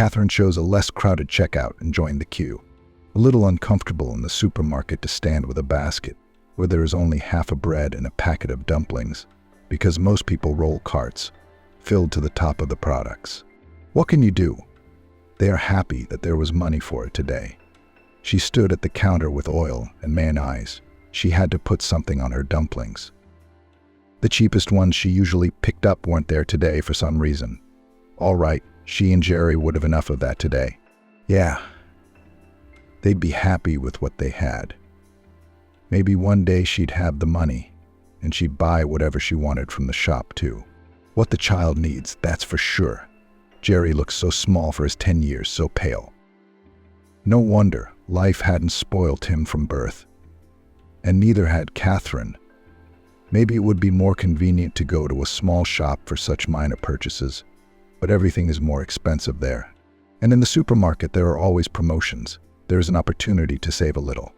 Catherine chose a less crowded checkout and joined the queue. A little uncomfortable in the supermarket to stand with a basket where there is only half a bread and a packet of dumplings, because most people roll carts filled to the top of the products. What can you do? They are happy that there was money for it today. She stood at the counter with oil and mayonnaise. She had to put something on her dumplings. The cheapest ones she usually picked up weren't there today for some reason. All right, she and Jerry would have enough of that today. Yeah, they'd be happy with what they had. Maybe one day she'd have the money, and she'd buy whatever she wanted from the shop too. What the child needs, that's for sure. Jerry looks so small for his 10 years, so pale. No wonder life hadn't spoiled him from birth. And neither had Catherine. Maybe it would be more convenient to go to a small shop for such minor purchases, but everything is more expensive there. And in the supermarket, there are always promotions. There is an opportunity to save a little.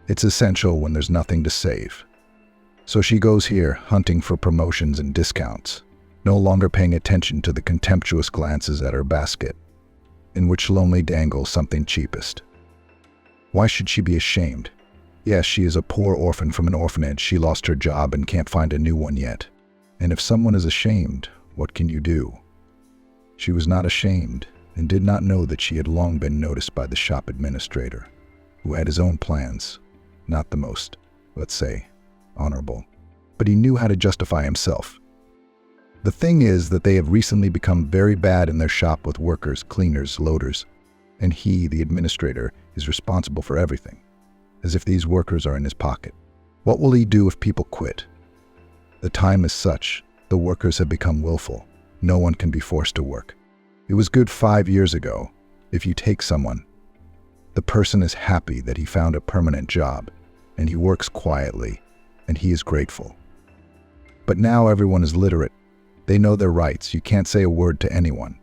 It's essential when there's nothing to save. So she goes here, hunting for promotions and discounts, no longer paying attention to the contemptuous glances at her basket, in which lonely dangles something cheapest. Why should she be ashamed? Yes, she is a poor orphan from an orphanage. She lost her job and can't find a new one yet. And if someone is ashamed, what can you do? She was not ashamed and did not know that she had long been noticed by the shop administrator, who had his own plans, not the most, let's say, honorable. But he knew how to justify himself. The thing is that they have recently become very bad in their shop with workers, cleaners, loaders, and he, the administrator, is responsible for everything, as if these workers are in his pocket. What will he do if people quit? The time is such, the workers have become willful. No one can be forced to work. It was good 5 years ago. If you take someone, the person is happy that he found a permanent job, and he works quietly, and he is grateful. But now everyone is literate. They know their rights. You can't say a word to anyone.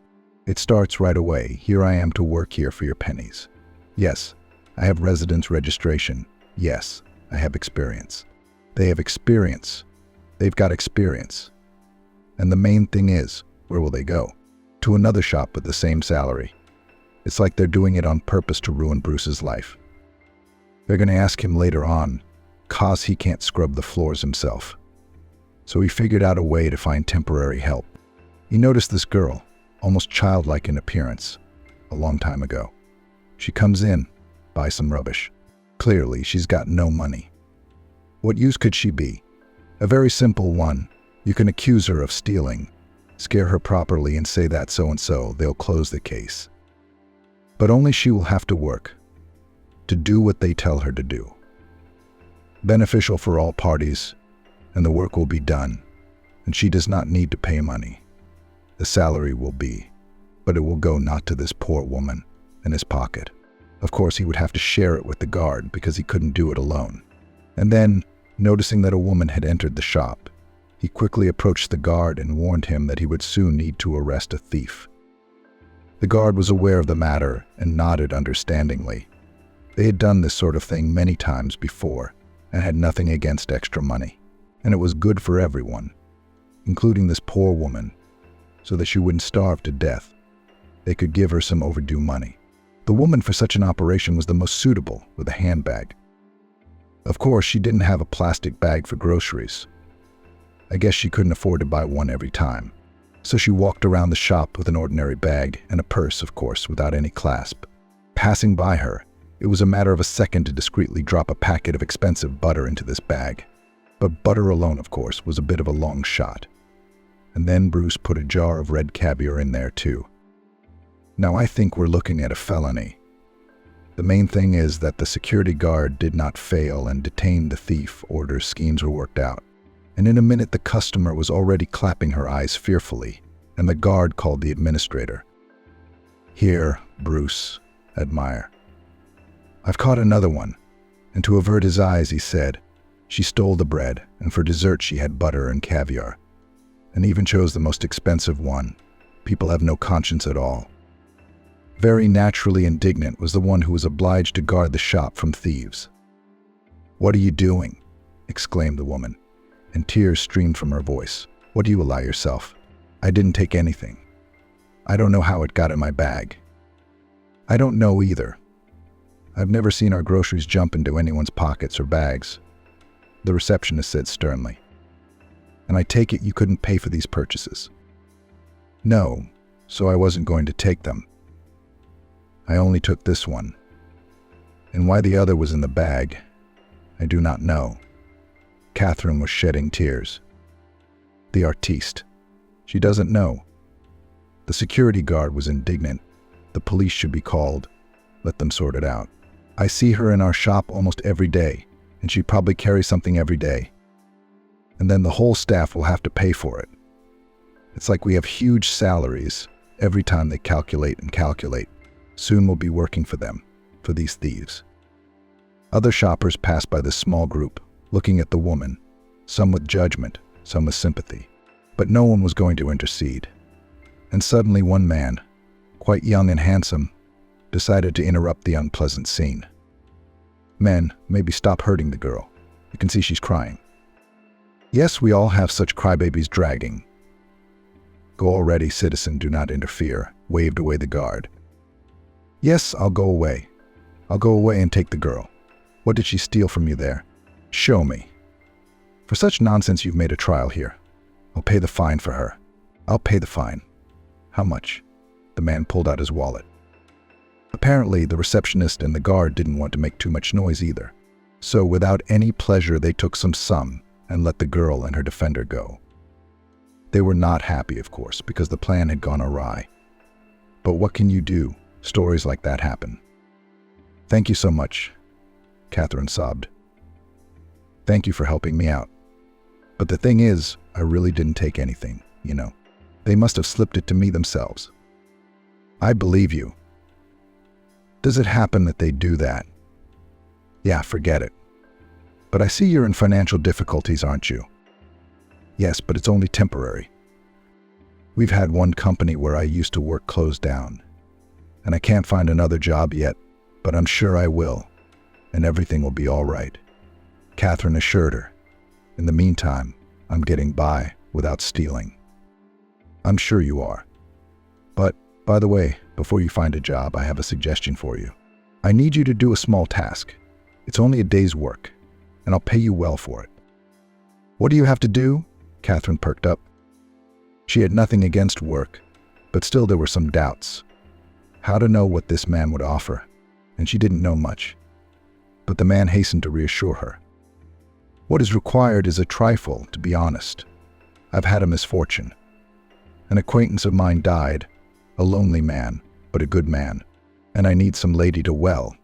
It starts right away. Here I am to work here for your pennies. Yes, I have residence registration. Yes, I have experience. They have experience. They've got experience. And the main thing is, where will they go? To another shop with the same salary. It's like they're doing it on purpose to ruin Bruce's life. They're going to ask him later on, 'cause he can't scrub the floors himself. So he figured out a way to find temporary help. He noticed this girl, almost childlike in appearance, a long time ago. She comes in, buys some rubbish. Clearly, she's got no money. What use could she be? A very simple one. You can accuse her of stealing, scare her properly and say that so-and-so, they'll close the case. But only she will have to work, to do what they tell her to do. Beneficial for all parties, and the work will be done, and she does not need to pay money. The salary will be, but it will go not to this poor woman in his pocket. Of course, he would have to share it with the guard because he couldn't do it alone. And then, noticing that a woman had entered the shop, he quickly approached the guard and warned him that he would soon need to arrest a thief. The guard was aware of the matter and nodded understandingly. They had done this sort of thing many times before and had nothing against extra money. And it was good for everyone, including this poor woman, so that she wouldn't starve to death. They could give her some overdue money. The woman for such an operation was the most suitable, with a handbag. Of course, she didn't have a plastic bag for groceries. I guess she couldn't afford to buy one every time. So she walked around the shop with an ordinary bag and a purse, of course, without any clasp. Passing by her, it was a matter of a second to discreetly drop a packet of expensive butter into this bag. But butter alone, of course, was a bit of a long shot. And then Bruce put a jar of red caviar in there too. Now I think we're looking at a felony. The main thing is that the security guard did not fail and detain the thief. Order's schemes were worked out. And in a minute the customer was already clapping her eyes fearfully, and the guard called the administrator. "Here, Bruce, admire. I've caught another one." And to avert his eyes he said, "She stole the bread, and for dessert she had butter and caviar, and even chose the most expensive one. People have no conscience at all." Very naturally indignant was the one who was obliged to guard the shop from thieves. "What are you doing?" exclaimed the woman, and tears streamed from her voice. "What do you allow yourself? I didn't take anything. I don't know how it got in my bag." I don't know either. I've never seen our groceries jump into anyone's pockets or bags, the receptionist said sternly. And I take it you couldn't pay for these purchases. No, so I wasn't going to take them. I only took this one. And why the other was in the bag, I do not know. Catherine was shedding tears. The artiste. She doesn't know. The security guard was indignant. The police should be called. Let them sort it out. I see her in our shop almost every day, and she probably carries something every day. And then the whole staff will have to pay for it. It's like we have huge salaries every time they calculate and calculate. Soon we'll be working for them, for these thieves. Other shoppers passed by this small group, looking at the woman, some with judgment, some with sympathy. But no one was going to intercede. And suddenly one man, quite young and handsome, decided to interrupt the unpleasant scene. Men, maybe stop hurting the girl. You can see she's crying. Yes, we all have such crybabies dragging. Go already, citizen, do not interfere, waved away the guard. Yes, I'll go away. I'll go away and take the girl. What did she steal from you there? Show me. For such nonsense you've made a trial here. I'll pay the fine for her. I'll pay the fine. How much? The man pulled out his wallet. Apparently, the receptionist and the guard didn't want to make too much noise either. So without any pleasure, they took some sum and let the girl and her defender go. They were not happy, of course, because the plan had gone awry. But what can you do? Stories like that happen. Thank you so much, Catherine sobbed. Thank you for helping me out. But the thing is, I really didn't take anything, you know. They must have slipped it to me themselves. I believe you. Does it happen that they do that? Yeah, forget it. But I see you're in financial difficulties, aren't you? Yes, but it's only temporary. We've had one company where I used to work close down, and I can't find another job yet, but I'm sure I will, and everything will be all right, Catherine assured her. In the meantime, I'm getting by without stealing. I'm sure you are. But, by the way, before you find a job, I have a suggestion for you. I need you to do a small task. It's only a day's work, and I'll pay you well for it. What do you have to do? Catherine perked up. She had nothing against work, but still there were some doubts. How to know what this man would offer, and she didn't know much. But the man hastened to reassure her. What is required is a trifle, to be honest. I've had a misfortune. An acquaintance of mine died, a lonely man, but a good man, and I need some lady to well,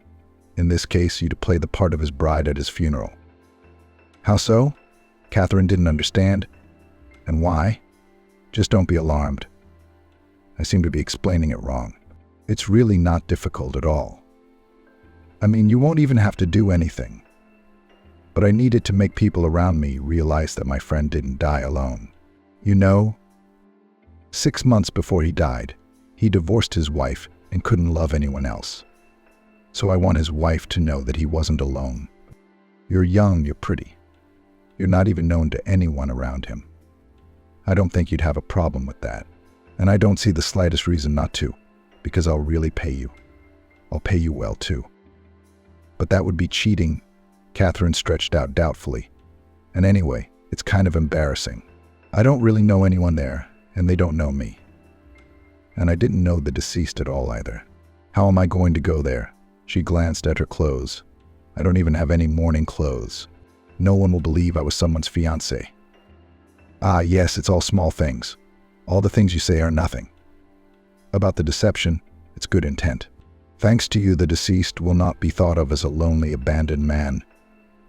in this case you to play the part of his bride at his funeral. How so? Catherine didn't understand. And why? Just don't be alarmed. I seem to be explaining it wrong. It's really not difficult at all. I mean, you won't even have to do anything. But I needed to make people around me realize that my friend didn't die alone. You know, 6 months before he died, he divorced his wife and couldn't love anyone else. So I want his wife to know that he wasn't alone. You're young, you're pretty. You're not even known to anyone around him. I don't think you'd have a problem with that. And I don't see the slightest reason not to, because I'll really pay you. I'll pay you well, too. But that would be cheating, Catherine stretched out doubtfully. And anyway, it's kind of embarrassing. I don't really know anyone there, and they don't know me. And I didn't know the deceased at all either. How am I going to go there? She glanced at her clothes. I don't even have any mourning clothes. No one will believe I was someone's fiancé. Ah, yes, it's all small things. All the things you say are nothing. About the deception, it's good intent. Thanks to you, the deceased will not be thought of as a lonely, abandoned man,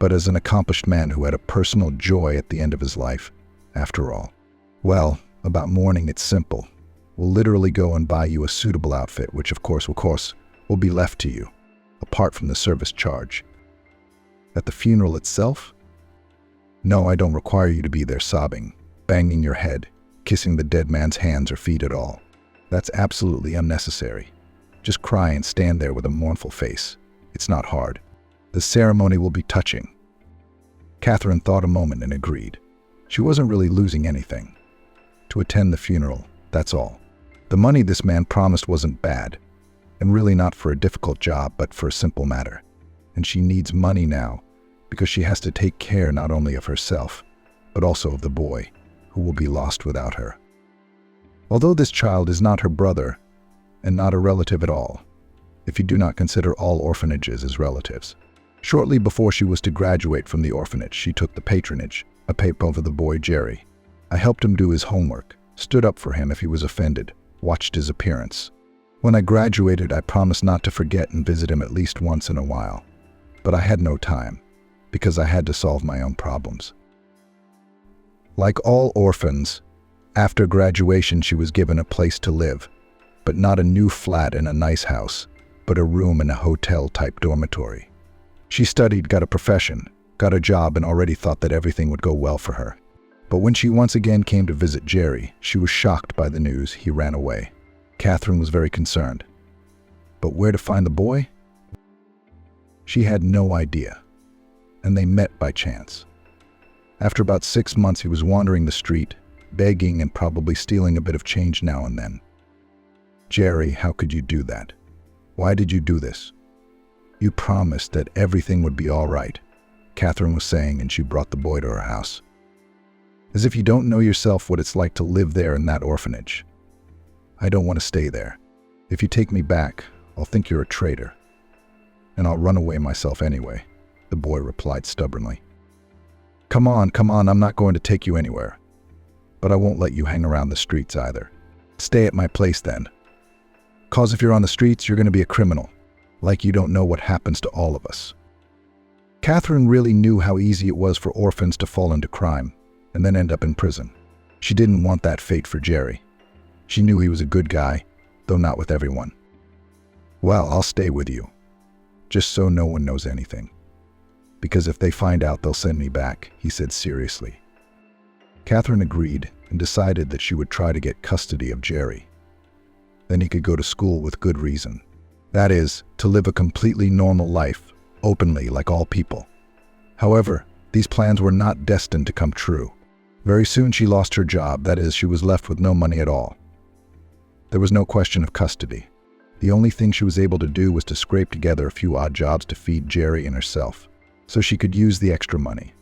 but as an accomplished man who had a personal joy at the end of his life, after all. Well, about mourning, it's simple. We'll literally go and buy you a suitable outfit, which of course will be left to you, apart from the service charge. At the funeral itself? No, I don't require you to be there sobbing, banging your head, kissing the dead man's hands or feet at all. That's absolutely unnecessary. Just cry and stand there with a mournful face. It's not hard. The ceremony will be touching. Catherine thought a moment and agreed. She wasn't really losing anything. To attend the funeral, that's all. The money this man promised wasn't bad. and really not for a difficult job, but for a simple matter. And she needs money now because she has to take care not only of herself, but also of the boy, who will be lost without her. Although this child is not her brother, and not a relative at all, if you do not consider all orphanages as relatives. Shortly before she was to graduate from the orphanage, she took the patronage, a paper over the boy Jerry. I helped him do his homework, stood up for him if he was offended, watched his appearance. When I graduated, I promised not to forget and visit him at least once in a while. But I had no time, because I had to solve my own problems. Like all orphans, after graduation she was given a place to live, but not a new flat in a nice house, but a room in a hotel-type dormitory. She studied, got a profession, got a job, and already thought that everything would go well for her. But when she once again came to visit Jerry, she was shocked by the news he ran away. Catherine was very concerned. But where to find the boy? She had no idea, and they met by chance. After about 6 months, he was wandering the street, begging and probably stealing a bit of change now and then. Jerry, how could you do that? Why did you do this? You promised that everything would be all right, Catherine was saying, and she brought the boy to her house. As if you don't know yourself what it's like to live there in that orphanage. I don't want to stay there. If you take me back, I'll think you're a traitor. And I'll run away myself anyway, the boy replied stubbornly. Come on, I'm not going to take you anywhere. But I won't let you hang around the streets either. Stay at my place then. 'Cause if you're on the streets, you're going to be a criminal. Like you don't know what happens to all of us. Catherine really knew how easy it was for orphans to fall into crime and then end up in prison. She didn't want that fate for Jerry. She knew he was a good guy, though not with everyone. Well, I'll stay with you, just so no one knows anything. Because if they find out, they'll send me back, he said seriously. Catherine agreed and decided that she would try to get custody of Jerry. Then he could go to school with good reason. That is, to live a completely normal life, openly like all people. However, these plans were not destined to come true. Very soon she lost her job, that is, she was left with no money at all. There was no question of custody. The only thing she was able to do was to scrape together a few odd jobs to feed Jerry and herself, so she could use the extra money.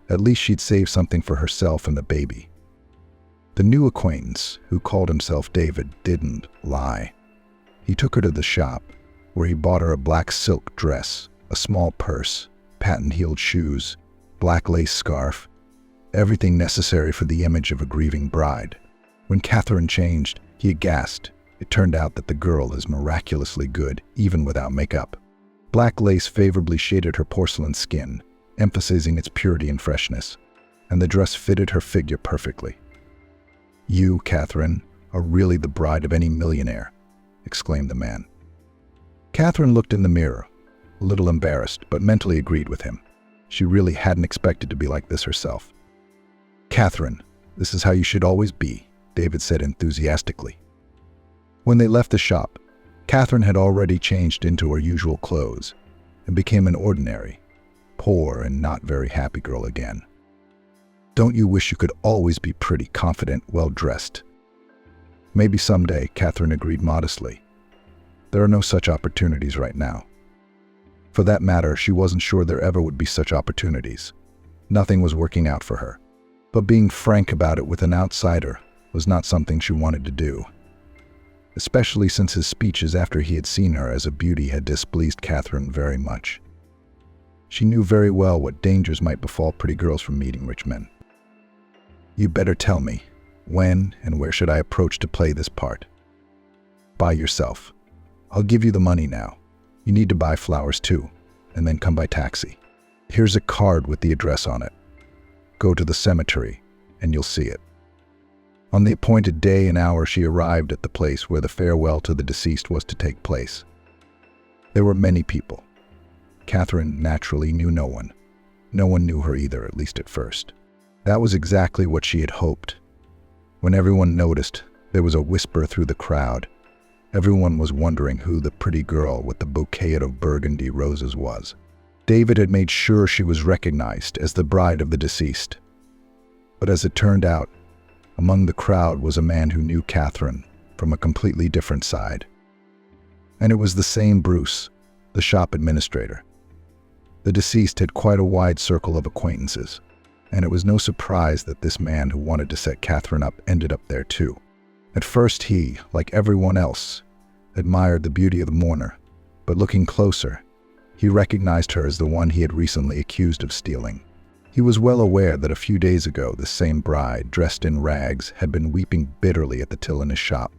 At least she'd save something for herself and the baby. The new acquaintance, who called himself David, didn't lie. He took her to the shop, where he bought her a black silk dress, a small purse, patent-heeled shoes, black lace scarf, everything necessary for the image of a grieving bride. When Catherine changed, he aghast. It turned out that the girl is miraculously good, even without makeup. Black lace favorably shaded her porcelain skin, emphasizing its purity and freshness, and the dress fitted her figure perfectly. You, Catherine, are really the bride of any millionaire, exclaimed the man. Catherine looked in the mirror, a little embarrassed, but mentally agreed with him. She really hadn't expected to be like this herself. Catherine, this is how you should always be, David said enthusiastically. When they left the shop, Catherine had already changed into her usual clothes and became an ordinary, poor and not very happy girl again. Don't you wish you could always be pretty, confident, well-dressed? Maybe someday, Catherine agreed modestly. There are no such opportunities right now. For that matter, she wasn't sure there ever would be such opportunities. Nothing was working out for her. But being frank about it with an outsider was not something she wanted to do. Especially since his speeches after he had seen her as a beauty had displeased Catherine very much. She knew very well what dangers might befall pretty girls from meeting rich men. You better tell me, when and where should I approach to play this part? Buy yourself. I'll give you the money now. You need to buy flowers too, and then come by taxi. Here's a card with the address on it. Go to the cemetery, and you'll see it. On the appointed day and hour, she arrived at the place where the farewell to the deceased was to take place. There were many people. Catherine naturally knew no one. No one knew her either, at least at first. That was exactly what she had hoped. When everyone noticed, there was a whisper through the crowd. Everyone was wondering who the pretty girl with the bouquet of burgundy roses was. David had made sure she was recognized as the bride of the deceased. But as it turned out, among the crowd was a man who knew Catherine from a completely different side. And it was the same Bruce, the shop administrator. The deceased had quite a wide circle of acquaintances, and it was no surprise that this man who wanted to set Catherine up ended up there too. At first he, like everyone else, admired the beauty of the mourner, but looking closer, he recognized her as the one he had recently accused of stealing. He was well aware that a few days ago the same bride, dressed in rags, had been weeping bitterly at the till in his shop.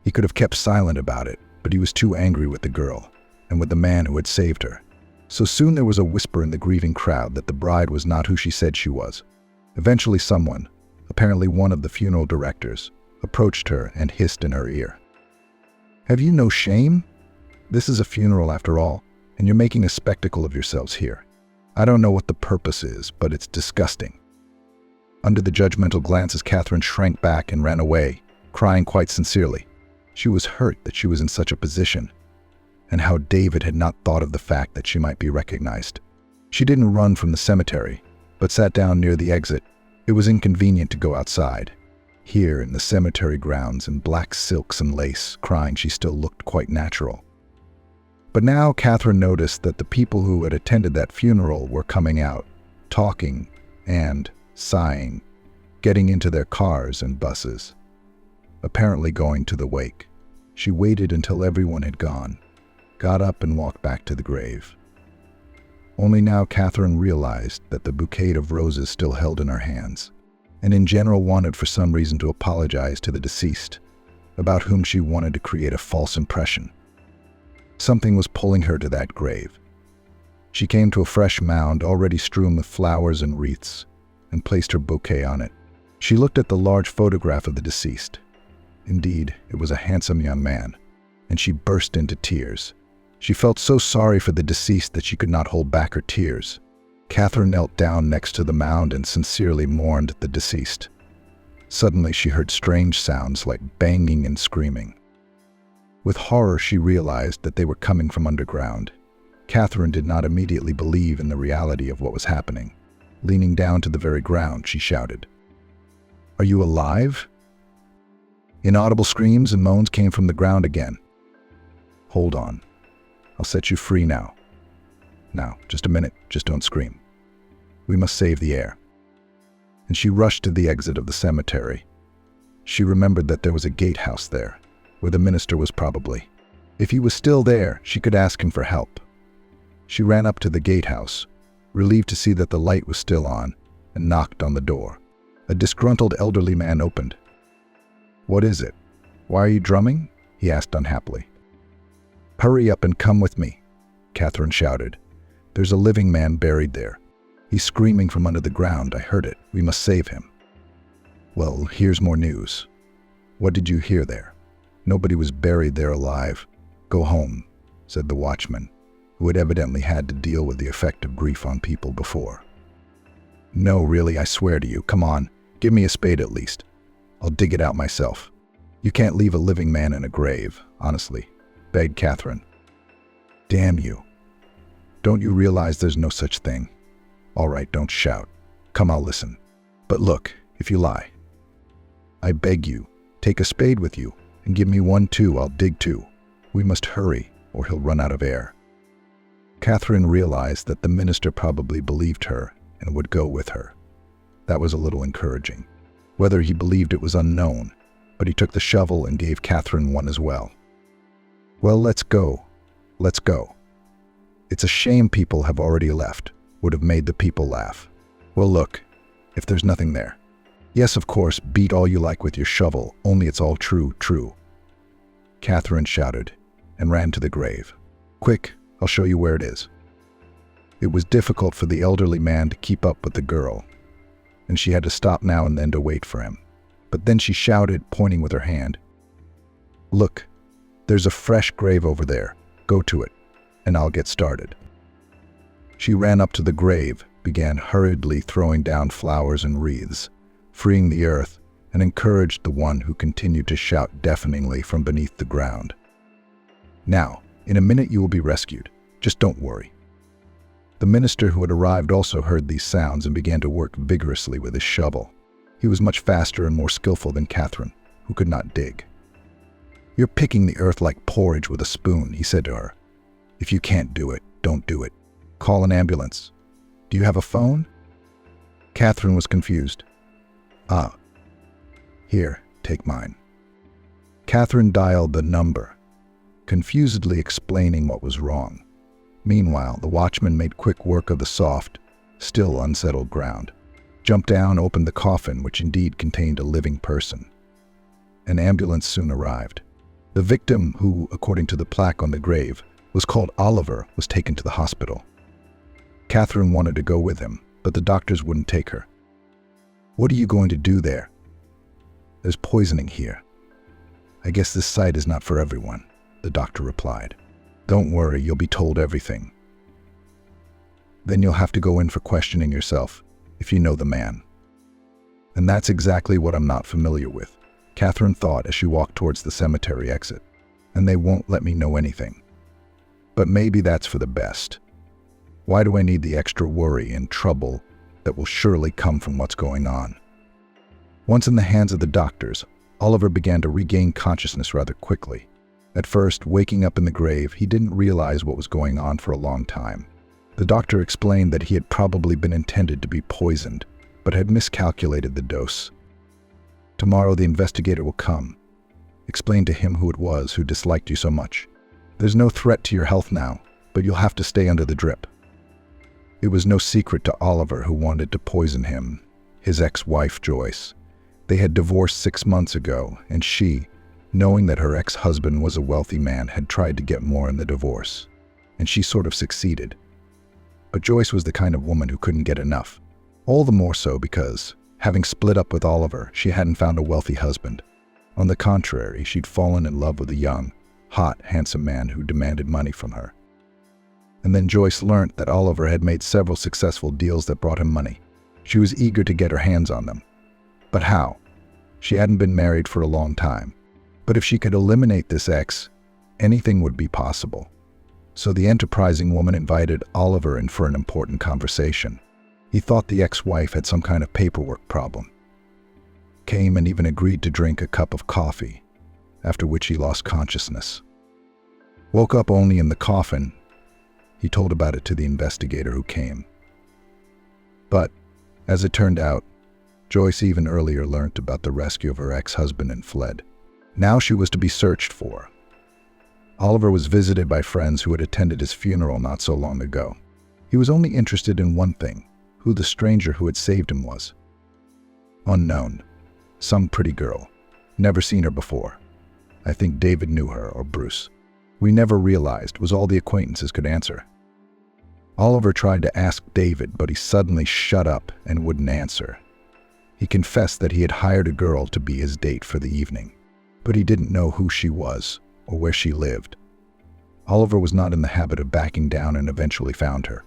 He could have kept silent about it, but he was too angry with the girl, and with the man who had saved her. So soon there was a whisper in the grieving crowd that the bride was not who she said she was. Eventually someone, apparently one of the funeral directors, approached her and hissed in her ear. "Have you no shame? This is a funeral after all, and you're making a spectacle of yourselves here. I don't know what the purpose is, but it's disgusting." Under the judgmental glances, Catherine shrank back and ran away, crying quite sincerely. She was hurt that she was in such a position, and how David had not thought of the fact that she might be recognized. She didn't run from the cemetery, but sat down near the exit. It was inconvenient to go outside. Here, in the cemetery grounds, in black silks and lace, crying, she still looked quite natural. But now Catherine noticed that the people who had attended that funeral were coming out, talking and sighing, getting into their cars and buses, apparently going to the wake. She waited until everyone had gone, got up and walked back to the grave. Only now Catherine realized that the bouquet of roses still held in her hands, and in general wanted for some reason to apologize to the deceased, about whom she wanted to create a false impression. Something was pulling her to that grave. She came to a fresh mound already strewn with flowers and wreaths, and placed her bouquet on it. She looked at the large photograph of the deceased. Indeed, it was a handsome young man, and she burst into tears. She felt so sorry for the deceased that she could not hold back her tears. Catherine knelt down next to the mound and sincerely mourned the deceased. Suddenly she heard strange sounds like banging and screaming. With horror she realized that they were coming from underground. Catherine did not immediately believe in the reality of what was happening. Leaning down to the very ground, she shouted, "Are you alive?" Inaudible screams and moans came from the ground again. "Hold on. I'll set you free now. Now, just a minute, just don't scream. We must save the air." And she rushed to the exit of the cemetery. She remembered that there was a gatehouse there, where the minister was probably. If he was still there, she could ask him for help. She ran up to the gatehouse, relieved to see that the light was still on, and knocked on the door. A disgruntled elderly man opened. "What is it? Why are you drumming?" he asked unhappily. "Hurry up and come with me," Catherine shouted. "There's a living man buried there. He's screaming from under the ground. I heard it. We must save him." "Well, here's more news. What did you hear there? Nobody was buried there alive. Go home," said the watchman, who had evidently had to deal with the effect of grief on people before. "No, really, I swear to you. Come on, give me a spade at least. I'll dig it out myself. You can't leave a living man in a grave, honestly," begged Catherine. "Damn you. Don't you realize there's no such thing? All right, don't shout. Come, I'll listen. But look, if you lie, I beg you, take a spade with you and give me one too. I'll dig too. We must hurry or he'll run out of air." Catherine realized that the minister probably believed her and would go with her. That was a little encouraging. Whether he believed it was unknown, but he took the shovel and gave Catherine one as well. "Well, let's go. Let's go. It's a shame people have already left. Would have made the people laugh. Well, look, if there's nothing there. Yes, of course, beat all you like with your shovel, only it's all true, true." Catherine shouted and ran to the grave. "Quick, I'll show you where it is." It was difficult for the elderly man to keep up with the girl, and she had to stop now and then to wait for him. But then she shouted, pointing with her hand, "Look, there's a fresh grave over there. Go to it, and I'll get started." She ran up to the grave, began hurriedly throwing down flowers and wreaths, freeing the earth, and encouraged the one who continued to shout deafeningly from beneath the ground. "Now, in a minute you will be rescued. Just don't worry." The minister who had arrived also heard these sounds and began to work vigorously with his shovel. He was much faster and more skillful than Catherine, who could not dig. "You're picking the earth like porridge with a spoon," he said to her. "If you can't do it, don't do it. Call an ambulance. Do you have a phone?" Catherine was confused. "Ah. Here, take mine." Catherine dialed the number, confusedly explaining what was wrong. Meanwhile, the watchman made quick work of the soft, still unsettled ground, jumped down, opened the coffin, which indeed contained a living person. An ambulance soon arrived. The victim, who, according to the plaque on the grave, was called Oliver, was taken to the hospital. Catherine wanted to go with him, but the doctors wouldn't take her. "What are you going to do there?" "There's poisoning here. I guess this site is not for everyone," the doctor replied. "Don't worry, you'll be told everything. Then you'll have to go in for questioning yourself, if you know the man." And that's exactly what I'm not familiar with, Catherine thought as she walked towards the cemetery exit. And they won't let me know anything. But maybe that's for the best. Why do I need the extra worry and trouble that will surely come from what's going on? Once in the hands of the doctors, Oliver began to regain consciousness rather quickly. At first, waking up in the grave, he didn't realize what was going on for a long time. The doctor explained that he had probably been intended to be poisoned, but had miscalculated the dose. "Tomorrow the investigator will come. Explain to him who it was who disliked you so much. There's no threat to your health now, but you'll have to stay under the drip." It was no secret to Oliver who wanted to poison him, his ex-wife Joyce. They had divorced 6 months ago, and she, knowing that her ex-husband was a wealthy man, had tried to get more in the divorce. And she sort of succeeded. But Joyce was the kind of woman who couldn't get enough. All the more so because, having split up with Oliver, she hadn't found a wealthy husband. On the contrary, she'd fallen in love with a young, hot, handsome man who demanded money from her. And then Joyce learnt that Oliver had made several successful deals that brought him money. She was eager to get her hands on them. But how? She hadn't been married for a long time. But if she could eliminate this ex, anything would be possible. So the enterprising woman invited Oliver in for an important conversation. He thought the ex-wife had some kind of paperwork problem. Came and even agreed to drink a cup of coffee, after which he lost consciousness. Woke up only in the coffin. He told about it to the investigator who came. But, as it turned out, Joyce even earlier learnt about the rescue of her ex-husband and fled. Now she was to be searched for. Oliver was visited by friends who had attended his funeral not so long ago. He was only interested in one thing, who the stranger who had saved him was. Unknown. Some pretty girl. Never seen her before. I think David knew her, or Bruce. We never realized, was all the acquaintances could answer. Oliver tried to ask David, but he suddenly shut up and wouldn't answer. He confessed that he had hired a girl to be his date for the evening, but he didn't know who she was or where she lived. Oliver was not in the habit of backing down and eventually found her.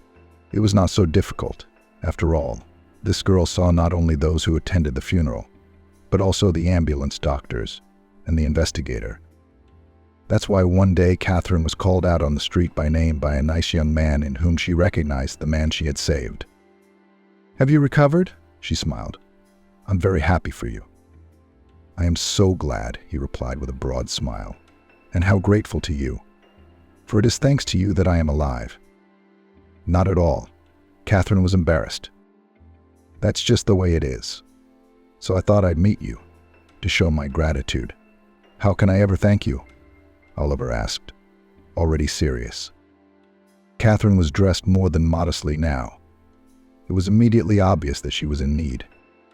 It was not so difficult. After all, this girl saw not only those who attended the funeral, but also the ambulance doctors and the investigator. That's why one day Catherine was called out on the street by name by a nice young man in whom she recognized the man she had saved. "Have you recovered?" she smiled. "I'm very happy for you." "I am so glad," he replied with a broad smile. "And how grateful to you. For it is thanks to you that I am alive." "Not at all." Catherine was embarrassed. "That's just the way it is. So I thought I'd meet you, to show my gratitude." "How can I ever thank you?" Oliver asked, already serious. Catherine was dressed more than modestly now. It was immediately obvious that she was in need,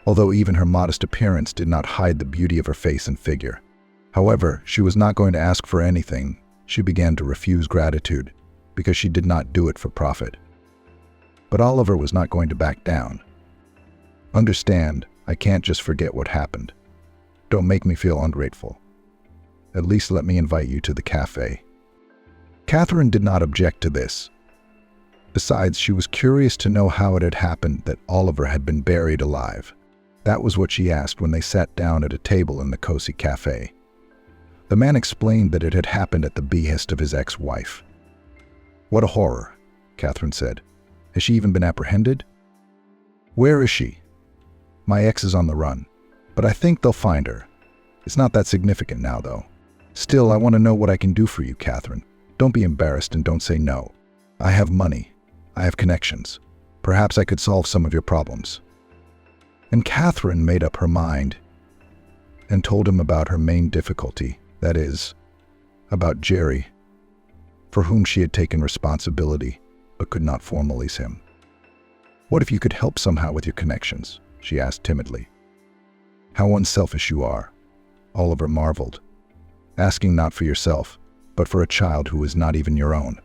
although even her modest appearance did not hide the beauty of her face and figure. However, she was not going to ask for anything. She began to refuse gratitude, because she did not do it for profit. But Oliver was not going to back down. "Understand, I can't just forget what happened. Don't make me feel ungrateful. At least let me invite you to the cafe." Catherine did not object to this. Besides, she was curious to know how it had happened that Oliver had been buried alive. That was what she asked when they sat down at a table in the cozy cafe. The man explained that it had happened at the behest of his ex-wife. "What a horror," Catherine said. "Has she even been apprehended?" "Where is she?" "My ex is on the run, but I think they'll find her. It's not that significant now, though. Still, I want to know what I can do for you, Catherine. Don't be embarrassed and don't say no. I have money. I have connections. Perhaps I could solve some of your problems. And Catherine made up her mind and told him about her main difficulty, that is, about Jerry, for whom she had taken responsibility but could not formalize him. What if you could help somehow with your connections? She asked timidly. How unselfish you are, Oliver marveled. Asking not for yourself, but for a child who is not even your own.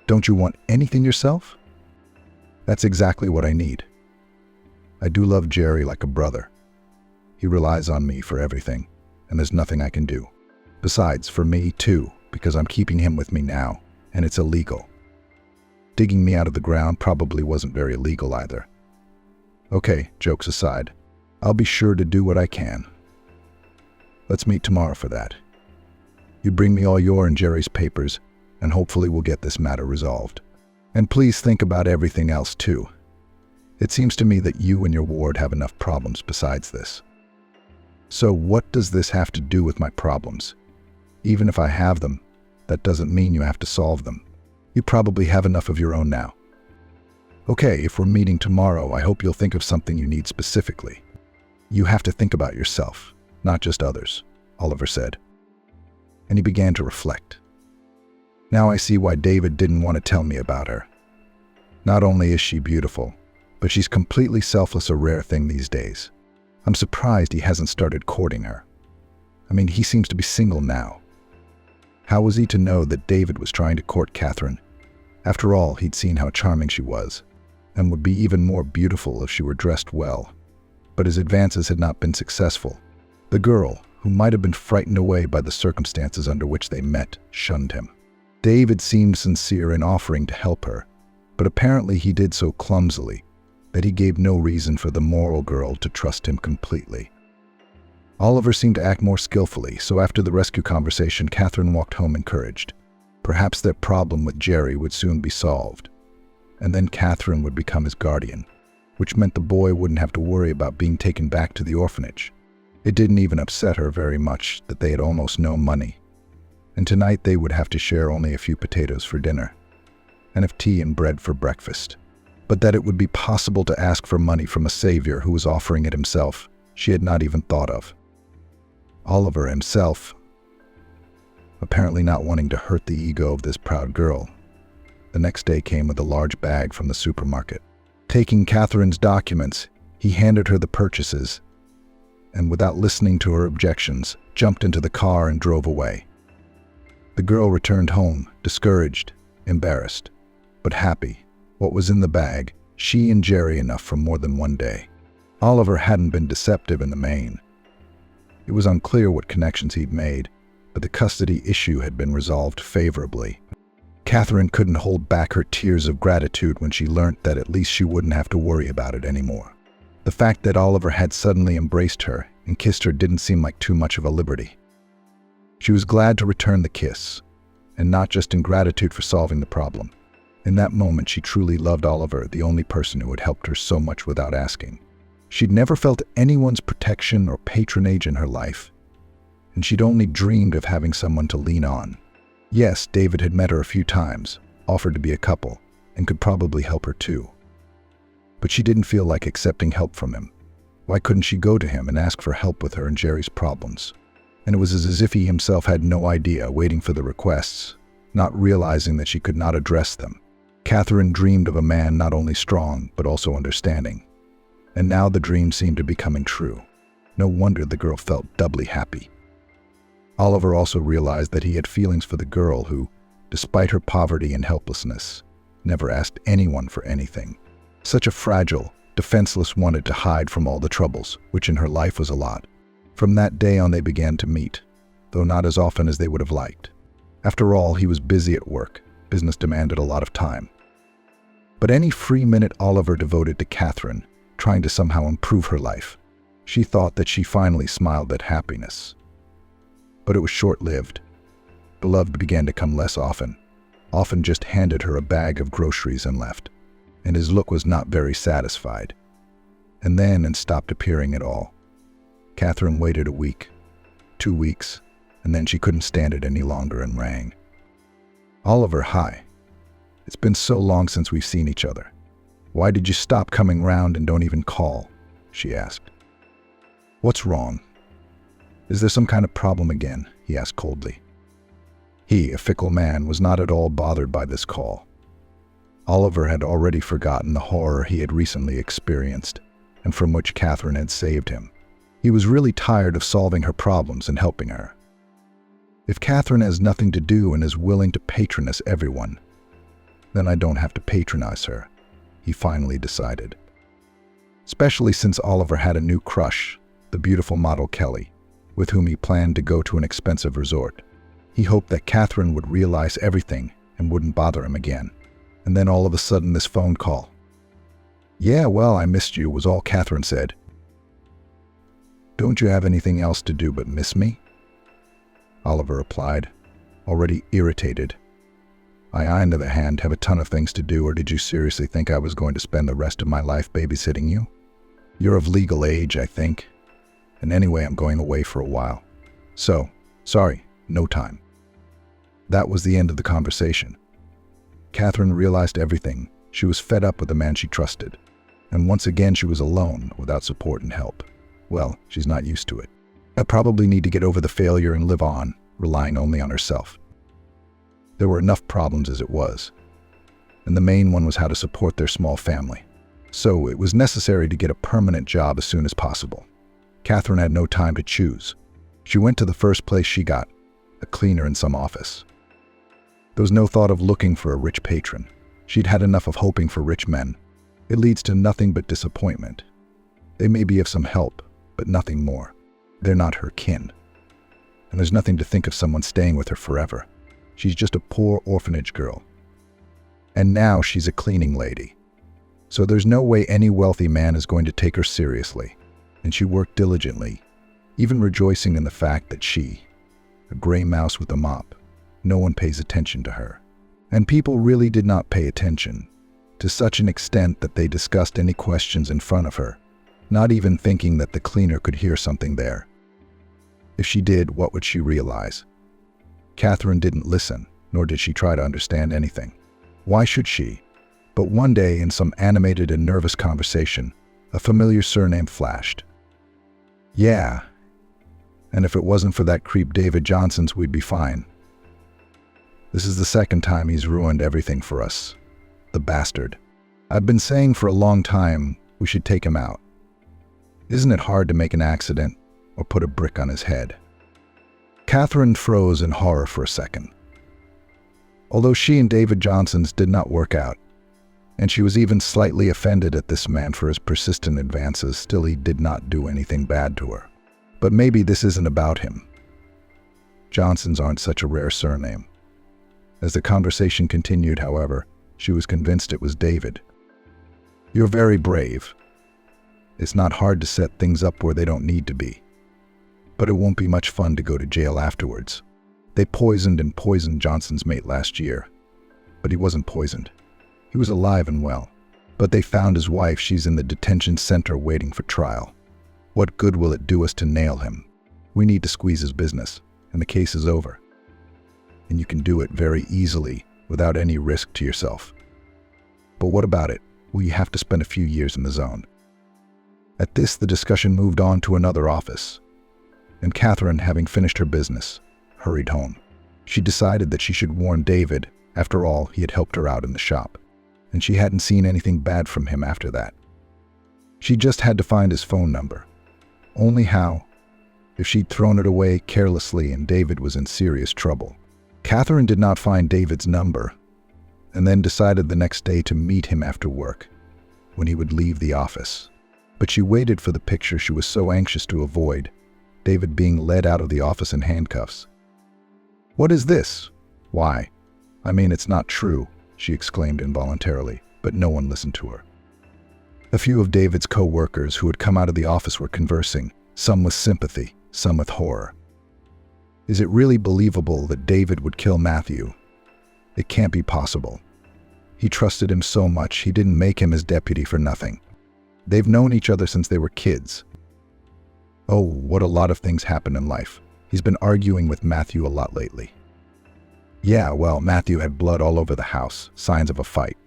Don't you want anything yourself? That's exactly what I need. I do love Jerry like a brother. He relies on me for everything, and there's nothing I can do. Besides, for me too, because I'm keeping him with me now, and it's illegal. Digging me out of the ground probably wasn't very legal either. Okay, jokes aside, I'll be sure to do what I can. Let's meet tomorrow for that. You bring me all your and Jerry's papers, and hopefully we'll get this matter resolved. And please think about everything else too. It seems to me that you and your ward have enough problems besides this. So what does this have to do with my problems? Even if I have them, that doesn't mean you have to solve them. You probably have enough of your own now. Okay, if we're meeting tomorrow, I hope you'll think of something you need specifically. You have to think about yourself, not just others, Oliver said. And he began to reflect. Now I see why David didn't want to tell me about her. Not only is she beautiful, but she's completely selfless, a rare thing these days. I'm surprised he hasn't started courting her. I mean, he seems to be single now. How was he to know that David was trying to court Catherine? After all, he'd seen how charming she was, and would be even more beautiful if she were dressed well. But his advances had not been successful. The girl, who might have been frightened away by the circumstances under which they met, shunned him. David seemed sincere in offering to help her, but apparently he did so clumsily that he gave no reason for the moral girl to trust him completely. Oliver seemed to act more skillfully, so after the rescue conversation, Catherine walked home encouraged. Perhaps their problem with Jerry would soon be solved, and then Catherine would become his guardian, which meant the boy wouldn't have to worry about being taken back to the orphanage. It didn't even upset her very much that they had almost no money, and tonight they would have to share only a few potatoes for dinner, and have tea and bread for breakfast. But that it would be possible to ask for money from a savior who was offering it himself, she had not even thought of. Oliver himself, apparently not wanting to hurt the ego of this proud girl, the next day came with a large bag from the supermarket. Taking Catherine's documents, he handed her the purchases, and without listening to her objections, jumped into the car and drove away. The girl returned home, discouraged, embarrassed, but happy. What was in the bag, she and Jerry enough for more than one day. Oliver hadn't been deceptive in the main. It was unclear what connections he'd made, but the custody issue had been resolved favorably. Catherine couldn't hold back her tears of gratitude when she learnt that at least she wouldn't have to worry about it anymore. The fact that Oliver had suddenly embraced her and kissed her didn't seem like too much of a liberty. She was glad to return the kiss, and not just in gratitude for solving the problem. In that moment, she truly loved Oliver, the only person who had helped her so much without asking. She'd never felt anyone's protection or patronage in her life, and she'd only dreamed of having someone to lean on. Yes, David had met her a few times, offered to be a couple, and could probably help her too. But she didn't feel like accepting help from him. Why couldn't she go to him and ask for help with her and Jerry's problems? And it was as if he himself had no idea, waiting for the requests, not realizing that she could not address them. Catherine dreamed of a man not only strong, but also understanding. And now the dream seemed to be coming true. No wonder the girl felt doubly happy. Oliver also realized that he had feelings for the girl who, despite her poverty and helplessness, never asked anyone for anything. Such a fragile, defenseless wanted to hide from all the troubles, which in her life was a lot. From that day on they began to meet, though not as often as they would have liked. After all, he was busy at work. Business demanded a lot of time. But any free minute Oliver devoted to Catherine, trying to somehow improve her life. She thought that she finally smiled at happiness. But it was short-lived. Beloved began to come less often just handed her a bag of groceries and left, and his look was not very satisfied. And stopped appearing at all. Catherine waited a week, 2 weeks, and then she couldn't stand it any longer and rang. "Oliver, hi. It's been so long since we've seen each other. Why did you stop coming round and don't even call?" she asked. "What's wrong? Is there some kind of problem again?" he asked coldly. He, a fickle man, was not at all bothered by this call. Oliver had already forgotten the horror he had recently experienced, and from which Catherine had saved him. He was really tired of solving her problems and helping her. If Catherine has nothing to do and is willing to patronize everyone, then I don't have to patronize her, he finally decided. Especially since Oliver had a new crush, the beautiful model Kelly, with whom he planned to go to an expensive resort. He hoped that Catherine would realize everything and wouldn't bother him again. And then all of a sudden this phone call. "Yeah, well, I missed you," was all Catherine said. "Don't you have anything else to do but miss me?" Oliver replied, already irritated. I, on the other hand, have a ton of things to do, or did you seriously think I was going to spend the rest of my life babysitting you? You're of legal age, I think. And anyway, I'm going away for a while. So, sorry, no time. That was the end of the conversation. Catherine realized everything. She was fed up with the man she trusted. And once again, she was alone, without support and help. Well, she's not used to it. I probably need to get over the failure and live on, relying only on herself. There were enough problems as it was. And the main one was how to support their small family. So it was necessary to get a permanent job as soon as possible. Catherine had no time to choose. She went to the first place she got, a cleaner in some office. There was no thought of looking for a rich patron. She'd had enough of hoping for rich men. It leads to nothing but disappointment. They may be of some help, but nothing more. They're not her kin. And there's nothing to think of someone staying with her forever. She's just a poor orphanage girl. And now she's a cleaning lady. So there's no way any wealthy man is going to take her seriously. And she worked diligently, even rejoicing in the fact that she, a gray mouse with a mop, no one pays attention to her. And people really did not pay attention, to such an extent that they discussed any questions in front of her, not even thinking that the cleaner could hear something there. If she did, what would she realize? Catherine didn't listen, nor did she try to understand anything. Why should she? But one day, in some animated and nervous conversation, a familiar surname flashed. Yeah, and if it wasn't for that creep David Johnson's, we'd be fine. This is the second time he's ruined everything for us. The bastard. I've been saying for a long time we should take him out. Isn't it hard to make an accident or put a brick on his head? Catherine froze in horror for a second. Although she and David Johnson's did not work out, and she was even slightly offended at this man for his persistent advances, still he did not do anything bad to her. But maybe this isn't about him. Johnsons aren't such a rare surname. As the conversation continued, however, she was convinced it was David. You're very brave. It's not hard to set things up where they don't need to be. But it won't be much fun to go to jail afterwards. They poisoned Johnson's mate last year. But he wasn't poisoned. He was alive and well. But they found his wife. She's in the detention center waiting for trial. What good will it do us to nail him? We need to squeeze his business, and the case is over. And you can do it very easily, without any risk to yourself. But what about it? Will you have to spend a few years in the zone? At this, the discussion moved on to another office, and Catherine, having finished her business, hurried home. She decided that she should warn David. After all, he had helped her out in the shop, and she hadn't seen anything bad from him after that. She just had to find his phone number. Only how? If she'd thrown it away carelessly and David was in serious trouble. Catherine did not find David's number, and then decided the next day to meet him after work, when he would leave the office. But she waited for the picture she was so anxious to avoid, David being led out of the office in handcuffs. What is this? Why? I mean, it's not true, she exclaimed involuntarily, but no one listened to her. A few of David's co-workers who had come out of the office were conversing, some with sympathy, some with horror. Is it really believable that David would kill Matthew? It can't be possible. He trusted him so much, he didn't make him his deputy for nothing. They've known each other since they were kids. Oh, what a lot of things happen in life. He's been arguing with Matthew a lot lately. Yeah, well, Matthew had blood all over the house, signs of a fight.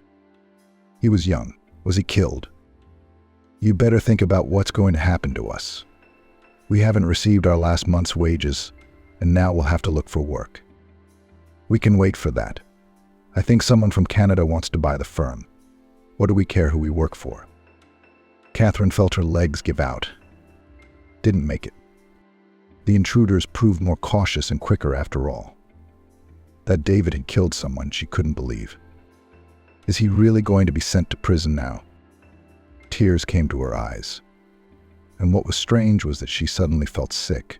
He was young. Was he killed? You better think about what's going to happen to us. We haven't received our last month's wages, and now we'll have to look for work. We can wait for that. I think someone from Canada wants to buy the firm. What do we care who we work for? Catherine felt her legs give out. Didn't make it. The intruders proved more cautious and quicker after all. That David had killed someone she couldn't believe. Is he really going to be sent to prison now? Tears came to her eyes. And what was strange was that she suddenly felt sick.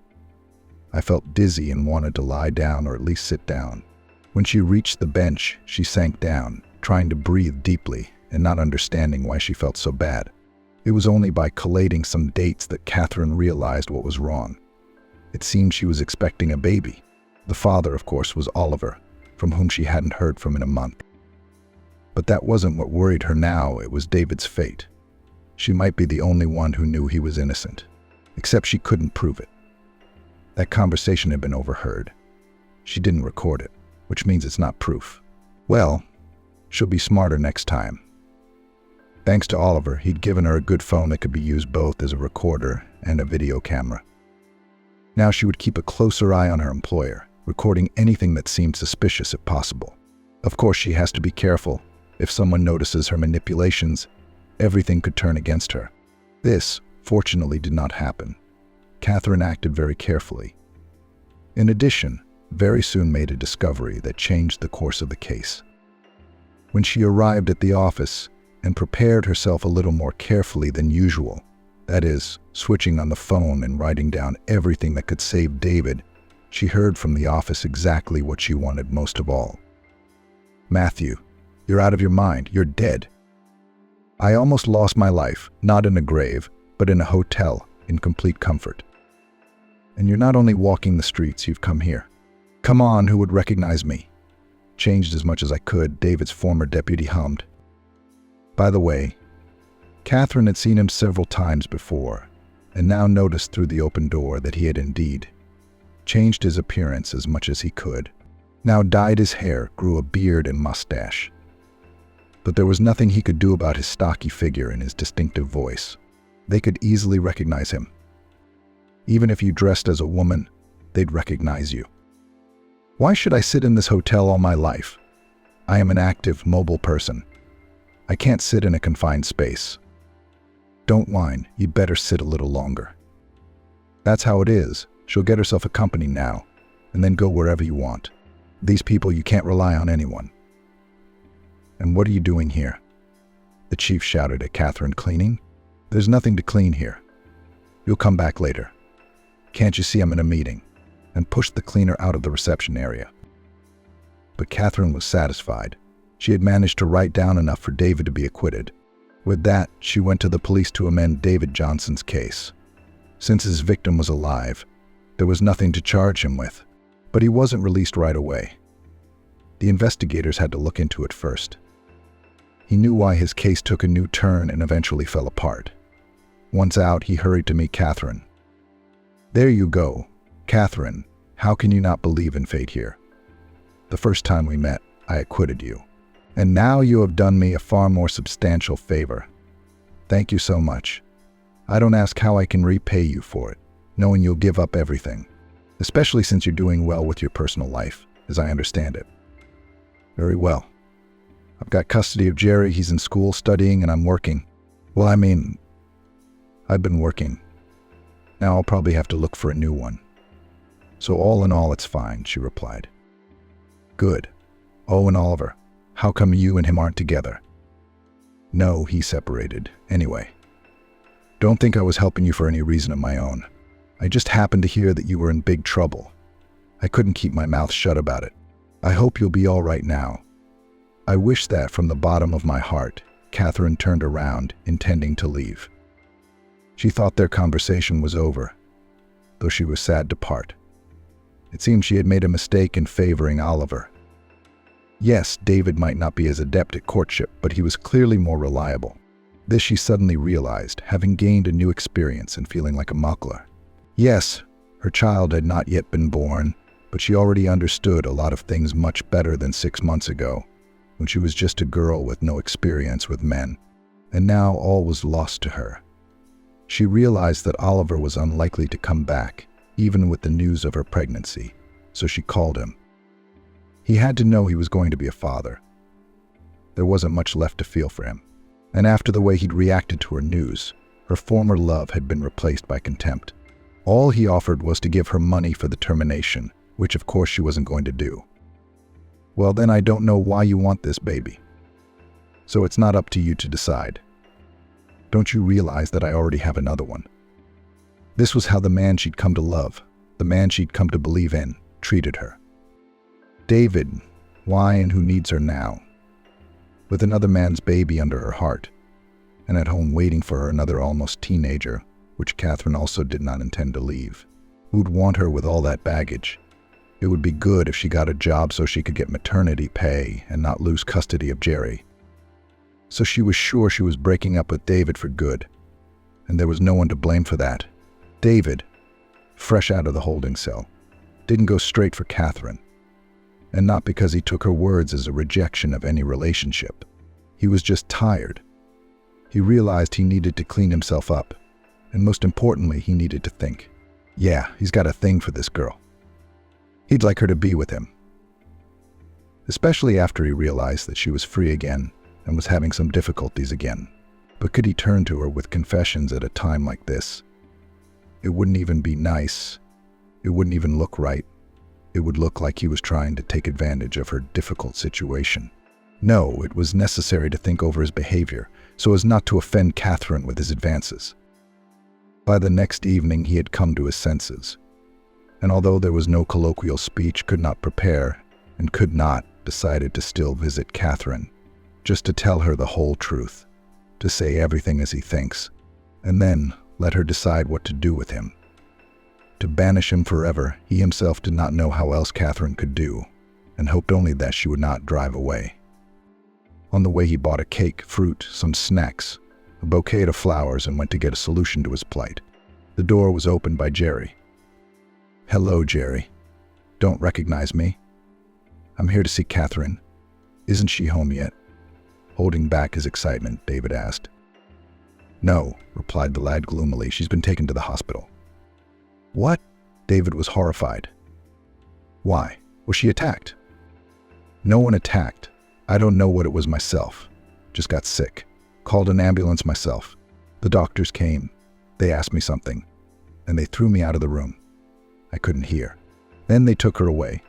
I felt dizzy and wanted to lie down or at least sit down. When she reached the bench, she sank down, trying to breathe deeply and not understanding why she felt so bad. It was only by collating some dates that Catherine realized what was wrong. It seemed she was expecting a baby. The father, of course, was Oliver, from whom she hadn't heard from in a month. But that wasn't what worried her now, it was David's fate. She might be the only one who knew he was innocent, except she couldn't prove it. That conversation had been overheard. She didn't record it, which means it's not proof. Well, she'll be smarter next time. Thanks to Oliver, he'd given her a good phone that could be used both as a recorder and a video camera. Now she would keep a closer eye on her employer, recording anything that seemed suspicious if possible. Of course, she has to be careful. If someone notices her manipulations, everything could turn against her. This, fortunately, did not happen. Catherine acted very carefully. In addition, very soon made a discovery that changed the course of the case. When she arrived at the office and prepared herself a little more carefully than usual, that is, switching on the phone and writing down everything that could save David, she heard from the office exactly what she wanted most of all. Matthew, you're out of your mind. You're dead. I almost lost my life, not in a grave, but in a hotel, in complete comfort. And you're not only walking the streets, you've come here. Come on, who would recognize me? Changed as much as I could, David's former deputy hummed. By the way, Catherine had seen him several times before, and now noticed through the open door that he had indeed changed his appearance as much as he could. Now dyed his hair, grew a beard and mustache. But there was nothing he could do about his stocky figure and his distinctive voice. They could easily recognize him. Even if you dressed as a woman, they'd recognize you. Why should I sit in this hotel all my life? I am an active, mobile person. I can't sit in a confined space. Don't whine, you'd better sit a little longer. That's how it is. She'll get herself a company now, and then go wherever you want. These people, you can't rely on anyone. And what are you doing here? The chief shouted at Catherine. Cleaning? There's nothing to clean here. You'll come back later. Can't you see I'm in a meeting? And pushed the cleaner out of the reception area. But Catherine was satisfied. She had managed to write down enough for David to be acquitted. With that, she went to the police to amend David Johnson's case. Since his victim was alive, there was nothing to charge him with. But he wasn't released right away. The investigators had to look into it first. He knew why his case took a new turn and eventually fell apart. Once out, he hurried to meet Catherine. There you go. Catherine, how can you not believe in fate here? The first time we met, I acquitted you. And now you have done me a far more substantial favor. Thank you so much. I don't ask how I can repay you for it, knowing you'll give up everything, especially since you're doing well with your personal life, as I understand it. Very well. I've got custody of Jerry, he's in school studying, and I'm working. Well, I've been working. Now I'll probably have to look for a new one. So all in all, it's fine, she replied. Good. Oh, and Oliver, how come you and him aren't together? No, he separated. Anyway, don't think I was helping you for any reason of my own. I just happened to hear that you were in big trouble. I couldn't keep my mouth shut about it. I hope you'll be all right now. I wish that from the bottom of my heart. Catherine turned around, intending to leave. She thought their conversation was over, though she was sad to part. It seemed she had made a mistake in favoring Oliver. Yes, David might not be as adept at courtship, but he was clearly more reliable. This she suddenly realized, having gained a new experience and feeling like a muggler. Yes, Her child had not yet been born, but she already understood a lot of things much better than 6 months ago, when she was just a girl with no experience with men. And now all was lost to her. She realized that Oliver was unlikely to come back, even with the news of her pregnancy, so she called him. He had to know he was going to be a father. There wasn't much left to feel for him. And after the way he'd reacted to her news, her former love had been replaced by contempt. All he offered was to give her money for the termination, which of course she wasn't going to do. Well, then I don't know why you want this baby. So it's not up to you to decide. Don't you realize that I already have another one? This was how the man she'd come to love, the man she'd come to believe in, treated her. David, why and who needs her now? With another man's baby under her heart, and at home waiting for her another almost teenager, which Catherine also did not intend to leave. Who'd want her with all that baggage? It would be good if she got a job so she could get maternity pay and not lose custody of Jerry. So she was sure she was breaking up with David for good, and there was no one to blame for that. David, fresh out of the holding cell, didn't go straight for Catherine, and not because he took her words as a rejection of any relationship. He was just tired. He realized he needed to clean himself up, and most importantly, he needed to think. Yeah, he's got a thing for this girl. He'd like her to be with him. Especially after he realized that she was free again and was having some difficulties again. But could he turn to her with confessions at a time like this? It wouldn't even be nice. It wouldn't even look right. It would look like he was trying to take advantage of her difficult situation. No, it was necessary to think over his behavior so as not to offend Catherine with his advances. By the next evening, he had come to his senses, and although there was no colloquial speech, could not prepare, and could not, decided to still visit Catherine, just to tell her the whole truth, to say everything as he thinks, and then let her decide what to do with him. To banish him forever, he himself did not know how else Catherine could do, and hoped only that she would not drive away. On the way, he bought a cake, fruit, some snacks, a bouquet of flowers, and went to get a solution to his plight. The door was opened by Jerry. Hello, Jerry. Don't recognize me? I'm here to see Catherine. Isn't she home yet? Holding back his excitement, David asked. No, replied the lad gloomily. She's been taken to the hospital. What? David was horrified. Why? Was she attacked? No one attacked. I don't know what it was myself. Just got sick. Called an ambulance myself. The doctors came. They asked me something, and they threw me out of the room. I couldn't hear. Then they took her away,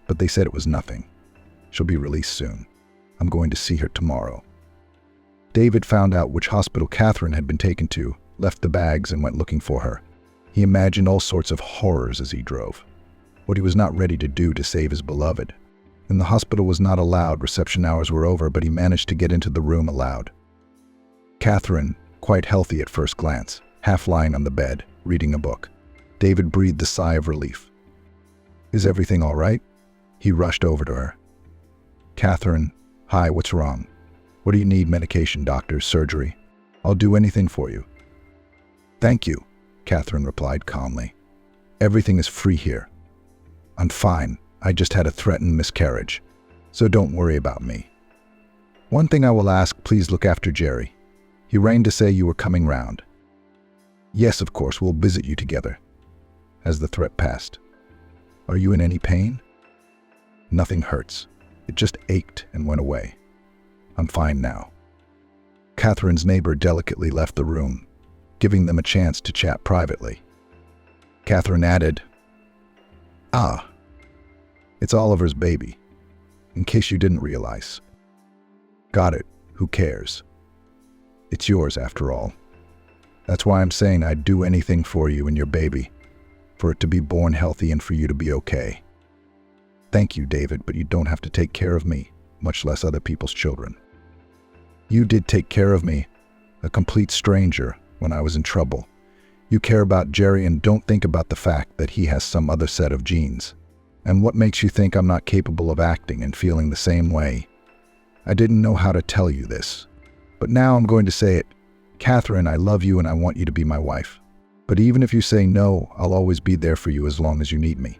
but they said it was nothing. She'll be released soon. I'm going to see her tomorrow. David found out which hospital Catherine had been taken to, left the bags, and went looking for her. He imagined all sorts of horrors as he drove, what he was not ready to do to save his beloved. And the hospital was not allowed. Reception hours were over, but he managed to get into the room allowed. Catherine, quite healthy at first glance, half lying on the bed, reading a book. David breathed a sigh of relief. Is everything all right? He rushed over to her. Catherine, hi, what's wrong? What do you need? Medication, doctors, surgery? I'll do anything for you. Thank you, Catherine replied calmly. Everything is free here. I'm fine. I just had a threatened miscarriage, so don't worry about me. One thing I will ask, please look after Jerry. He rang to say you were coming round. Yes, of course, we'll visit you together. As the threat passed. Are you in any pain? Nothing hurts. It just ached and went away. I'm fine now. Catherine's neighbor delicately left the room, giving them a chance to chat privately. Catherine added, it's Oliver's baby, in case you didn't realize. Got it. Who cares? It's yours after all. That's why I'm saying I'd do anything for you and your baby, for it to be born healthy and for you to be okay. Thank you, David, but you don't have to take care of me, much less other people's children. You did take care of me, a complete stranger, when I was in trouble. You care about Jerry and don't think about the fact that he has some other set of genes. And what makes you think I'm not capable of acting and feeling the same way? I didn't know how to tell you this, but now I'm going to say it. Catherine, I love you and I want you to be my wife. But even if you say no, I'll always be there for you as long as you need me.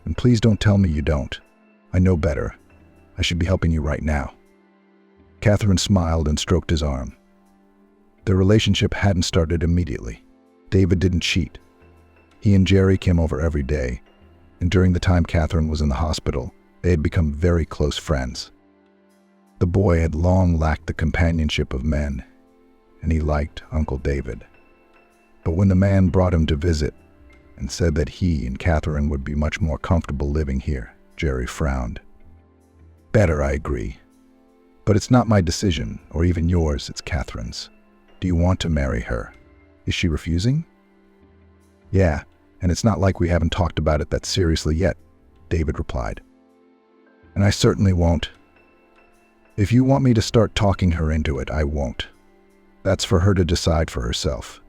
And please don't tell me you don't. I know better. I should be helping you right now." Catherine smiled and stroked his arm. Their relationship hadn't started immediately. David didn't cheat. He and Jerry came over every day, and during the time Catherine was in the hospital, they had become very close friends. The boy had long lacked the companionship of men, and he liked Uncle David. But when the man brought him to visit and said that he and Catherine would be much more comfortable living here, Jerry frowned. "Better, I agree. But it's not my decision, or even yours, it's Catherine's. Do you want to marry her? Is she refusing?" "Yeah, and it's not like we haven't talked about it that seriously yet," David replied. "And I certainly won't. If you want me to start talking her into it, I won't. That's for her to decide for herself,"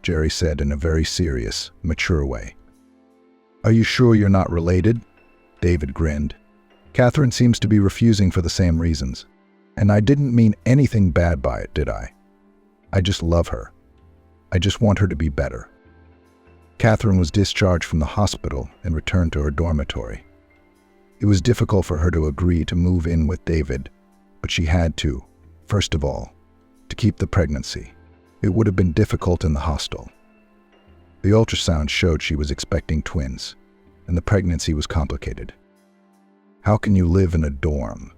Jerry said in a very serious, mature way. "Are you sure you're not related?" David grinned. "Catherine seems to be refusing for the same reasons. And I didn't mean anything bad by it, did I? I just love her. I just want her to be better." Catherine was discharged from the hospital and returned to her dormitory. It was difficult for her to agree to move in with David, but she had to, first of all, to keep the pregnancy. It would have been difficult in the hostel. The ultrasound showed she was expecting twins, and the pregnancy was complicated. How can you live in a dorm?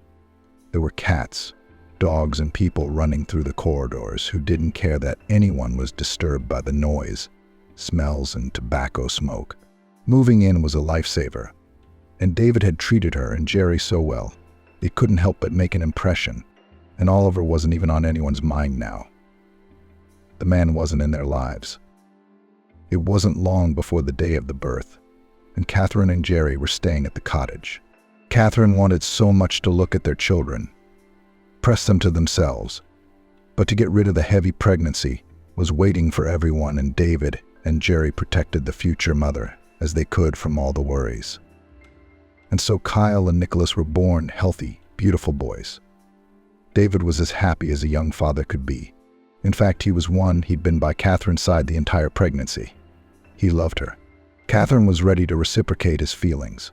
There were cats, dogs, and people running through the corridors who didn't care that anyone was disturbed by the noise, smells, and tobacco smoke. Moving in was a lifesaver, and David had treated her and Jerry so well, it couldn't help but make an impression, and Oliver wasn't even on anyone's mind now. The man wasn't in their lives. It wasn't long before the day of the birth, and Catherine and Jerry were staying at the cottage. Catherine wanted so much to look at their children, press them to themselves, but to get rid of the heavy pregnancy was waiting for everyone, and David and Jerry protected the future mother as they could from all the worries. And so Kyle and Nicholas were born healthy, beautiful boys. David was as happy as a young father could be. In fact, he was one he'd been by Catherine's side the entire pregnancy. He loved her. Catherine was ready to reciprocate his feelings.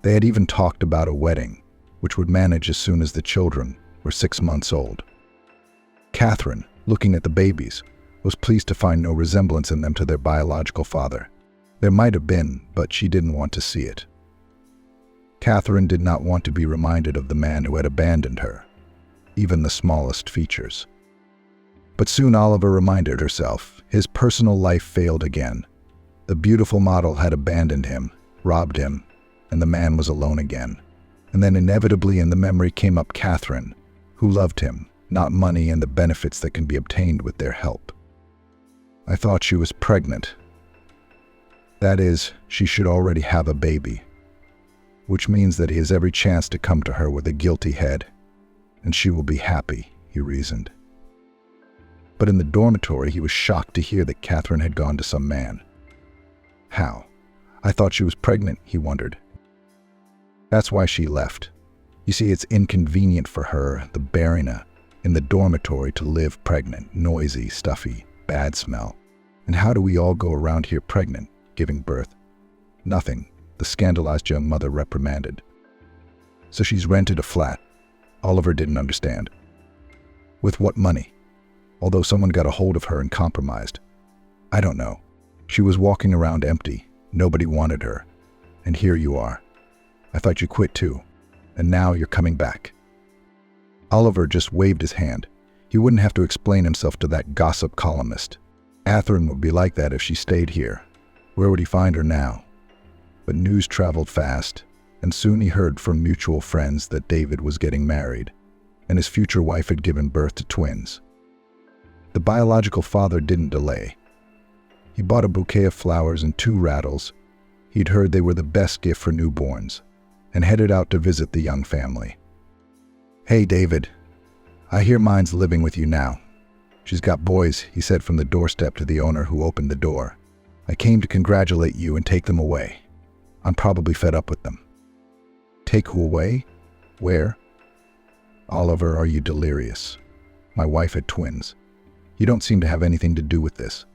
They had even talked about a wedding, which would manage as soon as the children were 6 months old. Catherine, looking at the babies, was pleased to find no resemblance in them to their biological father. There might have been, but she didn't want to see it. Catherine did not want to be reminded of the man who had abandoned her, even the smallest features. But soon Oliver reminded herself, his personal life failed again. The beautiful model had abandoned him, robbed him, and the man was alone again. And then inevitably in the memory came up Catherine, who loved him, not money and the benefits that can be obtained with their help. "I thought she was pregnant. That is, she should already have a baby, which means that he has every chance to come to her with a guilty head, and she will be happy," he reasoned. But in the dormitory, he was shocked to hear that Catherine had gone to some man. "How? I thought she was pregnant," he wondered. "That's why she left. You see, it's inconvenient for her, the Barina, in the dormitory to live pregnant, noisy, stuffy, bad smell. And how do we all go around here pregnant, giving birth? Nothing," the scandalized young mother reprimanded. "So she's rented a flat." Oliver didn't understand. "With what money? Although someone got a hold of her and compromised. I don't know. She was walking around empty. Nobody wanted her. And here you are. I thought you quit too. And now you're coming back." Oliver just waved his hand. He wouldn't have to explain himself to that gossip columnist. Catherine would be like that if she stayed here. Where would he find her now? But news traveled fast, and soon he heard from mutual friends that David was getting married, and his future wife had given birth to twins. The biological father didn't delay. He bought a bouquet of flowers and 2 rattles. He'd heard they were the best gift for newborns, and headed out to visit the young family. "Hey, David, I hear mine's living with you now. She's got boys," he said from the doorstep to the owner who opened the door. "I came to congratulate you and take them away. I'm probably fed up with them." "Take who away? Where?" "Oliver, are you delirious? My wife had twins. You don't seem to have anything to do with this.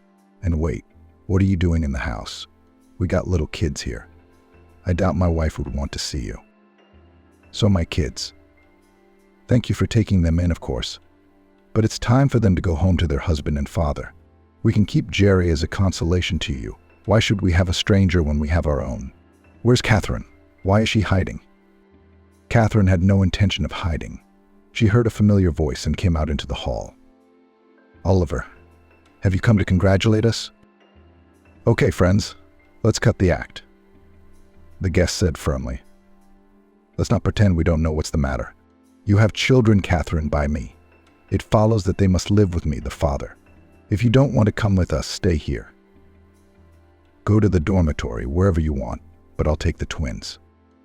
And wait, what are you doing in the house? We got little kids here. I doubt my wife would want to see you. So my kids. Thank you for taking them in, of course. But it's time for them to go home to their husband and father. We can keep Jerry as a consolation to you. Why should we have a stranger when we have our own? Where's Catherine? Why is she hiding? Catherine had no intention of hiding. She heard a familiar voice and came out into the hall. Oliver, have you come to congratulate us? Okay, friends, let's cut the act, the guest said firmly. Let's not pretend we don't know what's the matter. You have children, Catherine, by me. It follows that they must live with me, the father. If you don't want to come with us, stay here. Go to the dormitory, wherever you want, but I'll take the twins.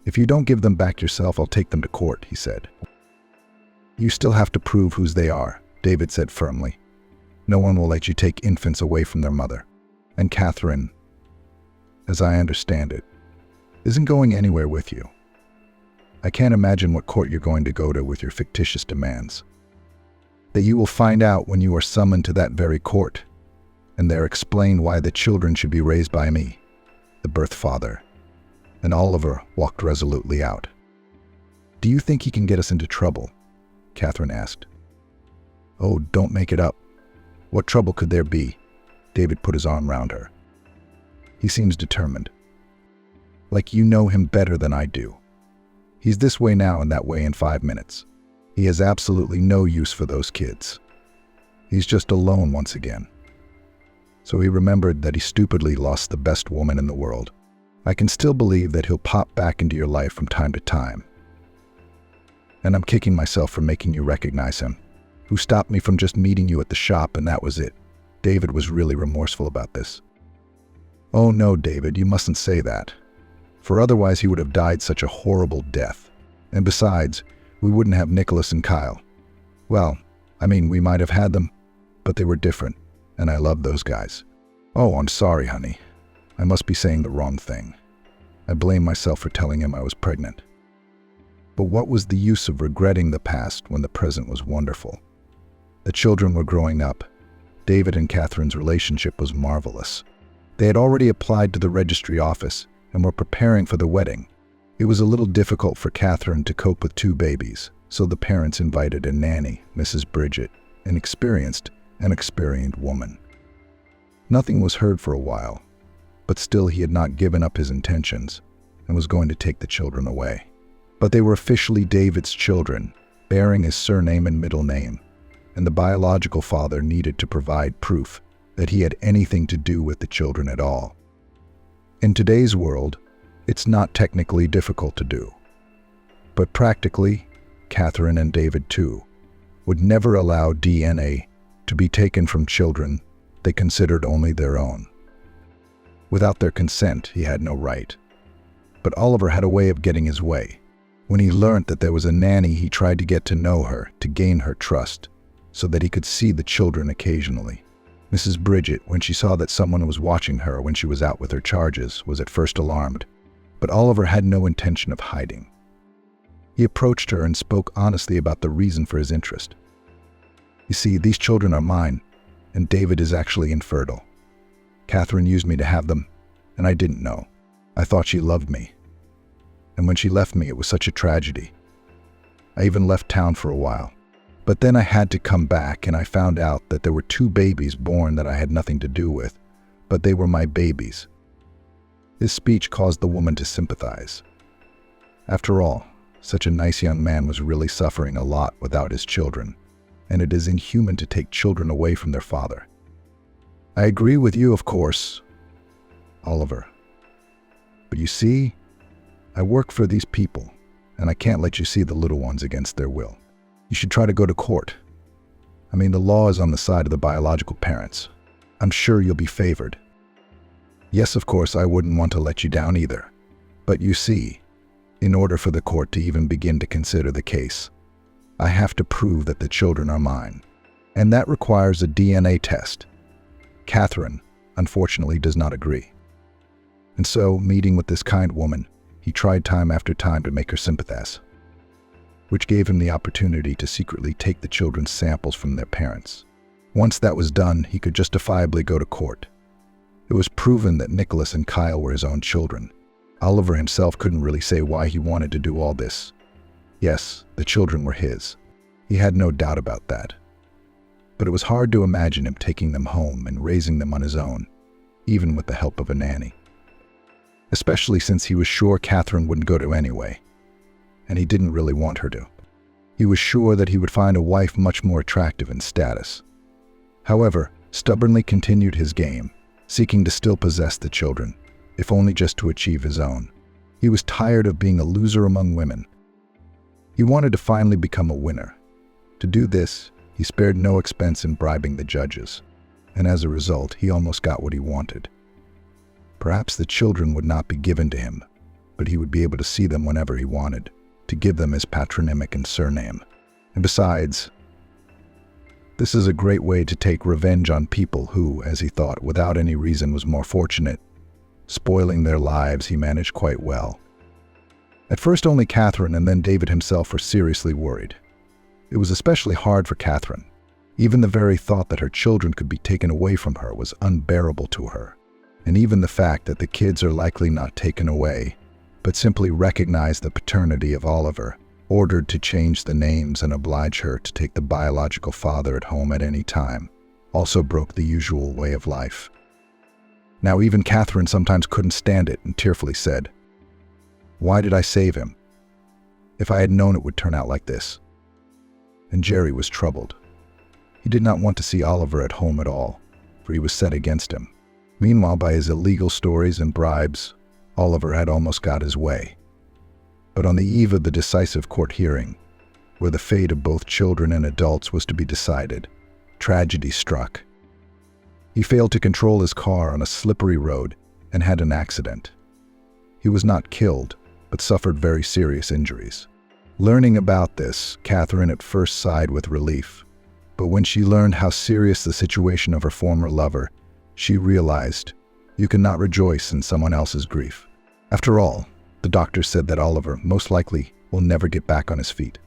If you don't give them back yourself, I'll take them to court, he said. You still have to prove whose they are, David said firmly. No one will let you take infants away from their mother. And Catherine, as I understand it, isn't going anywhere with you. I can't imagine what court you're going to go to with your fictitious demands. That you will find out when you are summoned to that very court, and there explain why the children should be raised by me, the birth father. And Oliver walked resolutely out. Do you think he can get us into trouble? Catherine asked. Oh, don't make it up. What trouble could there be? David put his arm round her. He seems determined. Like you know him better than I do. He's this way now and that way in 5 minutes. He has absolutely no use for those kids. He's just alone once again. So he remembered that he stupidly lost the best woman in the world. I can still believe that he'll pop back into your life from time to time. And I'm kicking myself for making you recognize him, who stopped me from just meeting you at the shop, and that was it. David was really remorseful about this. Oh no, David, you mustn't say that. For otherwise he would have died such a horrible death. And besides, we wouldn't have Nicholas and Kyle. Well, I mean, we might have had them, but they were different, and I loved those guys. Oh, I'm sorry, honey. I must be saying the wrong thing. I blame myself for telling him I was pregnant. But what was the use of regretting the past when the present was wonderful? The children were growing up. David and Catherine's relationship was marvelous. They had already applied to the registry office and were preparing for the wedding. It was a little difficult for Catherine to cope with 2 babies, so the parents invited a nanny, Mrs. Bridget, an experienced woman. Nothing was heard for a while, but still he had not given up his intentions and was going to take the children away. But they were officially David's children, bearing his surname and middle name, and the biological father needed to provide proof that he had anything to do with the children at all. In today's world, it's not technically difficult to do. But practically, Catherine and David too would never allow DNA to be taken from children they considered only their own. Without their consent, he had no right. But Oliver had a way of getting his way. When he learned that there was a nanny, he tried to get to know her, to gain her trust, so that he could see the children occasionally. Mrs. Bridget, when she saw that someone was watching her when she was out with her charges, was at first alarmed, but Oliver had no intention of hiding. He approached her and spoke honestly about the reason for his interest. You see, these children are mine, and David is actually infertile. Catherine used me to have them, and I didn't know. I thought she loved me. And when she left me, it was such a tragedy. I even left town for a while. But then I had to come back, and I found out that there were 2 babies born that I had nothing to do with, but they were my babies. His speech caused the woman to sympathize. After all, such a nice young man was really suffering a lot without his children, and it is inhuman to take children away from their father. I agree with you, of course, Oliver. But you see, I work for these people, and I can't let you see the little ones against their will. You should try to go to court. I mean, the law is on the side of the biological parents. I'm sure you'll be favored. Yes, of course, I wouldn't want to let you down either. But you see, in order for the court to even begin to consider the case, I have to prove that the children are mine. And that requires a DNA test. Catherine, unfortunately, does not agree. And so, meeting with this kind woman, he tried time after time to make her sympathize, which gave him the opportunity to secretly take the children's samples from their parents. Once that was done, he could justifiably go to court, It was proven that Nicholas and Kyle were his own children. Oliver himself couldn't really say why he wanted to do all this. Yes, the children were his. He had no doubt about that. But it was hard to imagine him taking them home and raising them on his own, even with the help of a nanny. Especially since he was sure Catherine wouldn't go to anyway, and he didn't really want her to. He was sure that he would find a wife much more attractive in status. However, stubbornly continued his game, seeking to still possess the children, if only just to achieve his own. He was tired of being a loser among women. He wanted to finally become a winner. To do this, he spared no expense in bribing the judges, and as a result, he almost got what he wanted. Perhaps the children would not be given to him, but he would be able to see them whenever he wanted, to give them his patronymic and surname. And besides, this is a great way to take revenge on people who, as he thought, without any reason was more fortunate. Spoiling their lives, he managed quite well. At first, only Catherine and then David himself were seriously worried. It was especially hard for Catherine. Even the very thought that her children could be taken away from her was unbearable to her. And even the fact that the kids are likely not taken away, but simply recognize the paternity of Oliver, ordered to change the names and oblige her to take the biological father at home at any time, also broke the usual way of life. Now even Catherine sometimes couldn't stand it and tearfully said, "Why did I save him? If I had known it would turn out like this." And Jerry was troubled. He did not want to see Oliver at home at all, for he was set against him. Meanwhile, by his illegal stories and bribes, Oliver had almost got his way. But on the eve of the decisive court hearing, where the fate of both children and adults was to be decided, tragedy struck. He failed to control his car on a slippery road and had an accident. He was not killed, but suffered very serious injuries. Learning about this, Catherine at first sighed with relief, but when she learned how serious the situation of her former lover, she realized you cannot rejoice in someone else's grief. After all, the doctor said that Oliver most likely will never get back on his feet,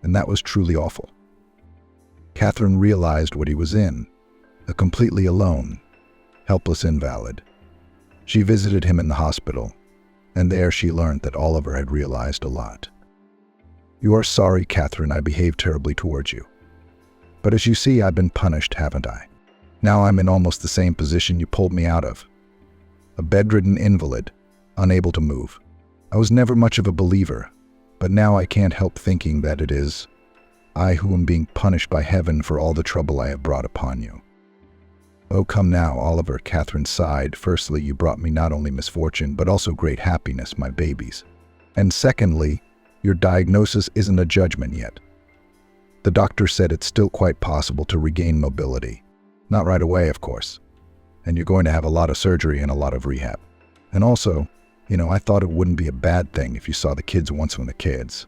and that was truly awful. Catherine realized what he was in, a completely alone, helpless invalid. She visited him in the hospital, and there she learned that Oliver had realized a lot. "You are sorry, Catherine, I behaved terribly towards you. But as you see, I've been punished, haven't I? Now I'm in almost the same position you pulled me out of. A bedridden invalid, unable to move. I was never much of a believer, but now I can't help thinking that it is I who am being punished by heaven for all the trouble I have brought upon you." "Oh, come now, Oliver," Catherine sighed. "Firstly, you brought me not only misfortune, but also great happiness, my babies. And secondly, your diagnosis isn't a judgment yet. The doctor said it's still quite possible to regain mobility. Not right away, of course. And you're going to have a lot of surgery and a lot of rehab. And also, I thought it wouldn't be a bad thing if you saw the kids once when the kids.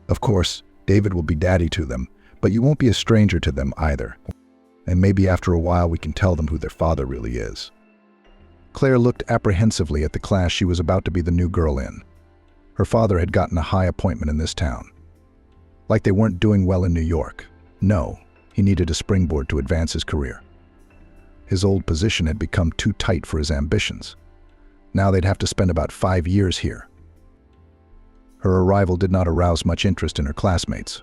Of course, David will be daddy to them, but you won't be a stranger to them either. And maybe after a while we can tell them who their father really is." Claire looked apprehensively at the class she was about to be the new girl in. Her father had gotten a high appointment in this town. Like they weren't doing well in New York. No, he needed a springboard to advance his career. His old position had become too tight for his ambitions. Now they'd have to spend about 5 years here. Her arrival did not arouse much interest in her classmates.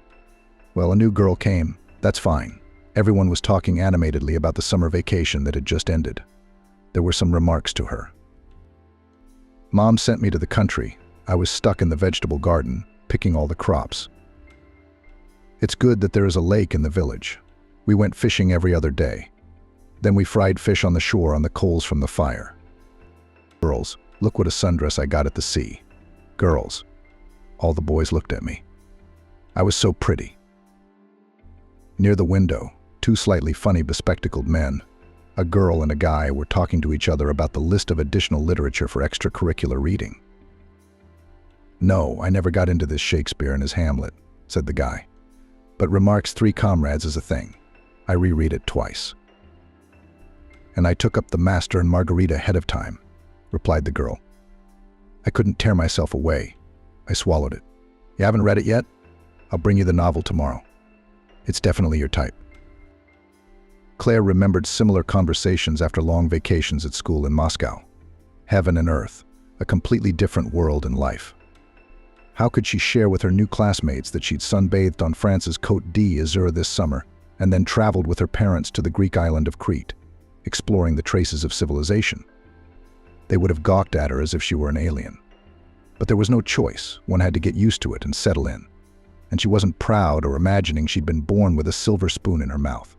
Well, a new girl came, that's fine. Everyone was talking animatedly about the summer vacation that had just ended. There were some remarks to her. "Mom sent me to the country. I was stuck in the vegetable garden, picking all the crops. It's good that there is a lake in the village. We went fishing every other day. Then we fried fish on the shore on the coals from the fire. Girls, look what a sundress I got at the sea. Girls." All the boys looked at me. I was so pretty. Near the window, 2 slightly funny bespectacled men, a girl and a guy, were talking to each other about the list of additional literature for extracurricular reading. "No, I never got into this Shakespeare and his Hamlet," said the guy. "But Remarque's Three Comrades is a thing. I reread it twice." "And I took up the Master and Margarita ahead of time," replied the girl. I couldn't tear myself away. I swallowed it. "You haven't read it yet? I'll bring you the novel tomorrow. It's definitely your type." Claire remembered similar conversations after long vacations at school in Moscow. Heaven and earth, a completely different world and life. How could she share with her new classmates that she'd sunbathed on France's Côte d'Azur this summer and then traveled with her parents to the Greek island of Crete, exploring the traces of civilization? They would have gawked at her as if she were an alien. But there was no choice. One had to get used to it and settle in. And she wasn't proud or imagining she'd been born with a silver spoon in her mouth.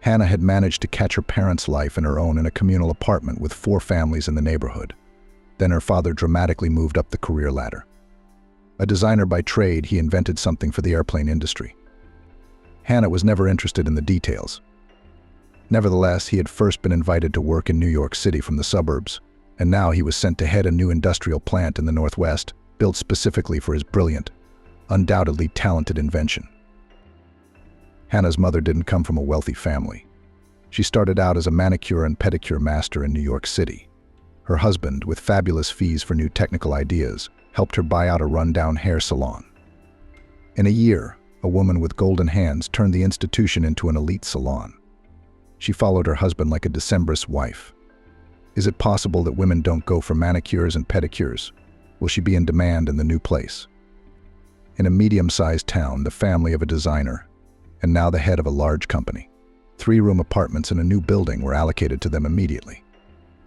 Hannah had managed to catch her parents' life and her own in a communal apartment with 4 families in the neighborhood. Then her father dramatically moved up the career ladder. A designer by trade, he invented something for the airplane industry. Hannah was never interested in the details. Nevertheless, he had first been invited to work in New York City from the suburbs, and now he was sent to head a new industrial plant in the Northwest, built specifically for his brilliant, undoubtedly talented invention. Hannah's mother didn't come from a wealthy family. She started out as a manicure and pedicure master in New York City. Her husband, with fabulous fees for new technical ideas, helped her buy out a rundown hair salon. In a year, a woman with golden hands turned the institution into an elite salon. She followed her husband like a Decembrist wife. Is it possible that women don't go for manicures and pedicures? Will she be in demand in the new place? In a medium-sized town, the family of a designer, and now the head of a large company. 3-room apartments in a new building were allocated to them immediately.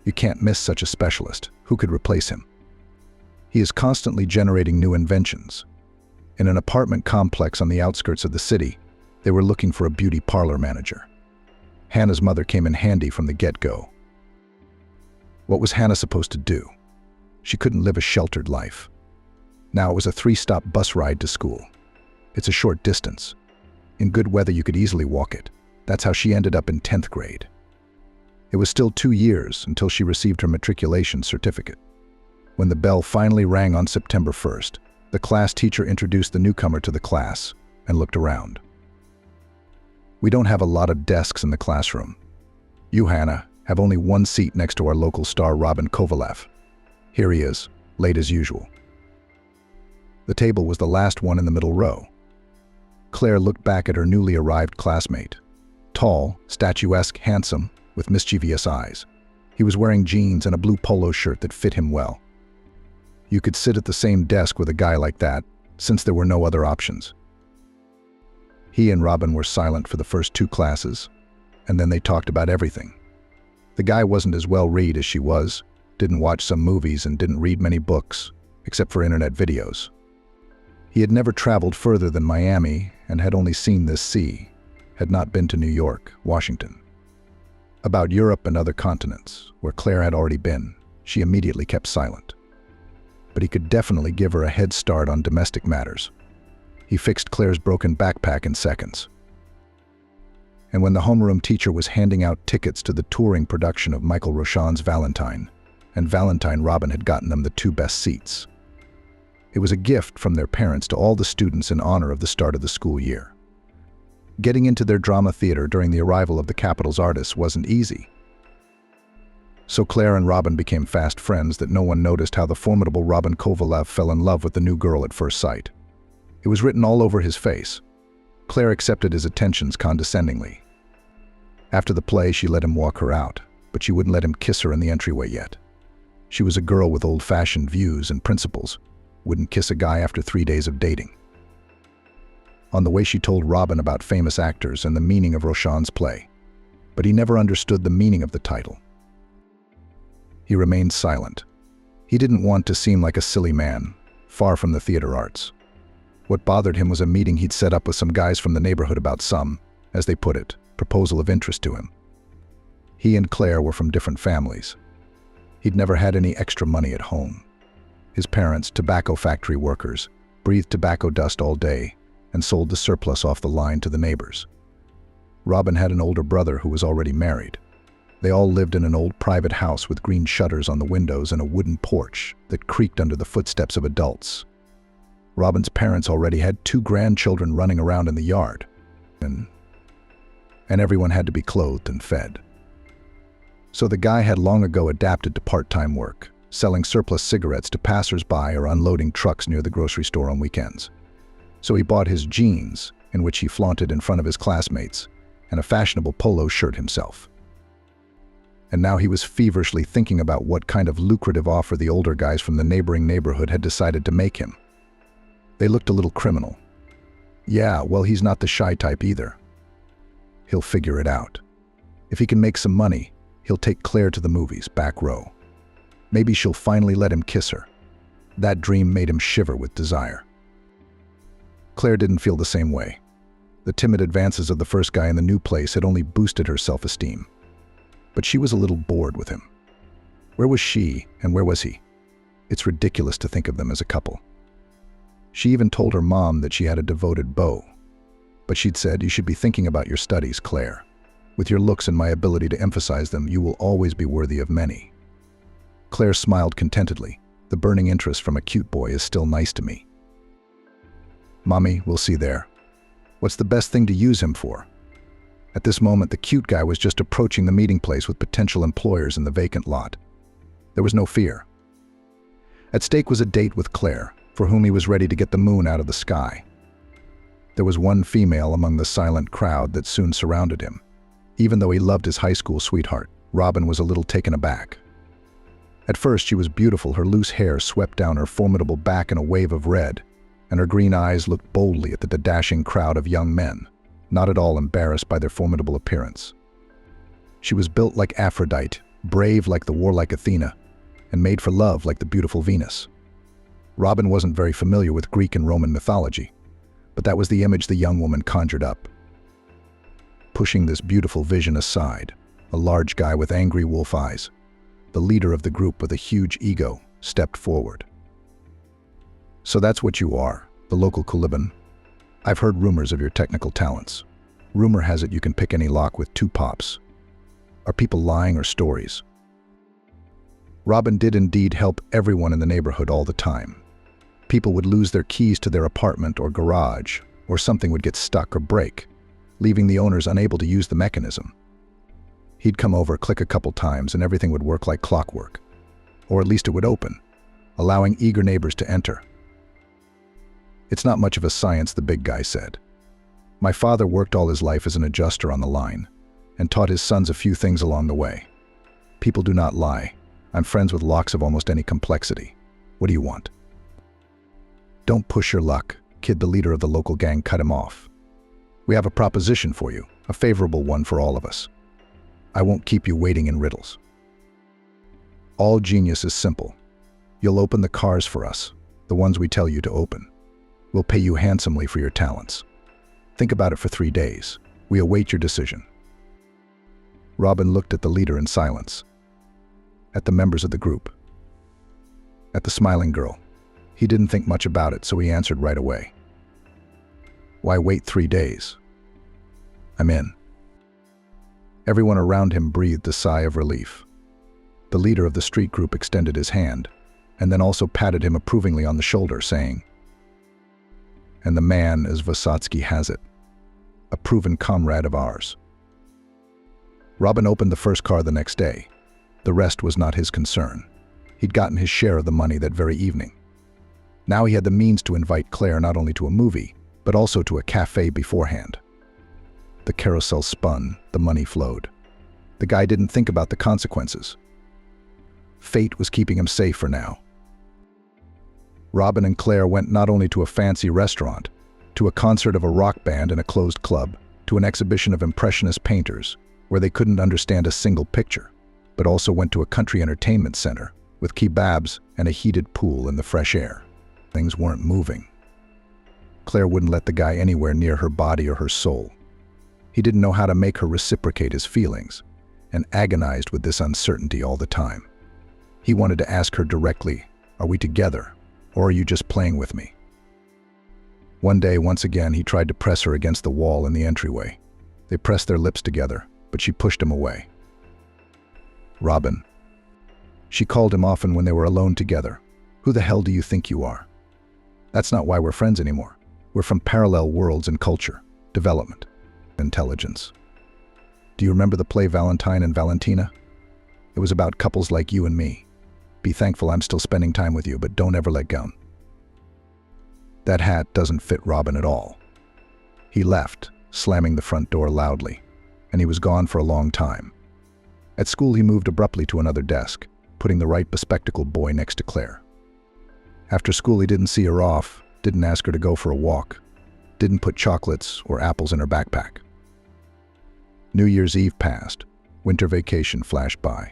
You can't miss such a specialist. Who could replace him? He is constantly generating new inventions. In an apartment complex on the outskirts of the city, they were looking for a beauty parlor manager. Hannah's mother came in handy from the get-go. What was Hannah supposed to do? She couldn't live a sheltered life. Now it was a 3-stop bus ride to school. It's a short distance. In good weather, you could easily walk it. That's how she ended up in 10th grade. It was still 2 years until she received her matriculation certificate. When the bell finally rang on September 1st, the class teacher introduced the newcomer to the class and looked around. We don't have a lot of desks in the classroom. You, Hannah, have only 1 seat next to our local star Robin Kovalev. Here he is, late as usual. The table was the last one in the middle row. Claire looked back at her newly arrived classmate. Tall, statuesque, handsome, with mischievous eyes. He was wearing jeans and a blue polo shirt that fit him well. You could sit at the same desk with a guy like that, since there were no other options. He and Robin were silent for the first 2 classes, and then they talked about everything. The guy wasn't as well-read as she was, didn't watch some movies and didn't read many books, except for internet videos. He had never traveled further than Miami and had only seen this sea, had not been to New York, Washington. About Europe and other continents, where Claire had already been, she immediately kept silent. But he could definitely give her a head start on domestic matters. He fixed Claire's broken backpack in seconds. And when the homeroom teacher was handing out tickets to the touring production of Michael Rochan's Valentine, and Valentine, Robin had gotten them the 2 best seats. It was a gift from their parents to all the students in honor of the start of the school year. Getting into their drama theater during the arrival of the capital's artists wasn't easy. So Claire and Robin became fast friends that no one noticed how the formidable Robin Kovalev fell in love with the new girl at first sight. It was written all over his face. Claire accepted his attentions condescendingly. After the play, she let him walk her out, but she wouldn't let him kiss her in the entryway yet. She was a girl with old-fashioned views and principles, wouldn't kiss a guy after 3 days of dating. On the way, she told Robin about famous actors and the meaning of Rochan's play, but he never understood the meaning of the title. He remained silent. He didn't want to seem like a silly man, far from the theater arts. What bothered him was a meeting he'd set up with some guys from the neighborhood about some, as they put it, proposal of interest to him. He and Claire were from different families. He'd never had any extra money at home. His parents, tobacco factory workers, breathed tobacco dust all day and sold the surplus off the line to the neighbors. Robin had an older brother who was already married. They all lived in an old private house with green shutters on the windows and a wooden porch that creaked under the footsteps of adults. Robin's parents already had 2 grandchildren running around in the yard, and everyone had to be clothed and fed. So the guy had long ago adapted to part-time work, selling surplus cigarettes to passers-by or unloading trucks near the grocery store on weekends. So he bought his jeans, in which he flaunted in front of his classmates, and a fashionable polo shirt himself. And now he was feverishly thinking about what kind of lucrative offer the older guys from the neighboring neighborhood had decided to make him. They looked a little criminal. Yeah, well, he's not the shy type either. He'll figure it out. If he can make some money, he'll take Claire to the movies, back row. Maybe she'll finally let him kiss her. That dream made him shiver with desire. Claire didn't feel the same way. The timid advances of the first guy in the new place had only boosted her self-esteem. But she was a little bored with him. Where was she and where was he? It's ridiculous to think of them as a couple. She even told her mom that she had a devoted beau. But she'd said, "You should be thinking about your studies, Claire. With your looks and my ability to emphasize them, you will always be worthy of many." Claire smiled contentedly. The burning interest from a cute boy is still nice to me. Mommy, we'll see there. What's the best thing to use him for? At this moment, the cute guy was just approaching the meeting place with potential employers in the vacant lot. There was no fear. At stake was a date with Claire, for whom he was ready to get the moon out of the sky. There was one female among the silent crowd that soon surrounded him. Even though he loved his high school sweetheart, Robin was a little taken aback. At first, she was beautiful. Her loose hair swept down her formidable back in a wave of red, and her green eyes looked boldly at the dashing crowd of young men, not at all embarrassed by their formidable appearance. She was built like Aphrodite, brave like the warlike Athena, and made for love like the beautiful Venus. Robin wasn't very familiar with Greek and Roman mythology, but that was the image the young woman conjured up. Pushing this beautiful vision aside, a large guy with angry wolf eyes, the leader of the group with a huge ego, stepped forward. "So that's what you are, the local Caliban. I've heard rumors of your technical talents. Rumor has it you can pick any lock with 2 pops. Are people lying or stories?" Robin did indeed help everyone in the neighborhood all the time. People would lose their keys to their apartment or garage, or something would get stuck or break, leaving the owners unable to use the mechanism. He'd come over, click a couple times, and everything would work like clockwork. Or at least it would open, allowing eager neighbors to enter. "It's not much of a science," the big guy said. "My father worked all his life as an adjuster on the line, and taught his sons a few things along the way. People do not lie. I'm friends with locks of almost any complexity. What do you want?" "Don't push your luck," Kid, the leader of the local gang, cut him off. "We have a proposition for you, a favorable one for all of us. I won't keep you waiting in riddles. All genius is simple. You'll open the cars for us, the ones we tell you to open. We'll pay you handsomely for your talents. Think about it for 3 days. We await your decision." Robin looked at the leader in silence, at the members of the group, at the smiling girl. He didn't think much about it, so he answered right away. "Why wait 3 days? I'm in." Everyone around him breathed a sigh of relief. The leader of the street group extended his hand, and then also patted him approvingly on the shoulder, saying, "And the man, as Vysotsky has it, a proven comrade of ours." Robin opened the first car the next day. The rest was not his concern. He'd gotten his share of the money that very evening. Now he had the means to invite Claire not only to a movie, but also to a cafe beforehand. The carousel spun, the money flowed. The guy didn't think about the consequences. Fate was keeping him safe for now. Robin and Claire went not only to a fancy restaurant, to a concert of a rock band in a closed club, to an exhibition of impressionist painters, where they couldn't understand a single picture, but also went to a country entertainment center with kebabs and a heated pool in the fresh air. Things weren't moving. Claire wouldn't let the guy anywhere near her body or her soul. He didn't know how to make her reciprocate his feelings, and agonized with this uncertainty all the time. He wanted to ask her directly, "Are we together, or are you just playing with me?" One day, once again, he tried to press her against the wall in the entryway. They pressed their lips together, but she pushed him away. "Robin." She called him often when they were alone together. "Who the hell do you think you are? That's not why we're friends anymore. We're from parallel worlds in culture, development, intelligence. Do you remember the play Valentine and Valentina? It was about couples like you and me. Be thankful I'm still spending time with you, but don't ever let go." That hat doesn't fit Robin at all. He left, slamming the front door loudly. and he was gone for a long time. At school, he moved abruptly to another desk, putting the right bespectacled boy next to Claire. After school, he didn't see her off, didn't ask her to go for a walk, didn't put chocolates or apples in her backpack. New Year's Eve passed. Winter vacation flashed by.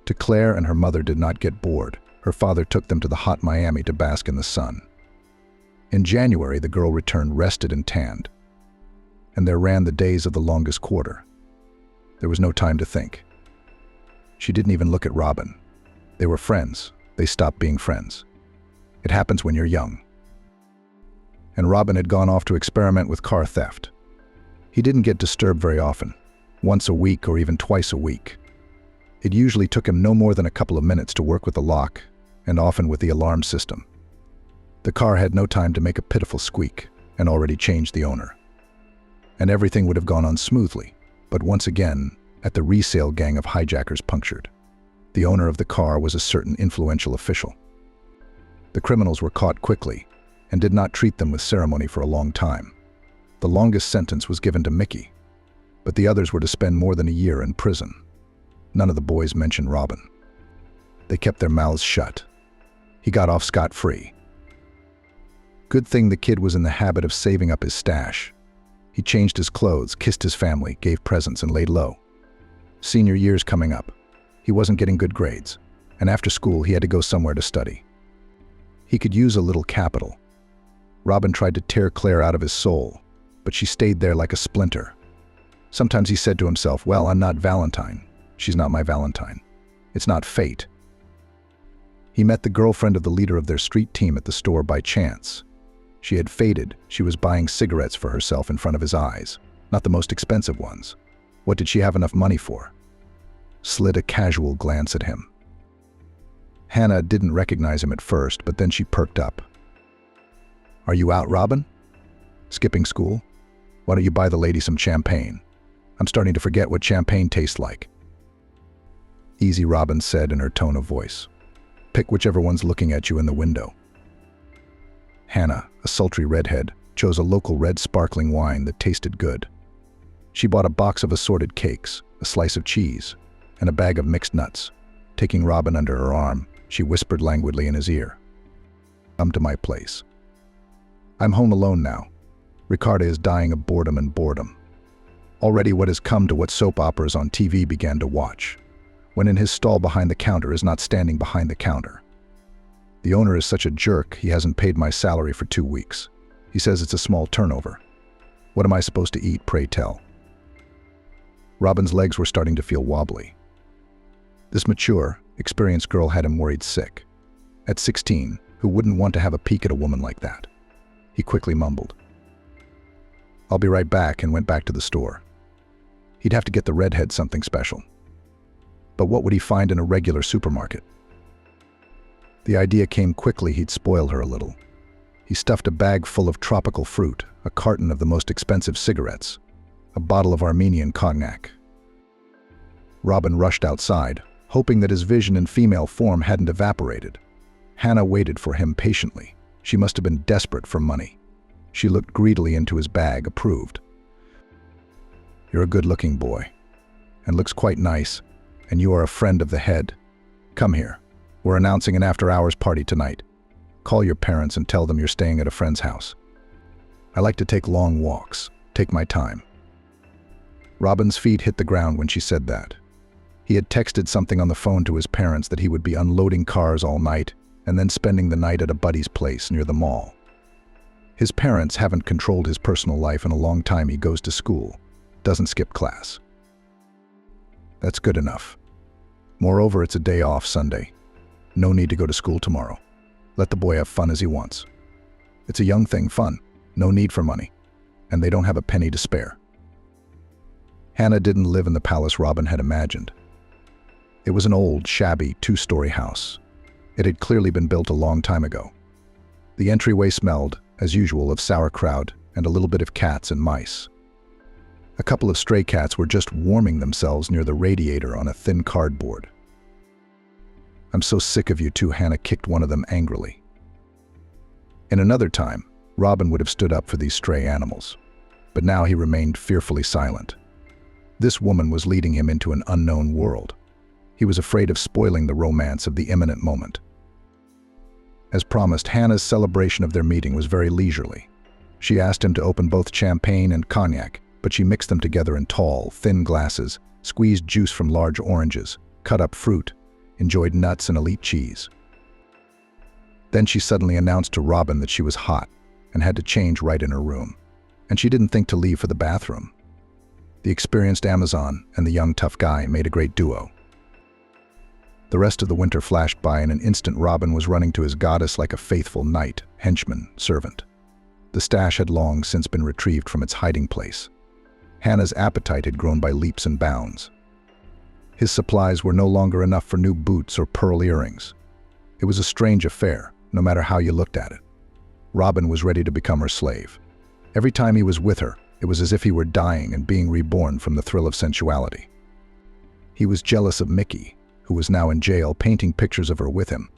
To Claire and her mother did not get bored. Her father took them to the hot Miami to bask in the sun. In January, the girl returned rested and tanned, and there ran the days of the longest quarter. There was no time to think. She didn't even look at Robin. They were friends. They stopped being friends. It happens when you're young. And Robin had gone off to experiment with car theft. He didn't get disturbed very often, once a week or even twice a week. It usually took him no more than a couple of minutes to work with the lock, and often with the alarm system. The car had no time to make a pitiful squeak, and already changed the owner. And everything would have gone on smoothly, but once again, at the resale gang of hijackers punctured. The owner of the car was a certain influential official. The criminals were caught quickly, and did not treat them with ceremony for a long time. The longest sentence was given to Mickey, but the others were to spend more than a year in prison. None of the boys mentioned Robin. They kept their mouths shut. He got off scot-free. Good thing the kid was in the habit of saving up his stash. He changed his clothes, kissed his family, gave presents, and laid low. Senior year's coming up. He wasn't getting good grades, and after school he had to go somewhere to study. He could use a little capital. Robin tried to tear Claire out of his soul, but she stayed there like a splinter. Sometimes he said to himself, well, I'm not Valentine. She's not my Valentine. It's not fate. He met the girlfriend of the leader of their street team at the store by chance. She had faded. She was buying cigarettes for herself in front of his eyes, not the most expensive ones. What did she have enough money for? Slid a casual glance at him. Hannah didn't recognize him at first, but then she perked up. Are you out, Robin? Skipping school? Why don't you buy the lady some champagne? I'm starting to forget what champagne tastes like. Easy, Robin said in her tone of voice. Pick whichever one's looking at you in the window. Hannah, a sultry redhead, chose a local red sparkling wine that tasted good. She bought a box of assorted cakes, a slice of cheese, and a bag of mixed nuts. Taking Robin under her arm, she whispered languidly in his ear. Come to my place. I'm home alone now. Ricardo is dying of boredom and boredom. Already what has come to what soap operas on TV began to watch, when in his stall behind the counter is not standing behind the counter. The owner is such a jerk, he hasn't paid my salary for 2 weeks. He says it's a small turnover. What am I supposed to eat, pray tell? Robin's legs were starting to feel wobbly. This mature, experienced girl had him worried sick. At 16, who wouldn't want to have a peek at a woman like that? He quickly mumbled. I'll be right back, and went back to the store. He'd have to get the redhead something special. But what would he find in a regular supermarket? The idea came quickly he'd spoil her a little. He stuffed a bag full of tropical fruit, a carton of the most expensive cigarettes, a bottle of Armenian cognac. Robin rushed outside, hoping that his vision in female form hadn't evaporated. Hannah waited for him patiently. She must have been desperate for money. She looked greedily into his bag, approved. You're a good-looking boy, and looks quite nice, and you are a friend of the head. Come here. We're announcing an after-hours party tonight. Call your parents and tell them you're staying at a friend's house. I like to take long walks. Take my time. Robin's feet hit the ground when she said that. He had texted something on the phone to his parents that he would be unloading cars all night and then spending the night at a buddy's place near the mall. His parents haven't controlled his personal life in a long time. He goes to school, doesn't skip class. That's good enough. Moreover, it's a day off Sunday. No need to go to school tomorrow. Let the boy have fun as he wants. It's a young thing, fun. No need for money. And they don't have a penny to spare. Hannah didn't live in the palace Robin had imagined. It was an old, shabby, 2-story house. It had clearly been built a long time ago. The entryway smelled, as usual, of sauerkraut and a little bit of cats and mice. A couple of stray cats were just warming themselves near the radiator on a thin cardboard. I'm so sick of you two, Hannah kicked one of them angrily. In another time, Robin would have stood up for these stray animals, but now he remained fearfully silent. This woman was leading him into an unknown world. He was afraid of spoiling the romance of the imminent moment. As promised, Hannah's celebration of their meeting was very leisurely. She asked him to open both champagne and cognac, but she mixed them together in tall, thin glasses, squeezed juice from large oranges, cut up fruit, enjoyed nuts and elite cheese. Then she suddenly announced to Robin that she was hot and had to change right in her room, and she didn't think to leave for the bathroom. The experienced Amazon and the young tough guy made a great duo. The rest of the winter flashed by. In an instant, Robin was running to his goddess like a faithful knight, henchman, servant. The stash had long since been retrieved from its hiding place. Hannah's appetite had grown by leaps and bounds. His supplies were no longer enough for new boots or pearl earrings. It was a strange affair, no matter how you looked at it. Robin was ready to become her slave. Every time he was with her, it was as if he were dying and being reborn from the thrill of sensuality. He was jealous of Mickey, who was now in jail, painting pictures of her with him.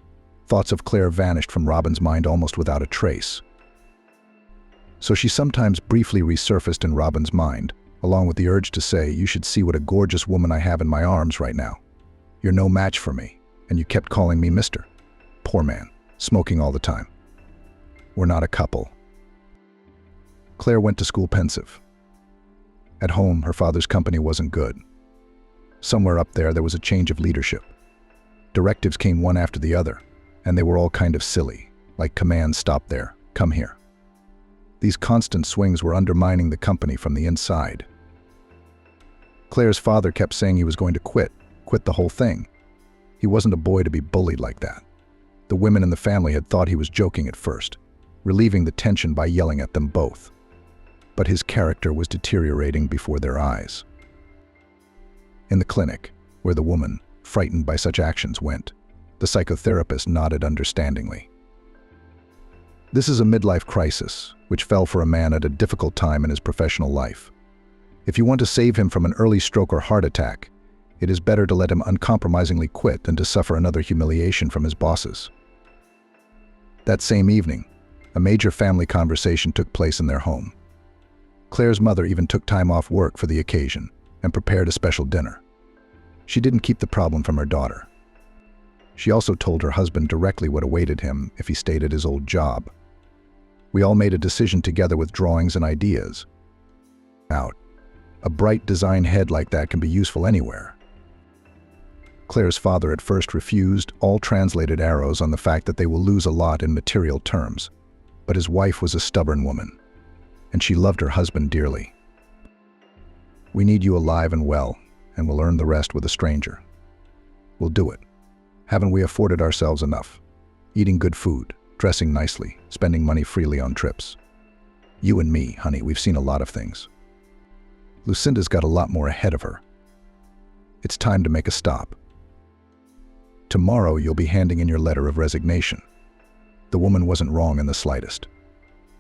Thoughts of Claire vanished from Robin's mind almost without a trace. So she sometimes briefly resurfaced in Robin's mind, along with the urge to say, "You should see what a gorgeous woman I have in my arms right now. You're no match for me, and you kept calling me Mister. Poor man, smoking all the time. We're not a couple." Claire went to school pensive. At home, her father's company wasn't good. Somewhere up there was a change of leadership. Directives came one after the other, and they were all kind of silly, like commands: "Stop there, come here." These constant swings were undermining the company from the inside. Claire's father kept saying he was going to quit the whole thing. He wasn't a boy to be bullied like that. The women in the family had thought he was joking at first, relieving the tension by yelling at them both. But his character was deteriorating before their eyes. In the clinic, where the woman, frightened by such actions, went, the psychotherapist nodded understandingly. This is a midlife crisis, which fell for a man at a difficult time in his professional life. If you want to save him from an early stroke or heart attack, it is better to let him uncompromisingly quit than to suffer another humiliation from his bosses. That same evening, a major family conversation took place in their home. Claire's mother even took time off work for the occasion and prepared a special dinner. She didn't keep the problem from her daughter. She also told her husband directly what awaited him if he stayed at his old job. We all made a decision together with drawings and ideas. A bright design head like that can be useful anywhere. Claire's father at first refused, all translated arrows on the fact that they will lose a lot in material terms. But his wife was a stubborn woman, and she loved her husband dearly. "We need you alive and well, and we'll earn the rest with a stranger. We'll do it. Haven't we afforded ourselves enough? Eating good food, dressing nicely, spending money freely on trips. You and me, honey, we've seen a lot of things. Lucinda's got a lot more ahead of her. It's time to make a stop. Tomorrow you'll be handing in your letter of resignation." The woman wasn't wrong in the slightest.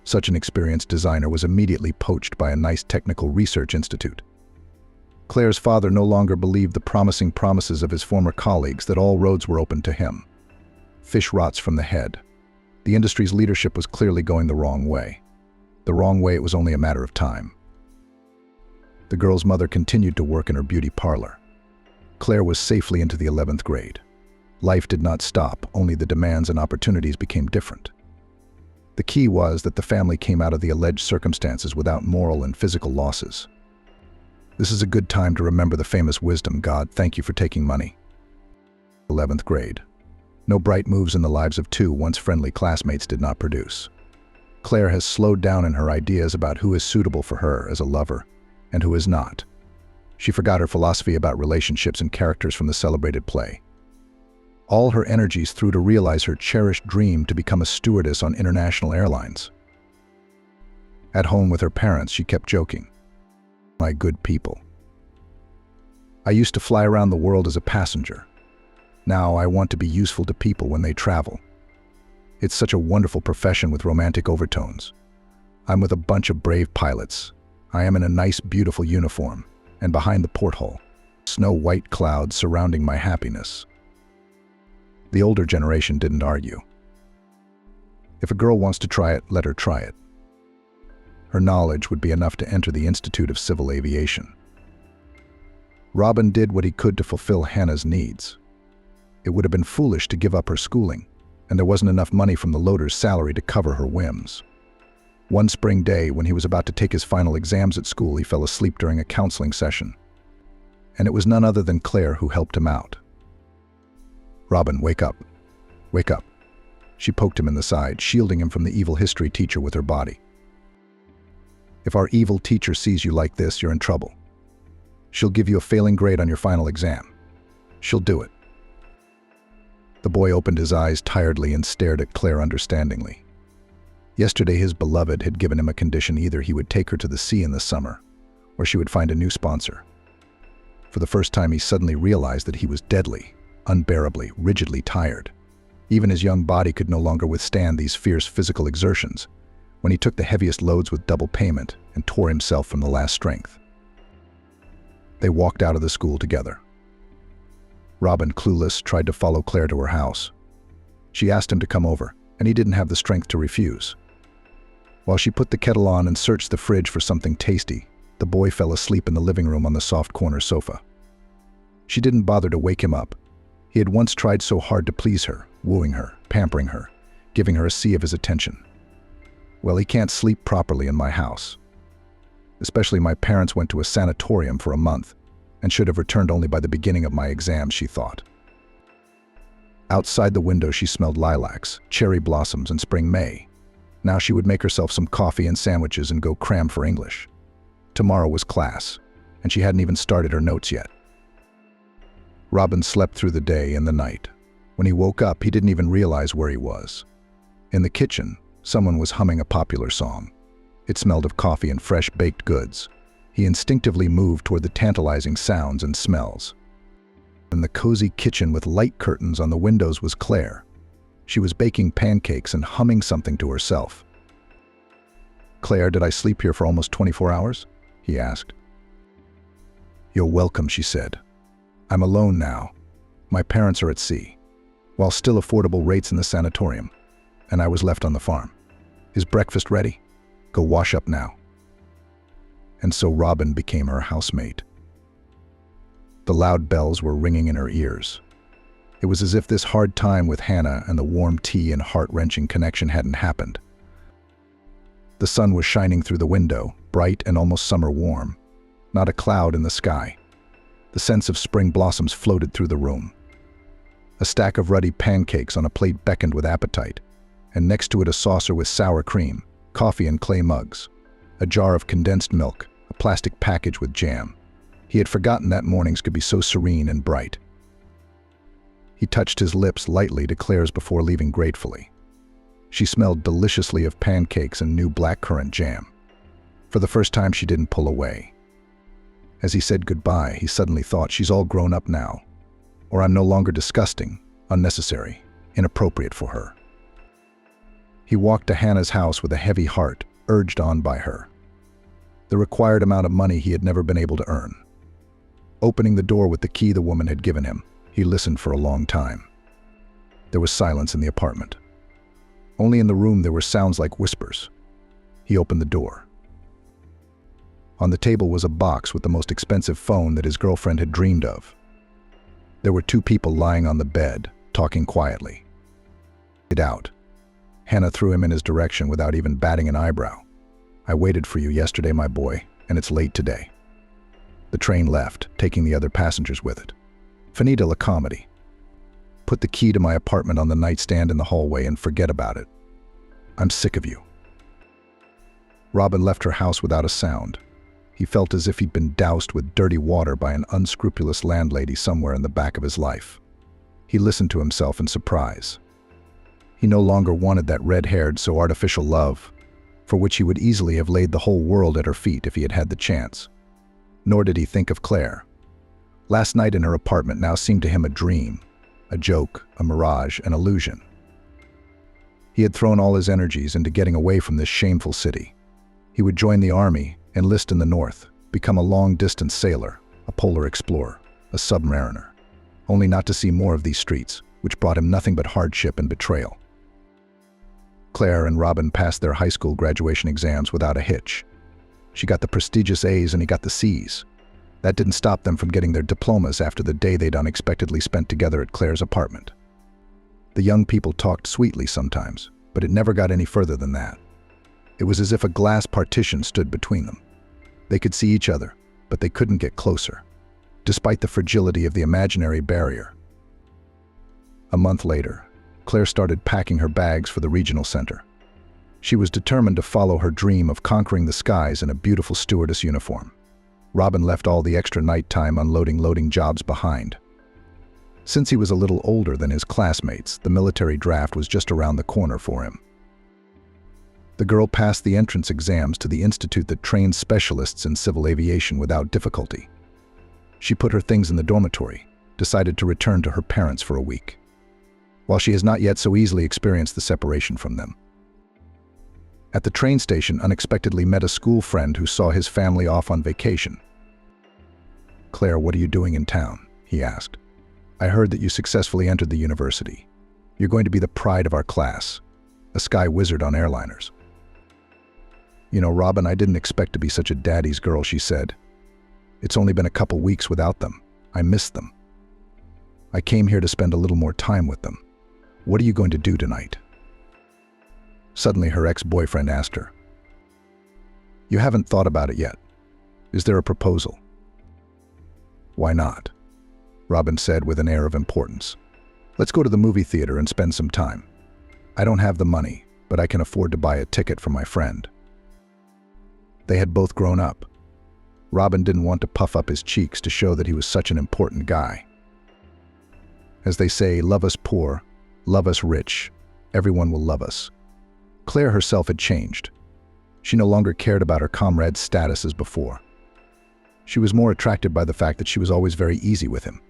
Such an experienced designer was immediately poached by a nice technical research institute. Claire's father no longer believed the promising promises of his former colleagues that all roads were open to him. Fish rots from the head. The industry's leadership was clearly going the wrong way. The wrong way it was only a matter of time. The girl's mother continued to work in her beauty parlor. Claire was safely into the 11th grade. Life did not stop, only the demands and opportunities became different. The key was that the family came out of the alleged circumstances without moral and physical losses. This is a good time to remember the famous wisdom: "God, thank you for taking money." 11th grade. No bright moves in the lives of two once friendly classmates did not produce. Claire has slowed down in her ideas about who is suitable for her as a lover and who is not. She forgot her philosophy about relationships and characters from the celebrated play. All her energies threw to realize her cherished dream to become a stewardess on international airlines. At home with her parents, she kept joking, "My good people. I used to fly around the world as a passenger. Now I want to be useful to people when they travel. It's such a wonderful profession with romantic overtones. I'm with a bunch of brave pilots. I am in a nice, beautiful uniform, and behind the porthole, snow-white clouds surrounding my happiness." The older generation didn't argue. If a girl wants to try it, let her try it. Her knowledge would be enough to enter the Institute of Civil Aviation. Robin did what he could to fulfill Hannah's needs. It would have been foolish to give up her schooling, and there wasn't enough money from the loader's salary to cover her whims. One spring day, when he was about to take his final exams at school, he fell asleep during a counseling session. And it was none other than Claire who helped him out. "Robin, wake up. Wake up." She poked him in the side, shielding him from the evil history teacher with her body. "If our evil teacher sees you like this, you're in trouble. She'll give you a failing grade on your final exam. She'll do it." The boy opened his eyes tiredly and stared at Claire understandingly. Yesterday his beloved had given him a condition: either he would take her to the sea in the summer, or she would find a new sponsor. For the first time he suddenly realized that he was deadly, unbearably, rigidly tired. Even his young body could no longer withstand these fierce physical exertions, when he took the heaviest loads with double payment and tore himself from the last strength. They walked out of the school together. Robin, clueless, tried to follow Claire to her house. She asked him to come over, and he didn't have the strength to refuse. While she put the kettle on and searched the fridge for something tasty, the boy fell asleep in the living room on the soft corner sofa. She didn't bother to wake him up. He had once tried so hard to please her, wooing her, pampering her, giving her a sea of his attention. "Well, he can't sleep properly in my house. Especially my parents went to a sanatorium for a month and should have returned only by the beginning of my exams," she thought. Outside the window she smelled lilacs, cherry blossoms, and spring May. Now she would make herself some coffee and sandwiches and go cram for English. Tomorrow was class, and she hadn't even started her notes yet. Robin slept through the day and the night. When he woke up, he didn't even realize where he was. In the kitchen, someone was humming a popular song. It smelled of coffee and fresh baked goods. He instinctively moved toward the tantalizing sounds and smells. In the cozy kitchen with light curtains on the windows was Claire. She was baking pancakes and humming something to herself. "Claire, did I sleep here for almost 24 hours?" he asked. "You're welcome," she said. "I'm alone now. My parents are at sea, while still affordable rates in the sanatorium, and I was left on the farm. Is breakfast ready? Go wash up now." And so Robin became her housemate. The loud bells were ringing in her ears. It was as if this hard time with Hannah and the warm tea and heart-wrenching connection hadn't happened. The sun was shining through the window, bright and almost summer warm. Not a cloud in the sky. The sense of spring blossoms floated through the room. A stack of ruddy pancakes on a plate beckoned with appetite, and next to it a saucer with sour cream, coffee in clay mugs, a jar of condensed milk, a plastic package with jam. He had forgotten that mornings could be so serene and bright. He touched his lips lightly to Claire's before leaving gratefully. She smelled deliciously of pancakes and new blackcurrant jam. For the first time, she didn't pull away. As he said goodbye, he suddenly thought, she's all grown up now, or I'm no longer disgusting, unnecessary, inappropriate for her. He walked to Hannah's house with a heavy heart, urged on by her. The required amount of money he had never been able to earn. Opening the door with the key the woman had given him, he listened for a long time. There was silence in the apartment. Only in the room there were sounds like whispers. He opened the door. On the table was a box with the most expensive phone that his girlfriend had dreamed of. There were two people lying on the bed, talking quietly. "Get out." Hannah threw him in his direction without even batting an eyebrow. "I waited for you yesterday, my boy, and it's late today." The train left, taking the other passengers with it. Finita la comedy. Put the key to my apartment on the nightstand in the hallway and forget about it. I'm sick of you. Robin left her house without a sound. He felt as if he'd been doused with dirty water by an unscrupulous landlady somewhere in the back of his life. He listened to himself in surprise. He no longer wanted that red-haired, so artificial love, for which he would easily have laid the whole world at her feet if he had had the chance. Nor did he think of Claire. Last night in her apartment now seemed to him a dream, a joke, a mirage, an illusion. He had thrown all his energies into getting away from this shameful city. He would join the army, enlist in the north, become a long-distance sailor, a polar explorer, a submariner, only not to see more of these streets, which brought him nothing but hardship and betrayal. Claire and Robin passed their high school graduation exams without a hitch. She got the prestigious A's and he got the C's. That didn't stop them from getting their diplomas after the day they'd unexpectedly spent together at Claire's apartment. The young people talked sweetly sometimes, but it never got any further than that. It was as if a glass partition stood between them. They could see each other, but they couldn't get closer, despite the fragility of the imaginary barrier. A month later, Claire started packing her bags for the regional center. She was determined to follow her dream of conquering the skies in a beautiful stewardess uniform. Robin left all the extra nighttime loading jobs behind. Since he was a little older than his classmates, the military draft was just around the corner for him. The girl passed the entrance exams to the institute that trains specialists in civil aviation without difficulty. She put her things in the dormitory, decided to return to her parents for a week, while she has not yet so easily experienced the separation from them. At the train station, unexpectedly met a school friend who saw his family off on vacation. "Claire, what are you doing in town?" he asked. "I heard that you successfully entered the university. You're going to be the pride of our class, a sky wizard on airliners." "You know, Robin, I didn't expect to be such a daddy's girl," she said. "It's only been a couple weeks without them. I missed them. I came here to spend a little more time with them. What are you going to do tonight?" Suddenly, her ex-boyfriend asked her. "You haven't thought about it yet. Is there a proposal?" "Why not?" Robin said with an air of importance. "Let's go to the movie theater and spend some time. I don't have the money, but I can afford to buy a ticket for my friend." They had both grown up. Robin didn't want to puff up his cheeks to show that he was such an important guy. As they say, love us poor, love us rich, everyone will love us. Claire herself had changed. She no longer cared about her comrade's status as before. She was more attracted by the fact that she was always very easy with him.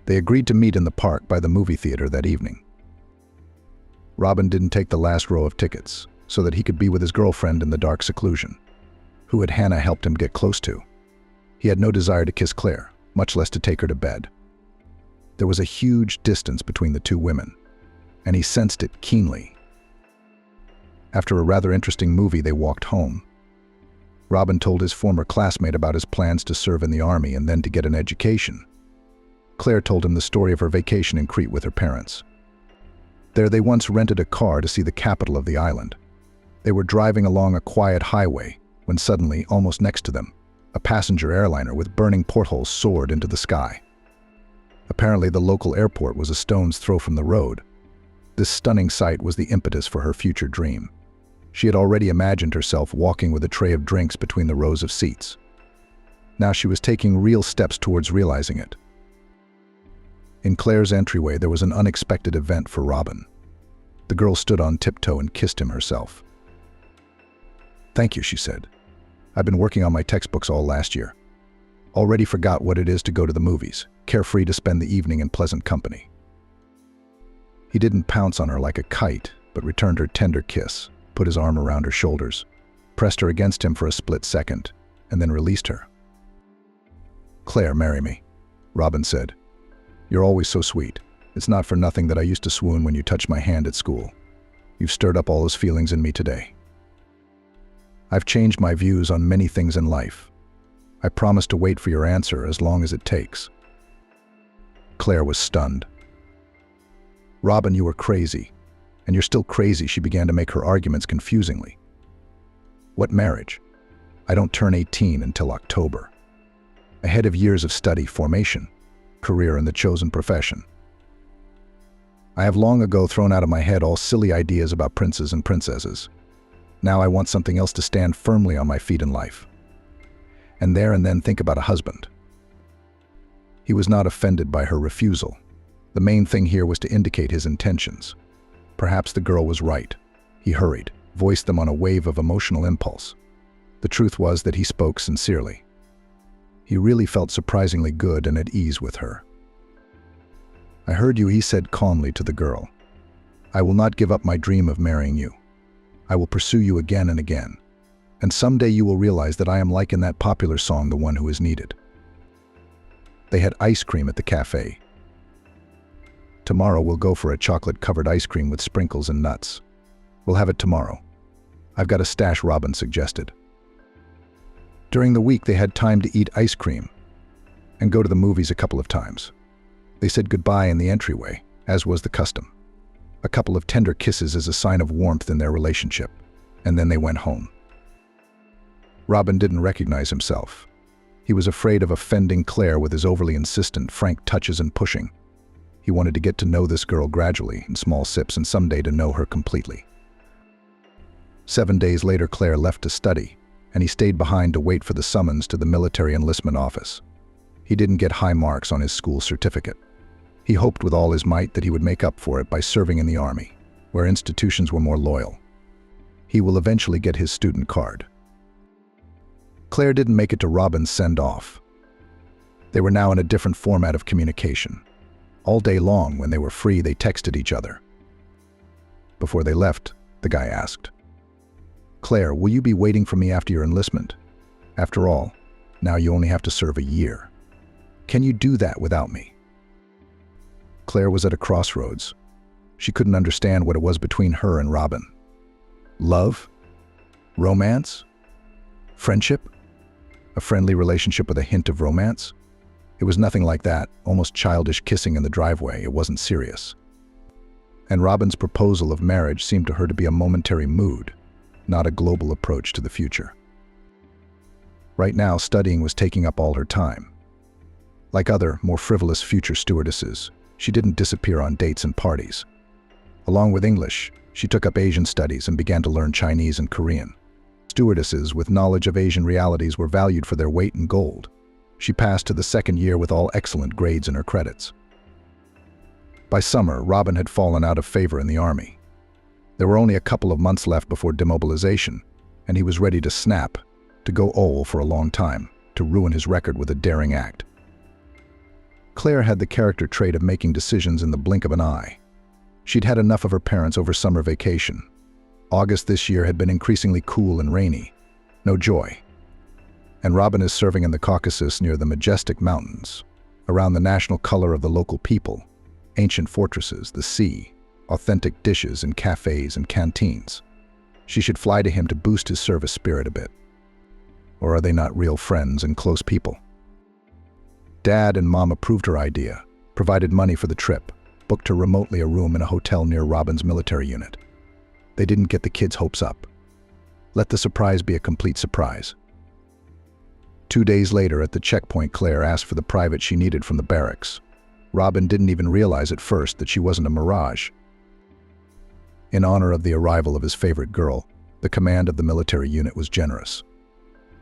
They agreed to meet in the park by the movie theater that evening. Robin didn't take the last row of tickets, so that he could be with his girlfriend in the dark seclusion, who had Hannah helped him get close to. He had no desire to kiss Claire, much less to take her to bed. There was a huge distance between the two women, and he sensed it keenly. After a rather interesting movie, they walked home. Robin told his former classmate about his plans to serve in the army and then to get an education. Claire told him the story of her vacation in Crete with her parents. There they once rented a car to see the capital of the island. They were driving along a quiet highway when suddenly, almost next to them, a passenger airliner with burning portholes soared into the sky. Apparently, the local airport was a stone's throw from the road. This stunning sight was the impetus for her future dream. She had already imagined herself walking with a tray of drinks between the rows of seats. Now she was taking real steps towards realizing it. In Claire's entryway, there was an unexpected event for Robin. The girl stood on tiptoe and kissed him herself. "Thank you," she said. "I've been working on my textbooks all last year. Already forgot what it is to go to the movies, carefree to spend the evening in pleasant company." He didn't pounce on her like a kite, but returned her tender kiss, put his arm around her shoulders, pressed her against him for a split second, and then released her. "Claire, marry me," Robin said. "You're always so sweet. It's not for nothing that I used to swoon when you touched my hand at school. You've stirred up all those feelings in me today. I've changed my views on many things in life. I promise to wait for your answer as long as it takes." Claire was stunned. "Robin, you were crazy. And you're still crazy," she began to make her arguments confusingly. "What marriage? I don't turn 18 until October. Ahead of years of study, formation, career in the chosen profession. I have long ago thrown out of my head all silly ideas about princes and princesses. Now I want something else to stand firmly on my feet in life. And there and then think about a husband." He was not offended by her refusal. The main thing here was to indicate his intentions. Perhaps the girl was right. He hurried, voiced them on a wave of emotional impulse. The truth was that he spoke sincerely. He really felt surprisingly good and at ease with her. "I heard you," he said calmly to the girl. "I will not give up my dream of marrying you. I will pursue you again and again. And someday you will realize that I am like in that popular song, The One Who Is Needed." They had ice cream at the cafe. "Tomorrow we'll go for a chocolate-covered ice cream with sprinkles and nuts. We'll have it tomorrow. I've got a stash," Robin suggested. During the week, they had time to eat ice cream and go to the movies a couple of times. They said goodbye in the entryway, as was the custom. A couple of tender kisses as a sign of warmth in their relationship, and then they went home. Robin didn't recognize himself. He was afraid of offending Claire with his overly insistent, frank touches and pushing. He wanted to get to know this girl gradually, in small sips, and someday to know her completely. 7 days later, Claire left to study, and he stayed behind to wait for the summons to the military enlistment office. He didn't get high marks on his school certificate. He hoped with all his might that he would make up for it by serving in the army, where institutions were more loyal. He will eventually get his student card. Claire didn't make it to Robin's send-off. They were now in a different format of communication. All day long, when they were free, they texted each other. Before they left, the guy asked, "Claire, will you be waiting for me after your enlistment? After all, now you only have to serve a year. Can you do that without me?" Claire was at a crossroads. She couldn't understand what it was between her and Robin. Love? Romance? Friendship? A friendly relationship with a hint of romance? It was nothing like that, almost childish kissing in the driveway. It wasn't serious. And Robin's proposal of marriage seemed to her to be a momentary mood, not a global approach to the future. Right now, studying was taking up all her time. Like other, more frivolous future stewardesses, she didn't disappear on dates and parties. Along with English, she took up Asian studies and began to learn Chinese and Korean. Stewardesses with knowledge of Asian realities were valued for their weight in gold. She passed to the second year with all excellent grades in her credits. By summer, Robin had fallen out of favor in the army. There were only a couple of months left before demobilization, and he was ready to snap, to go OL for a long time, to ruin his record with a daring act. Claire had the character trait of making decisions in the blink of an eye. She'd had enough of her parents over summer vacation. August this year had been increasingly cool and rainy. No joy. And Robin is serving in the Caucasus near the majestic mountains, around the national color of the local people, ancient fortresses, the sea, authentic dishes in cafes and canteens. She should fly to him to boost his service spirit a bit. Or are they not real friends and close people? Dad and Mom approved her idea, provided money for the trip, booked her remotely a room in a hotel near Robin's military unit. They didn't get the kids' hopes up. Let the surprise be a complete surprise. 2 days later, at the checkpoint, Claire asked for the private she needed from the barracks. Robin didn't even realize at first that she wasn't a mirage. In honor of the arrival of his favorite girl, the command of the military unit was generous.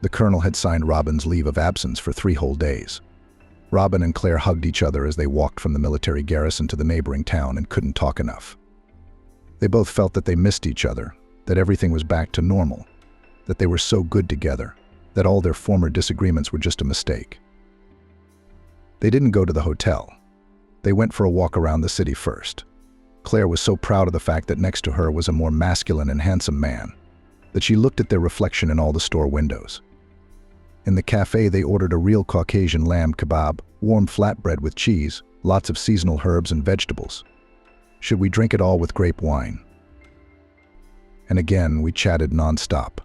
The colonel had signed Robin's leave of absence for 3 whole days. Robin and Claire hugged each other as they walked from the military garrison to the neighboring town and couldn't talk enough. They both felt that they missed each other, that everything was back to normal, that they were so good together, that all their former disagreements were just a mistake. They didn't go to the hotel. They went for a walk around the city first. Claire was so proud of the fact that next to her was a more masculine and handsome man, that she looked at their reflection in all the store windows. In the cafe, they ordered a real Caucasian lamb kebab, warm flatbread with cheese, lots of seasonal herbs and vegetables. Should we drink it all with grape wine? And again, we chatted nonstop.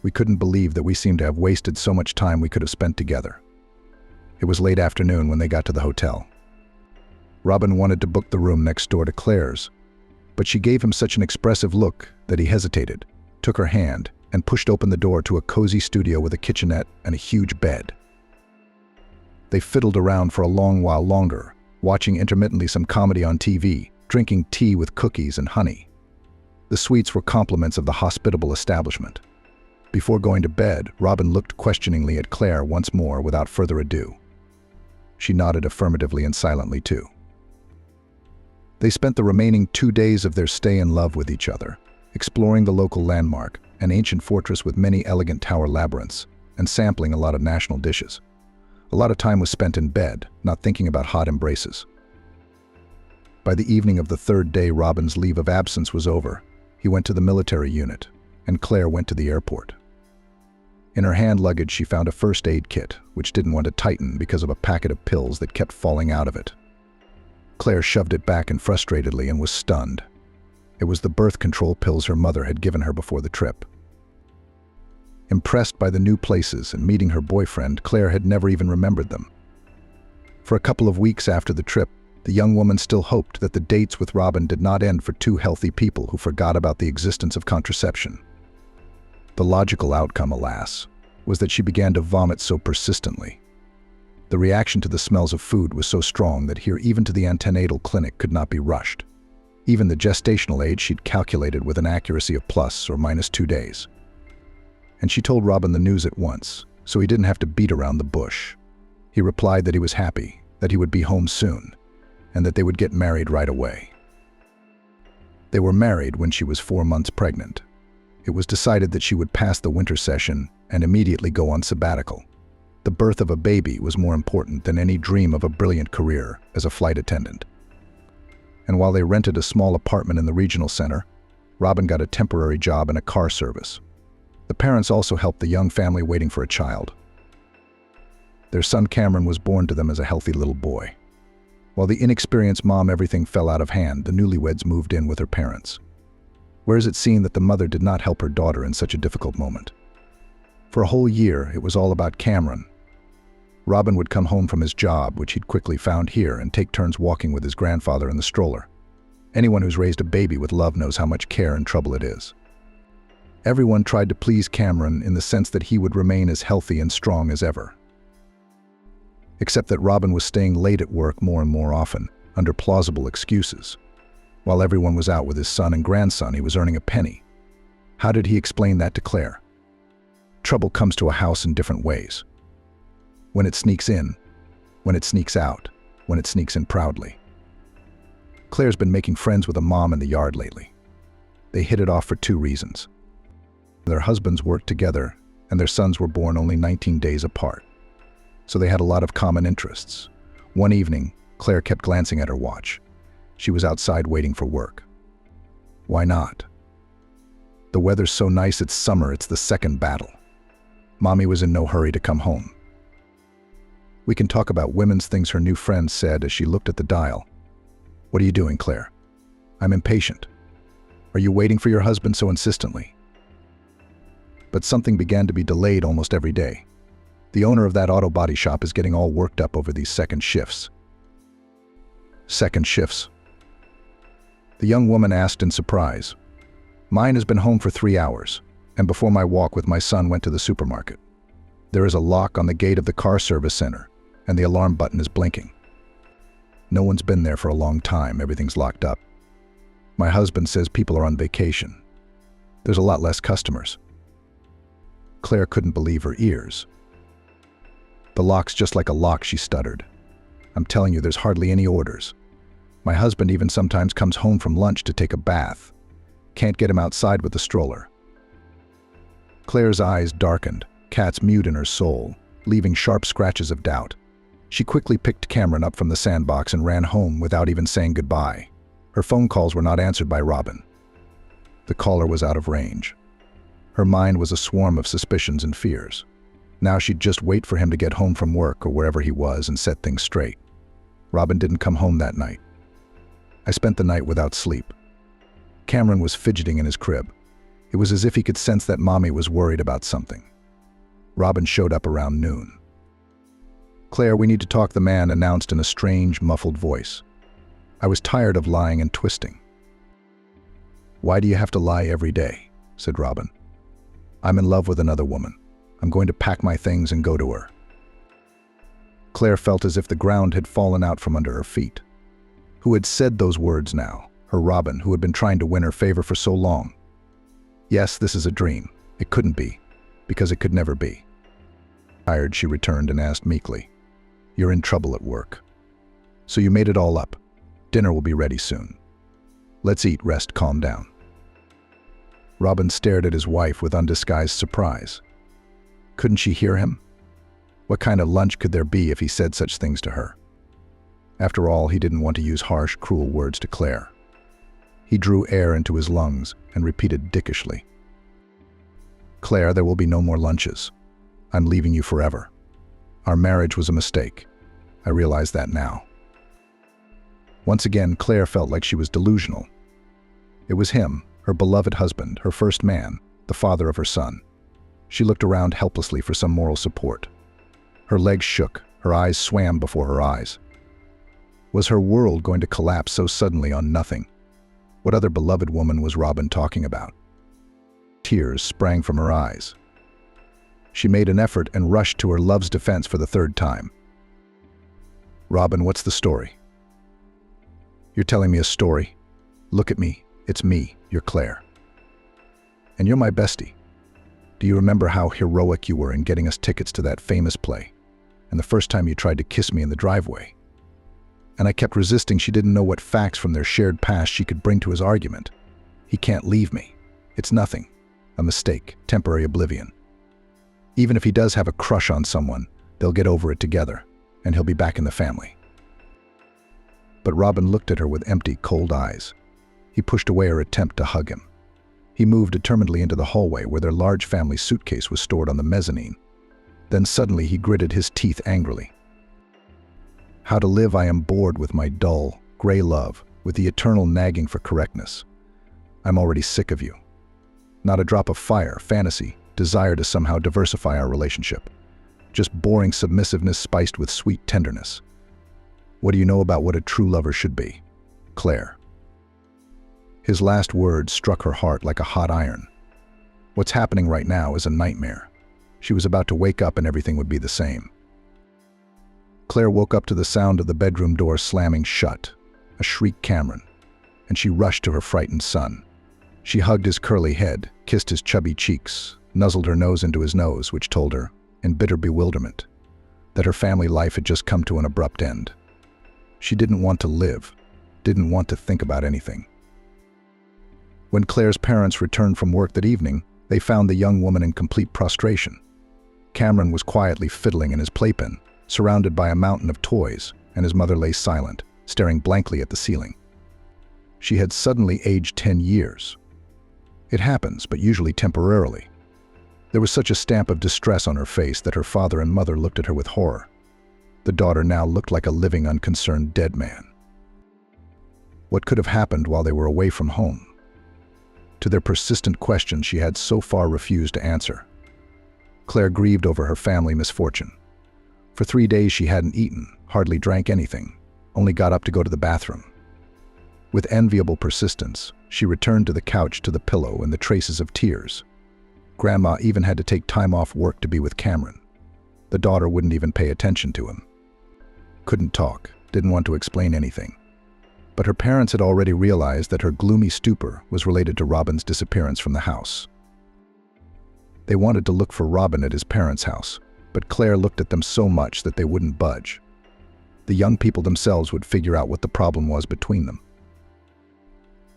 We couldn't believe that we seemed to have wasted so much time we could have spent together. It was late afternoon when they got to the hotel. Robin wanted to book the room next door to Claire's, but she gave him such an expressive look that he hesitated, took her hand, and pushed open the door to a cozy studio with a kitchenette and a huge bed. They fiddled around for a long while longer, watching intermittently some comedy on TV, drinking tea with cookies and honey. The sweets were compliments of the hospitable establishment. Before going to bed, Robin looked questioningly at Claire once more without further ado. She nodded affirmatively and silently too. They spent the remaining 2 days of their stay in love with each other, exploring the local landmark, an ancient fortress with many elegant tower labyrinths, and sampling a lot of national dishes. A lot of time was spent in bed, not thinking about hot embraces. By the evening of the 3rd day, Robin's leave of absence was over. He went to the military unit, and Claire went to the airport. In her hand luggage, she found a first aid kit, which didn't want to tighten because of a packet of pills that kept falling out of it. Claire shoved it back and frustratedly and was stunned. It was the birth control pills her mother had given her before the trip. Impressed by the new places and meeting her boyfriend, Claire had never even remembered them. For a couple of weeks after the trip, the young woman still hoped that the dates with Robin did not end for two healthy people who forgot about the existence of contraception. The logical outcome, alas, was that she began to vomit so persistently. The reaction to the smells of food was so strong that here even to the antenatal clinic could not be rushed. Even the gestational age she'd calculated with an accuracy of plus or minus 2 days. And she told Robin the news at once, so he didn't have to beat around the bush. He replied that he was happy, that he would be home soon, and that they would get married right away. They were married when she was 4 months pregnant. It was decided that she would pass the winter session and immediately go on sabbatical. The birth of a baby was more important than any dream of a brilliant career as a flight attendant. And while they rented a small apartment in the regional center, Robin got a temporary job in a car service. The parents also helped the young family waiting for a child. Their son Cameron was born to them as a healthy little boy. While the inexperienced mom everything fell out of hand, the newlyweds moved in with her parents. Where is it seen that the mother did not help her daughter in such a difficult moment? For a whole year, it was all about Cameron. Robin would come home from his job, which he'd quickly found here, and take turns walking with his grandfather in the stroller. Anyone who's raised a baby with love knows how much care and trouble it is. Everyone tried to please Cameron in the sense that he would remain as healthy and strong as ever. Except that Robin was staying late at work more and more often, under plausible excuses. While everyone was out with his son and grandson, he was earning a penny. How did he explain that to Claire? Trouble comes to a house in different ways. When it sneaks in, when it sneaks out, when it sneaks in proudly. Claire's been making friends with a mom in the yard lately. They hit it off for 2 reasons. Their husbands worked together, and their sons were born only 19 days apart. So they had a lot of common interests. One evening, Claire kept glancing at her watch. She was outside waiting for work. Why not? The weather's so nice, it's summer, it's the second battle. Mommy was in no hurry to come home. We can talk about women's things, her new friend said as she looked at the dial. What are you doing, Claire? I'm impatient. Are you waiting for your husband so insistently? But something began to be delayed almost every day. The owner of that auto body shop is getting all worked up over these second shifts. Second shifts? The young woman asked in surprise. Mine has been home for 3 hours, and before my walk with my son went to the supermarket. There is a lock on the gate of the car service center, and the alarm button is blinking. No one's been there for a long time, everything's locked up. My husband says people are on vacation. There's a lot less customers. Claire couldn't believe her ears. The lock's just like a lock, she stuttered. I'm telling you, there's hardly any orders. My husband even sometimes comes home from lunch to take a bath. Can't get him outside with the stroller. Claire's eyes darkened, cat's mute in her soul, leaving sharp scratches of doubt. She quickly picked Cameron up from the sandbox and ran home without even saying goodbye. Her phone calls were not answered by Robin. The caller was out of range. Her mind was a swarm of suspicions and fears. Now she'd just wait for him to get home from work or wherever he was and set things straight. Robin didn't come home that night. I spent the night without sleep. Cameron was fidgeting in his crib. It was as if he could sense that Mommy was worried about something. Robin showed up around noon. Claire, we need to talk, the man announced in a strange, muffled voice. I was tired of lying and twisting. Why do you have to lie every day? Said Robin. I'm in love with another woman. I'm going to pack my things and go to her. Claire felt as if the ground had fallen out from under her feet. Who had said those words now? Her Robin, who had been trying to win her favor for so long. Yes, this is a dream. It couldn't be, because it could never be. Tired, she returned and asked meekly, You're in trouble at work. So you made it all up. Dinner will be ready soon. Let's eat, rest, calm down. Robin stared at his wife with undisguised surprise. Couldn't she hear him? What kind of lunch could there be if he said such things to her? After all, he didn't want to use harsh, cruel words to Claire. He drew air into his lungs and repeated dickishly, Claire, there will be no more lunches. I'm leaving you forever. Our marriage was a mistake. I realize that now. Once again, Claire felt like she was delusional. It was him, her beloved husband, her first man, the father of her son. She looked around helplessly for some moral support. Her legs shook, her eyes swam before her eyes. Was her world going to collapse so suddenly on nothing? What other beloved woman was Robin talking about? Tears sprang from her eyes. She made an effort and rushed to her love's defense for the third time. "Robin, what's the story?" "You're telling me a story? Look at me. It's me, you're Claire. And you're my bestie. Do you remember how heroic you were in getting us tickets to that famous play? And the first time you tried to kiss me in the driveway? And I kept resisting. She didn't know what facts from their shared past she could bring to his argument. He can't leave me. It's nothing. A mistake, temporary oblivion. Even if he does have a crush on someone, they'll get over it together, and he'll be back in the family." But Robin looked at her with empty, cold eyes. He pushed away her attempt to hug him. He moved determinedly into the hallway where their large family suitcase was stored on the mezzanine. Then suddenly he gritted his teeth angrily. "How to live I am bored with my dull, gray love, with the eternal nagging for correctness. I'm already sick of you. Not a drop of fire, fantasy, desire to somehow diversify our relationship. Just boring submissiveness spiced with sweet tenderness. What do you know about what a true lover should be? Claire." His last words struck her heart like a hot iron. What's happening right now is a nightmare. She was about to wake up and everything would be the same. Claire woke up to the sound of the bedroom door slamming shut, a shriek Cameron, and she rushed to her frightened son. She hugged his curly head, kissed his chubby cheeks, nuzzled her nose into his nose, which told her, in bitter bewilderment, that her family life had just come to an abrupt end. She didn't want to live, didn't want to think about anything. When Claire's parents returned from work that evening, they found the young woman in complete prostration. Cameron was quietly fiddling in his playpen, surrounded by a mountain of toys, and his mother lay silent, staring blankly at the ceiling. She had suddenly aged 10 years. It happens, but usually temporarily. There was such a stamp of distress on her face that her father and mother looked at her with horror. The daughter now looked like a living, unconcerned dead man. What could have happened while they were away from home? To their persistent questions she had so far refused to answer. Claire grieved over her family misfortune. For 3 days she hadn't eaten, hardly drank anything, only got up to go to the bathroom. With enviable persistence, she returned to the couch, to the pillow and the traces of tears. Grandma even had to take time off work to be with Cameron. The daughter wouldn't even pay attention to him. Couldn't talk, didn't want to explain anything. But her parents had already realized that her gloomy stupor was related to Robin's disappearance from the house. They wanted to look for Robin at his parents' house, but Claire looked at them so much that they wouldn't budge. The young people themselves would figure out what the problem was between them.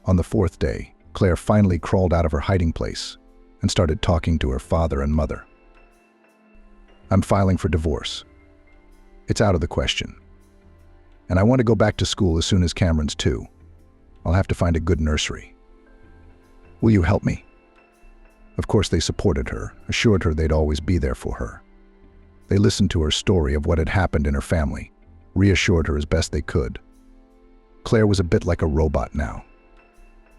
On the 4th day, Claire finally crawled out of her hiding place and started talking to her father and mother. "I'm filing for divorce. It's out of the question. And I want to go back to school as soon as Cameron's 2. I'll have to find a good nursery. Will you help me?" Of course they supported her, assured her they'd always be there for her. They listened to her story of what had happened in her family, reassured her as best they could. Claire was a bit like a robot now.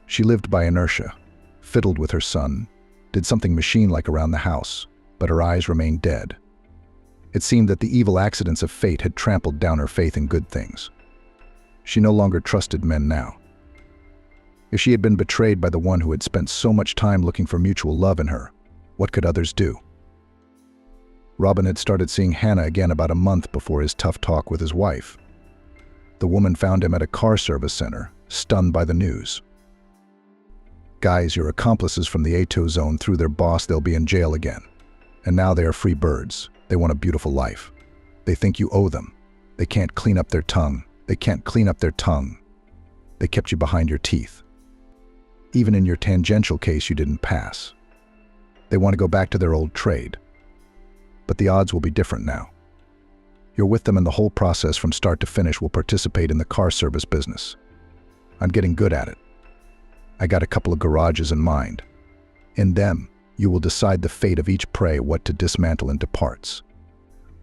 She lived by inertia, fiddled with her son, did something machine-like around the house, but her eyes remained dead. It seemed that the evil accidents of fate had trampled down her faith in good things. She no longer trusted men now. If she had been betrayed by the one who had spent so much time looking for mutual love in her, what could others do? Robin had started seeing Hannah again about a month before his tough talk with his wife. The woman found him at a car service center, stunned by the news. "Guys, your accomplices from the A2 zone threw their boss, they'll be in jail again. And now they are free birds. They want a beautiful life. They think you owe them. They can't clean up their tongue. They can't clean up their tongue. They kept you behind your teeth. Even in your tangential case, you didn't pass. They want to go back to their old trade. But the odds will be different now. You're with them and the whole process from start to finish will participate in the car service business. I'm getting good at it. I got a couple of garages in mind. In them, you will decide the fate of each prey, what to dismantle into parts,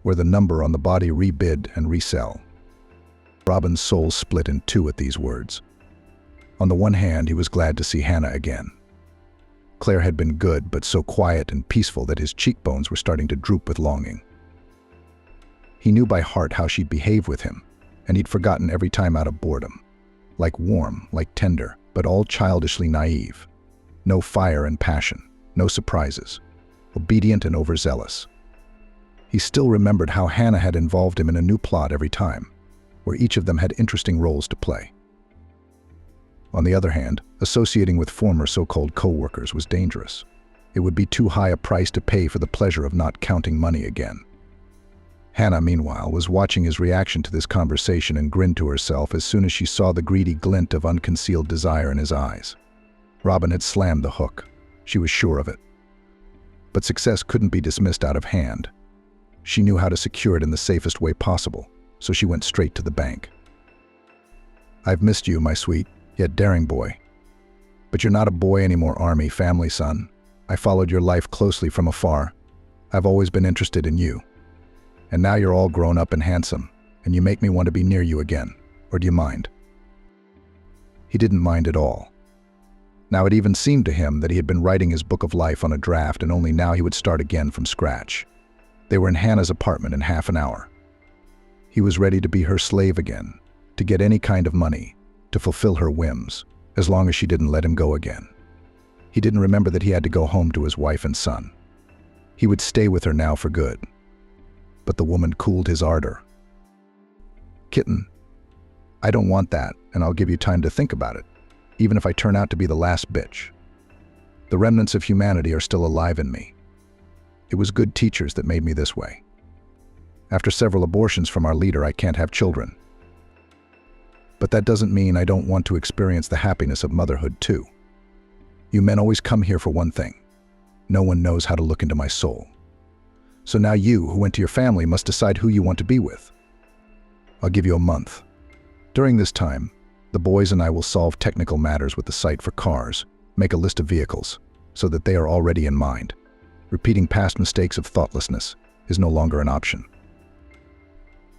where the number on the body rebid and resell." Robin's soul split in two at these words. On the one hand, he was glad to see Hannah again. Claire had been good, but so quiet and peaceful that his cheekbones were starting to droop with longing. He knew by heart how she'd behave with him, and he'd forgotten every time out of boredom. Like warm, like tender, but all childishly naive. No fire and passion, no surprises. Obedient and overzealous. He still remembered how Hannah had involved him in a new plot every time, where each of them had interesting roles to play. On the other hand, associating with former so-called co-workers was dangerous. It would be too high a price to pay for the pleasure of not counting money again. Hannah, meanwhile, was watching his reaction to this conversation and grinned to herself as soon as she saw the greedy glint of unconcealed desire in his eyes. Robin had slammed the hook. She was sure of it. But success couldn't be dismissed out of hand. She knew how to secure it in the safest way possible, so she went straight to the bank. "I've missed you, my sweet, yet daring boy. But you're not a boy anymore, Army family son. I followed your life closely from afar. I've always been interested in you. And now you're all grown up and handsome, and you make me want to be near you again. Or do you mind?" He didn't mind at all. Now it even seemed to him that he had been writing his book of life on a draft, and only now he would start again from scratch. They were in Hannah's apartment in half an hour. He was ready to be her slave again, to get any kind of money, to fulfill her whims, as long as she didn't let him go again. He didn't remember that he had to go home to his wife and son. He would stay with her now for good. But the woman cooled his ardor. "Kitten, I don't want that, and I'll give you time to think about it, even if I turn out to be the last bitch. The remnants of humanity are still alive in me. It was good teachers that made me this way. After several abortions from our leader, I can't have children. But that doesn't mean I don't want to experience the happiness of motherhood too. You men always come here for one thing. No one knows how to look into my soul. So now you, who went to your family, must decide who you want to be with. I'll give you a month. During this time, the boys and I will solve technical matters with the site for cars, make a list of vehicles, so that they are already in mind. Repeating past mistakes of thoughtlessness is no longer an option."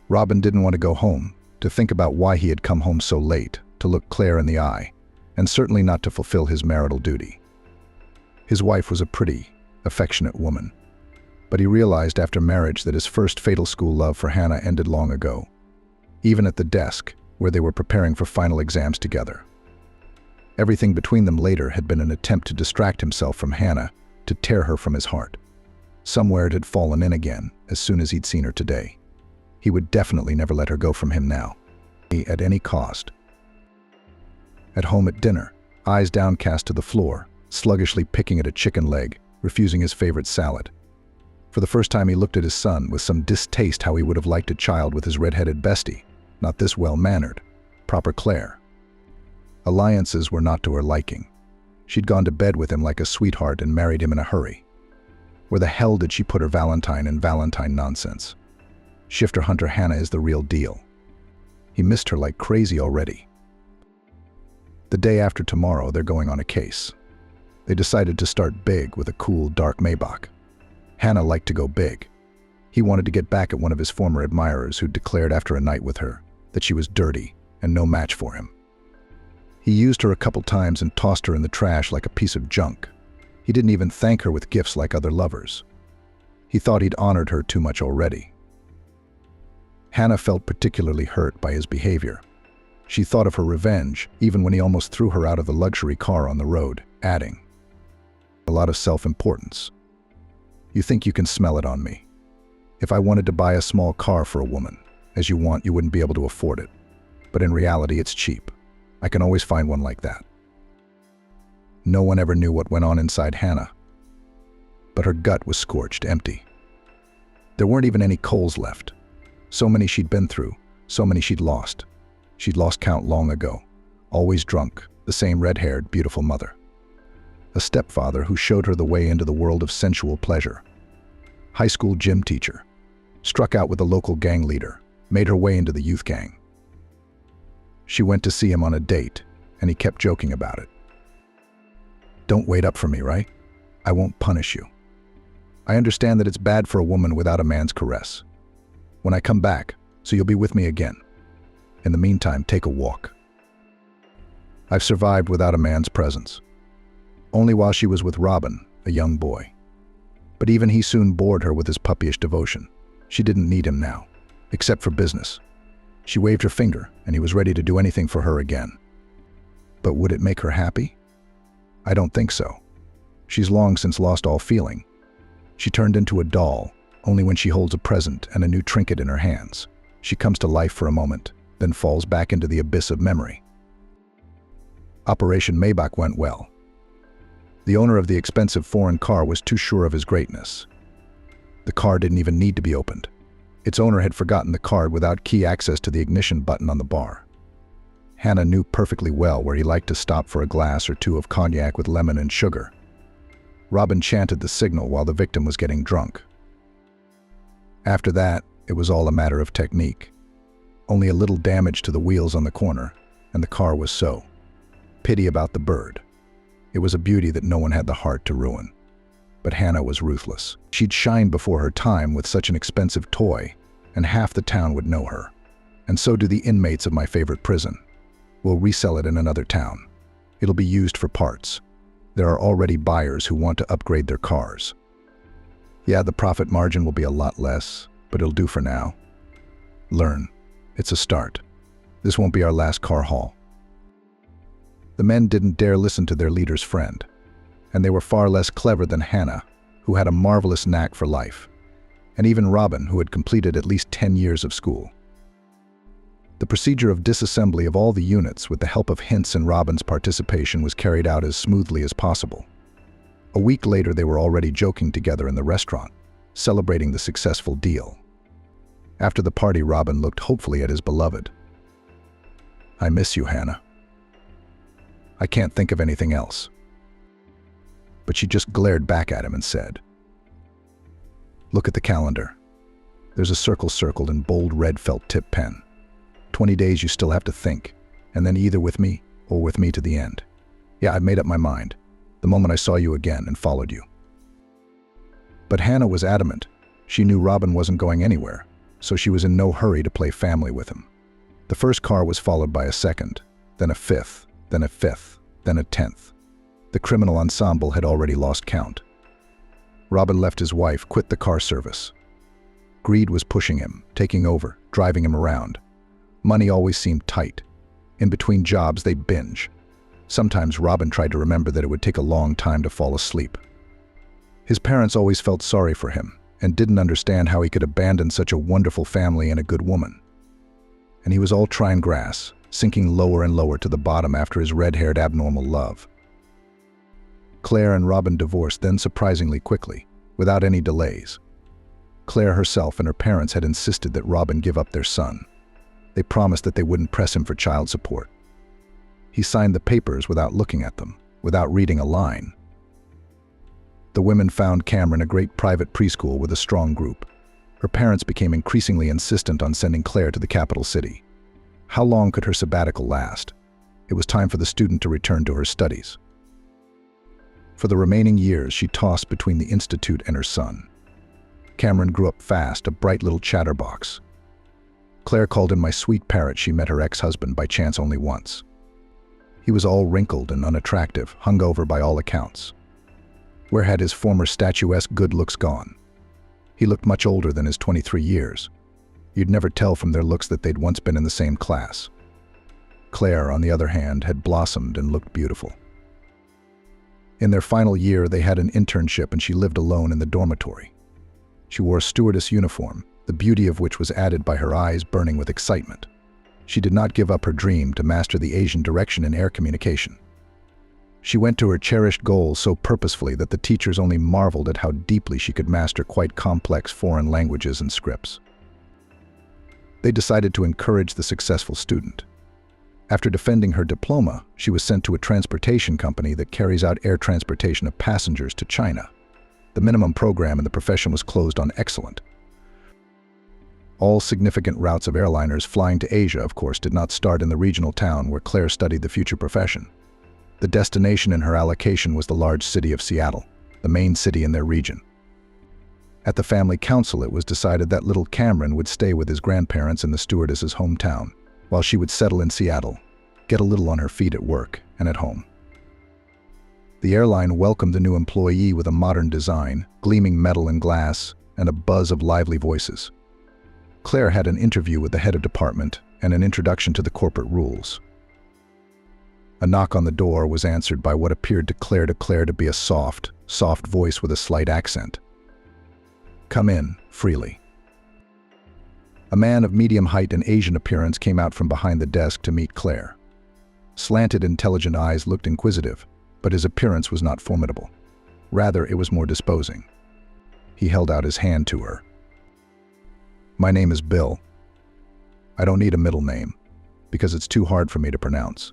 Robin didn't want to go home, to think about why he had come home so late, to look Claire in the eye, and certainly not to fulfill his marital duty. His wife was a pretty, affectionate woman, but he realized after marriage that his first fatal school love for Hannah ended long ago, even at the desk where they were preparing for final exams together. Everything between them later had been an attempt to distract himself from Hannah, to tear her from his heart. Somewhere it had fallen in again as soon as he'd seen her today. He would definitely never let her go from him now, at any cost. At home at dinner, eyes downcast to the floor, sluggishly picking at a chicken leg, refusing his favorite salad. For the first time he looked at his son with some distaste, how he would have liked a child with his red-headed bestie, not this well-mannered, proper Claire. Alliances were not to her liking. She'd gone to bed with him like a sweetheart and married him in a hurry. Where the hell did she put her Valentine in Valentine nonsense? Shifter Hunter Hannah is the real deal. He missed her like crazy already. The day after tomorrow, they're going on a case. They decided to start big with a cool, dark Maybach. Hannah liked to go big. He wanted to get back at one of his former admirers who'd declared after a night with her that she was dirty and no match for him. He used her a couple times and tossed her in the trash like a piece of junk. He didn't even thank her with gifts like other lovers. He thought he'd honored her too much already. Hannah felt particularly hurt by his behavior. She thought of her revenge, even when he almost threw her out of the luxury car on the road, adding, "A lot of self-importance. You think you can smell it on me. If I wanted to buy a small car for a woman, as you want, you wouldn't be able to afford it. But in reality, it's cheap. I can always find one like that." No one ever knew what went on inside Hannah. But her gut was scorched, empty. There weren't even any coals left. So many she'd been through, so many she'd lost. She'd lost count long ago. Always drunk, the same red-haired, beautiful mother. A stepfather who showed her the way into the world of sensual pleasure. High school gym teacher. Struck out with a local gang leader, made her way into the youth gang. She went to see him on a date, and he kept joking about it. "Don't wait up for me, right? I won't punish you. I understand that it's bad for a woman without a man's caress. When I come back, so you'll be with me again. In the meantime, take a walk. I've survived without a man's presence. only while she was with Robin, a young boy. But even he soon bored her with his puppyish devotion. She didn't need him now, except for business. She waved her finger, and he was ready to do anything for her again. But would it make her happy? I don't think so. She's long since lost all feeling. She turned into a doll, only when she holds a present and a new trinket in her hands. She comes to life for a moment, then falls back into the abyss of memory. Operation Maybach went well. The owner of the expensive foreign car was too sure of his greatness. The car didn't even need to be opened. Its owner had forgotten the card without key access to the ignition button on the bar. Hannah knew perfectly well where he liked to stop for a glass or two of cognac with lemon and sugar. Robin chanted the signal while the victim was getting drunk. After that, it was all a matter of technique. Only a little damage to the wheels on the corner, and the car was so. Pity about the bird. It was a beauty that no one had the heart to ruin. But Hannah was ruthless. She'd shine before her time with such an expensive toy, and half the town would know her. And so do the inmates of my favorite prison. We'll resell it in another town. It'll be used for parts. There are already buyers who want to upgrade their cars. Yeah, the profit margin will be a lot less, but it'll do for now. Learn. It's a start. This won't be our last car haul. The men didn't dare listen to their leader's friend, and they were far less clever than Hannah, who had a marvelous knack for life, and even Robin, who had completed at least 10 years of school. The procedure of disassembly of all the units with the help of Hints and Robin's participation was carried out as smoothly as possible. A week later, they were already joking together in the restaurant, celebrating the successful deal. After the party, Robin looked hopefully at his beloved. "I miss you, Hannah. I can't think of anything else." But she just glared back at him and said, "Look at the calendar. There's a circle circled in bold red felt tip pen. 20 days you still have to think, and then either with me or with me to the end. Yeah, I've made up my mind, the moment I saw you again and followed you." But Hannah was adamant. She knew Robin wasn't going anywhere, so she was in no hurry to play family with him. The first car was followed by a second, then a fifth, then a fifth, then a 10th. The criminal ensemble had already lost count. Robin left his wife, quit the car service. Greed was pushing him, taking over, driving him around. Money always seemed tight. In between jobs, they'd binge. Sometimes Robin tried to remember that it would take a long time to fall asleep. His parents always felt sorry for him and didn't understand how he could abandon such a wonderful family and a good woman. And he was all trying grass, sinking lower and lower to the bottom after his red-haired abnormal love. Claire and Robin divorced then surprisingly quickly, without any delays. Claire herself and her parents had insisted that Robin give up their son. They promised that they wouldn't press him for child support. He signed the papers without looking at them, without reading a line. The women found Cameron a great private preschool with a strong group. Her parents became increasingly insistent on sending Claire to the capital city. How long could her sabbatical last? It was time for the student to return to her studies. For the remaining years, she tossed between the institute and her son. Cameron grew up fast, a bright little chatterbox. Claire called him my sweet parrot. She met her ex-husband by chance only once. He was all wrinkled and unattractive, hungover by all accounts. Where had his former statuesque good looks gone? He looked much older than his 23 years. You'd never tell from their looks that they'd once been in the same class. Claire, on the other hand, had blossomed and looked beautiful. In their final year, they had an internship and she lived alone in the dormitory. She wore a stewardess uniform, the beauty of which was added by her eyes burning with excitement. She did not give up her dream to master the Asian direction in air communication. She went to her cherished goal so purposefully that the teachers only marveled at how deeply she could master quite complex foreign languages and scripts. They decided to encourage the successful student. After defending her diploma, she was sent to a transportation company that carries out air transportation of passengers to China. The minimum program in the profession was closed on excellent. All significant routes of airliners flying to Asia, of course, did not start in the regional town where Claire studied the future profession. The destination in her allocation was the large city of Seattle, the main city in their region. At the family council, it was decided that little Cameron would stay with his grandparents in the stewardess's hometown, while she would settle in Seattle, get a little on her feet at work and at home. The airline welcomed the new employee with a modern design, gleaming metal and glass, and a buzz of lively voices. Claire had an interview with the head of department and an introduction to the corporate rules. A knock on the door was answered by what appeared to Claire to be a soft voice with a slight accent. "Come in, freely." A man of medium height and Asian appearance came out from behind the desk to meet Claire. Slanted, intelligent eyes looked inquisitive, but his appearance was not formidable. Rather, it was more disposing. He held out his hand to her. "My name is Bill. I don't need a middle name, because it's too hard for me to pronounce.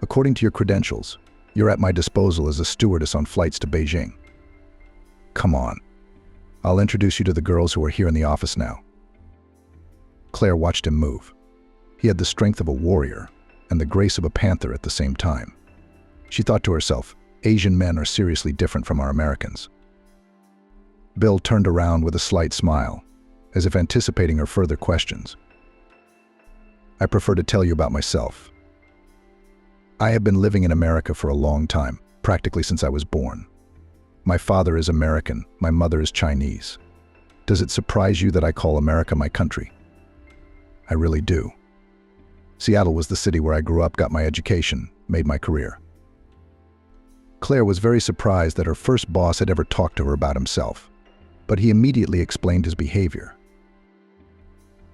According to your credentials, you're at my disposal as a stewardess on flights to Beijing. Come on. I'll introduce you to the girls who are here in the office now." Claire watched him move. He had the strength of a warrior and the grace of a panther at the same time. She thought to herself, Asian men are seriously different from our Americans. Bill turned around with a slight smile, as if anticipating her further questions. "I prefer to tell you about myself. I have been living in America for a long time, practically since I was born. My father is American, my mother is Chinese. Does it surprise you that I call America my country? I really do. Seattle was the city where I grew up, got my education, made my career." Claire was very surprised that her first boss had ever talked to her about himself, but he immediately explained his behavior.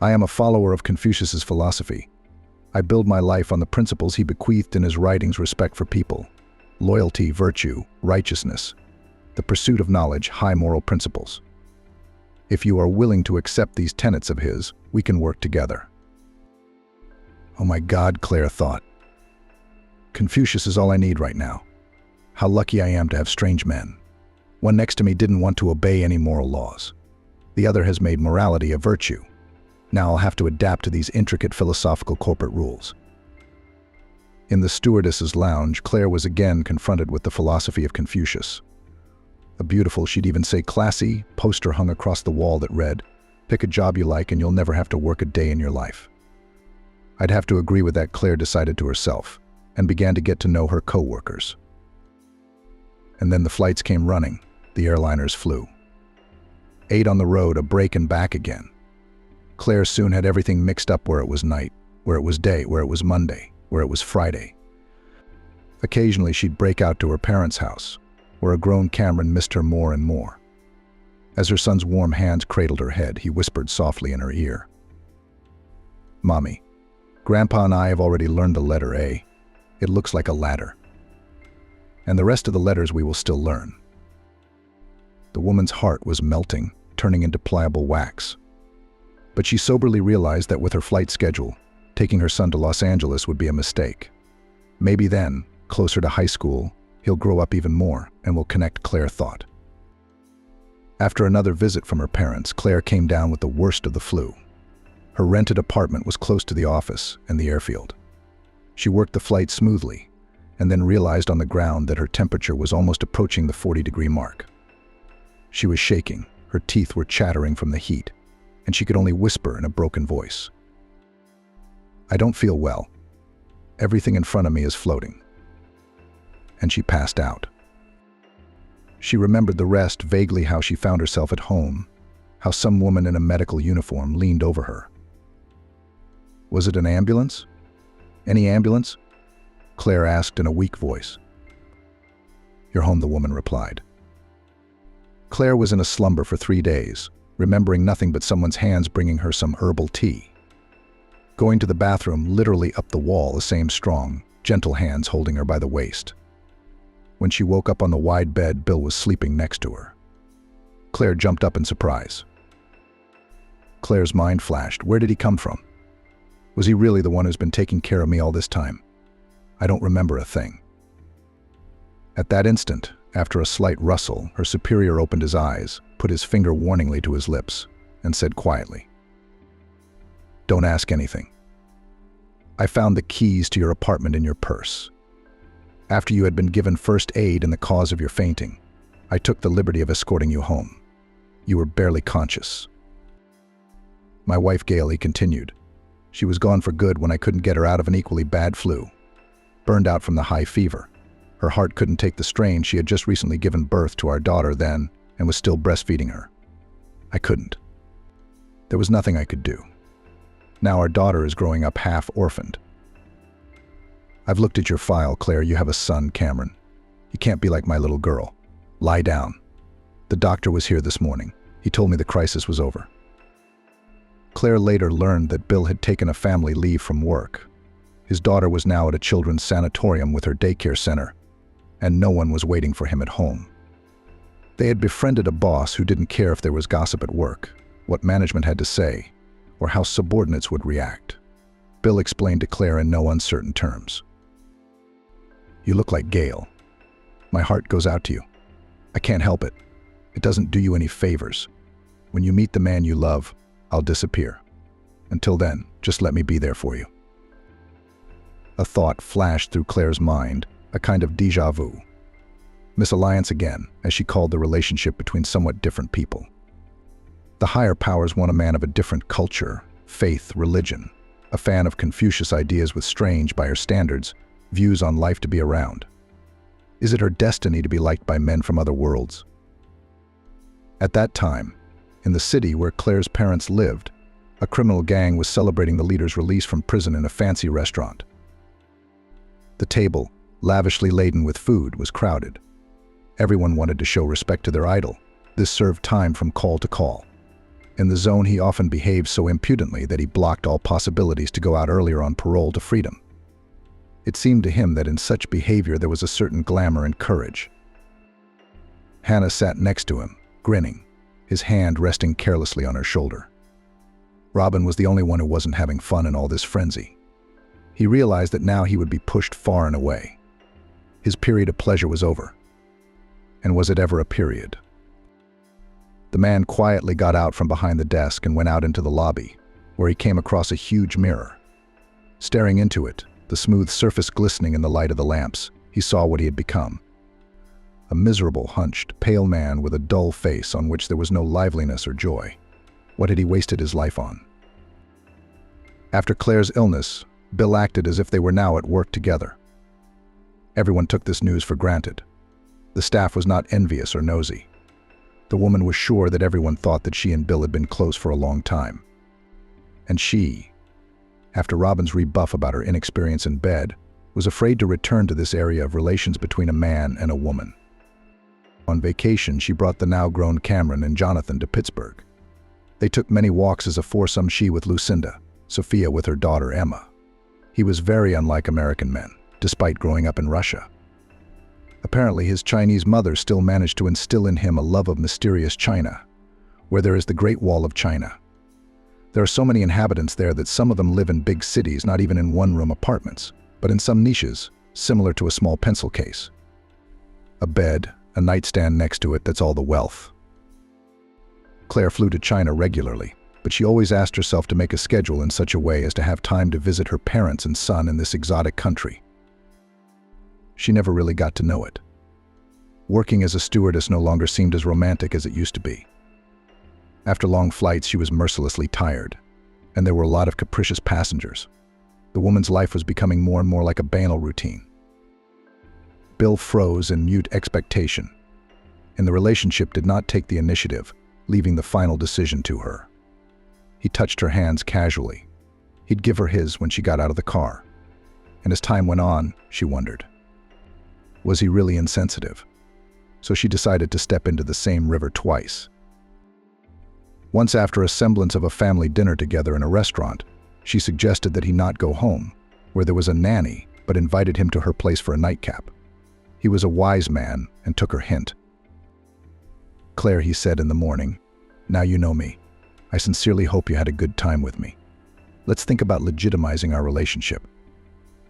"I am a follower of Confucius's philosophy. I build my life on the principles he bequeathed in his writings: respect for people, loyalty, virtue, righteousness, the pursuit of knowledge, high moral principles. If you are willing to accept these tenets of his, we can work together." Oh my God, Claire thought. Confucius is all I need right now. How lucky I am to have strange men. One next to me didn't want to obey any moral laws. The other has made morality a virtue. Now I'll have to adapt to these intricate philosophical corporate rules. In the stewardess's lounge, Claire was again confronted with the philosophy of Confucius. A beautiful, she'd even say classy, poster hung across the wall that read, "Pick a job you like and you'll never have to work a day in your life." I'd have to agree with that, Claire decided to herself, and began to get to know her co-workers. And then the flights came running, the airliners flew. 8 on the road, a break and back again. Claire soon had everything mixed up, where it was night, where it was day, where it was Monday, where it was Friday. Occasionally she'd break out to her parents' house, where a grown Cameron missed her more and more. As her son's warm hands cradled her head, he whispered softly in her ear, "Mommy, Grandpa and I have already learned the letter A. It looks like a ladder. And the rest of the letters we will still learn." The woman's heart was melting, turning into pliable wax. But she soberly realized that with her flight schedule, taking her son to Los Angeles would be a mistake. Maybe then, closer to high school, he'll grow up even more and will connect, Claire thought. After another visit from her parents, Claire came down with the worst of the flu. Her rented apartment was close to the office and the airfield. She worked the flight smoothly, and then realized on the ground that her temperature was almost approaching the 40-degree mark. She was shaking, her teeth were chattering from the heat, and she could only whisper in a broken voice, "I don't feel well. Everything in front of me is floating." And she passed out. She remembered the rest vaguely, how she found herself at home, how some woman in a medical uniform leaned over her. "Was it an ambulance? Any ambulance?" Claire asked in a weak voice. "You're home," the woman replied. Claire was in a slumber for 3 days, remembering nothing but someone's hands bringing her some herbal tea. Going to the bathroom, literally up the wall, the same strong, gentle hands holding her by the waist. When she woke up on the wide bed, Bill was sleeping next to her. Claire jumped up in surprise. Claire's mind flashed. Where did he come from? Was he really the one who's been taking care of me all this time? I don't remember a thing. At that instant, after a slight rustle, her superior opened his eyes, put his finger warningly to his lips, and said quietly, "Don't ask anything. I found the keys to your apartment in your purse. After you had been given first aid in the cause of your fainting, I took the liberty of escorting you home. You were barely conscious." My wife gaily continued. "She was gone for good when I couldn't get her out of an equally bad flu. Burned out from the high fever. Her heart couldn't take the strain. She had just recently given birth to our daughter then and was still breastfeeding her. I couldn't. There was nothing I could do. Now our daughter is growing up half-orphaned. I've looked at your file, Claire. You have a son, Cameron. He can't be like my little girl. Lie down. The doctor was here this morning. He told me the crisis was over. Claire later learned that Bill had taken a family leave from work. His daughter was now at a children's sanatorium with her daycare center, and no one was waiting for him at home. They had befriended a boss who didn't care if there was gossip at work, what management had to say, or how subordinates would react. Bill explained to Claire in no uncertain terms. You look like Gail. My heart goes out to you. I can't help it. It doesn't do you any favors. When you meet the man you love, I'll disappear. Until then, just let me be there for you. A thought flashed through Claire's mind, a kind of déjà vu. Misalliance again, as she called the relationship between somewhat different people. The higher powers want a man of a different culture, faith, religion, a fan of Confucius ideas with strange, by her standards, views on life to be around. Is it her destiny to be liked by men from other worlds? At that time, in the city where Claire's parents lived, a criminal gang was celebrating the leader's release from prison in a fancy restaurant. The table, lavishly laden with food, was crowded. Everyone wanted to show respect to their idol. This served time from call to call. In the zone, he often behaved so impudently that he blocked all possibilities to go out earlier on parole to freedom. It seemed to him that in such behavior there was a certain glamour and courage. Hannah sat next to him, grinning, his hand resting carelessly on her shoulder. Robin was the only one who wasn't having fun in all this frenzy. He realized that now he would be pushed far and away. His period of pleasure was over. And was it ever a period? The man quietly got out from behind the desk and went out into the lobby, where he came across a huge mirror. Staring into it, the smooth surface glistening in the light of the lamps, he saw what he had become. A miserable, hunched, pale man with a dull face on which there was no liveliness or joy. What had he wasted his life on? After Claire's illness, Bill acted as if they were now at work together. Everyone took this news for granted. The staff was not envious or nosy. The woman was sure that everyone thought that she and Bill had been close for a long time. And she, after Robin's rebuff about her inexperience in bed, was afraid to return to this area of relations between a man and a woman. On vacation, she brought the now-grown Cameron and Jonathan to Pittsburgh. They took many walks as a foursome, she with Lucinda, Sophia with her daughter Emma. He was very unlike American men, despite growing up in Russia. Apparently, his Chinese mother still managed to instill in him a love of mysterious China, where there is the Great Wall of China. There are so many inhabitants there that some of them live in big cities, not even in one-room apartments, but in some niches, similar to a small pencil case. A bed, a nightstand next to it, that's all the wealth. Claire flew to China regularly, but she always asked herself to make a schedule in such a way as to have time to visit her parents and son in this exotic country. She never really got to know it. Working as a stewardess no longer seemed as romantic as it used to be. After long flights, she was mercilessly tired, and there were a lot of capricious passengers. The woman's life was becoming more and more like a banal routine. Bill froze in mute expectation, and the relationship did not take the initiative, leaving the final decision to her. He touched her hands casually. He'd give her his when she got out of the car. And as time went on, she wondered, was he really insensitive? So she decided to step into the same river twice. Once, after a semblance of a family dinner together in a restaurant, she suggested that he not go home, where there was a nanny, but invited him to her place for a nightcap. He was a wise man and took her hint. Claire, he said in the morning, now you know me. I sincerely hope you had a good time with me. Let's think about legitimizing our relationship.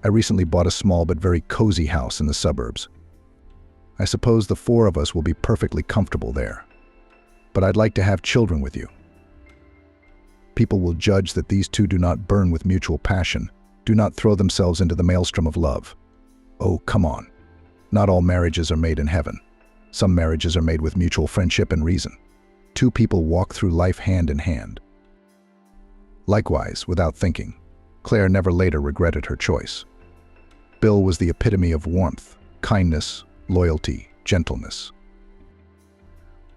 I recently bought a small but very cozy house in the suburbs. I suppose the four of us will be perfectly comfortable there. But I'd like to have children with you. People will judge that these two do not burn with mutual passion, do not throw themselves into the maelstrom of love. Oh, come on. Not all marriages are made in heaven. Some marriages are made with mutual friendship and reason. Two people walk through life hand in hand. Likewise, without thinking, Claire never later regretted her choice. Bill was the epitome of warmth, kindness, loyalty, gentleness.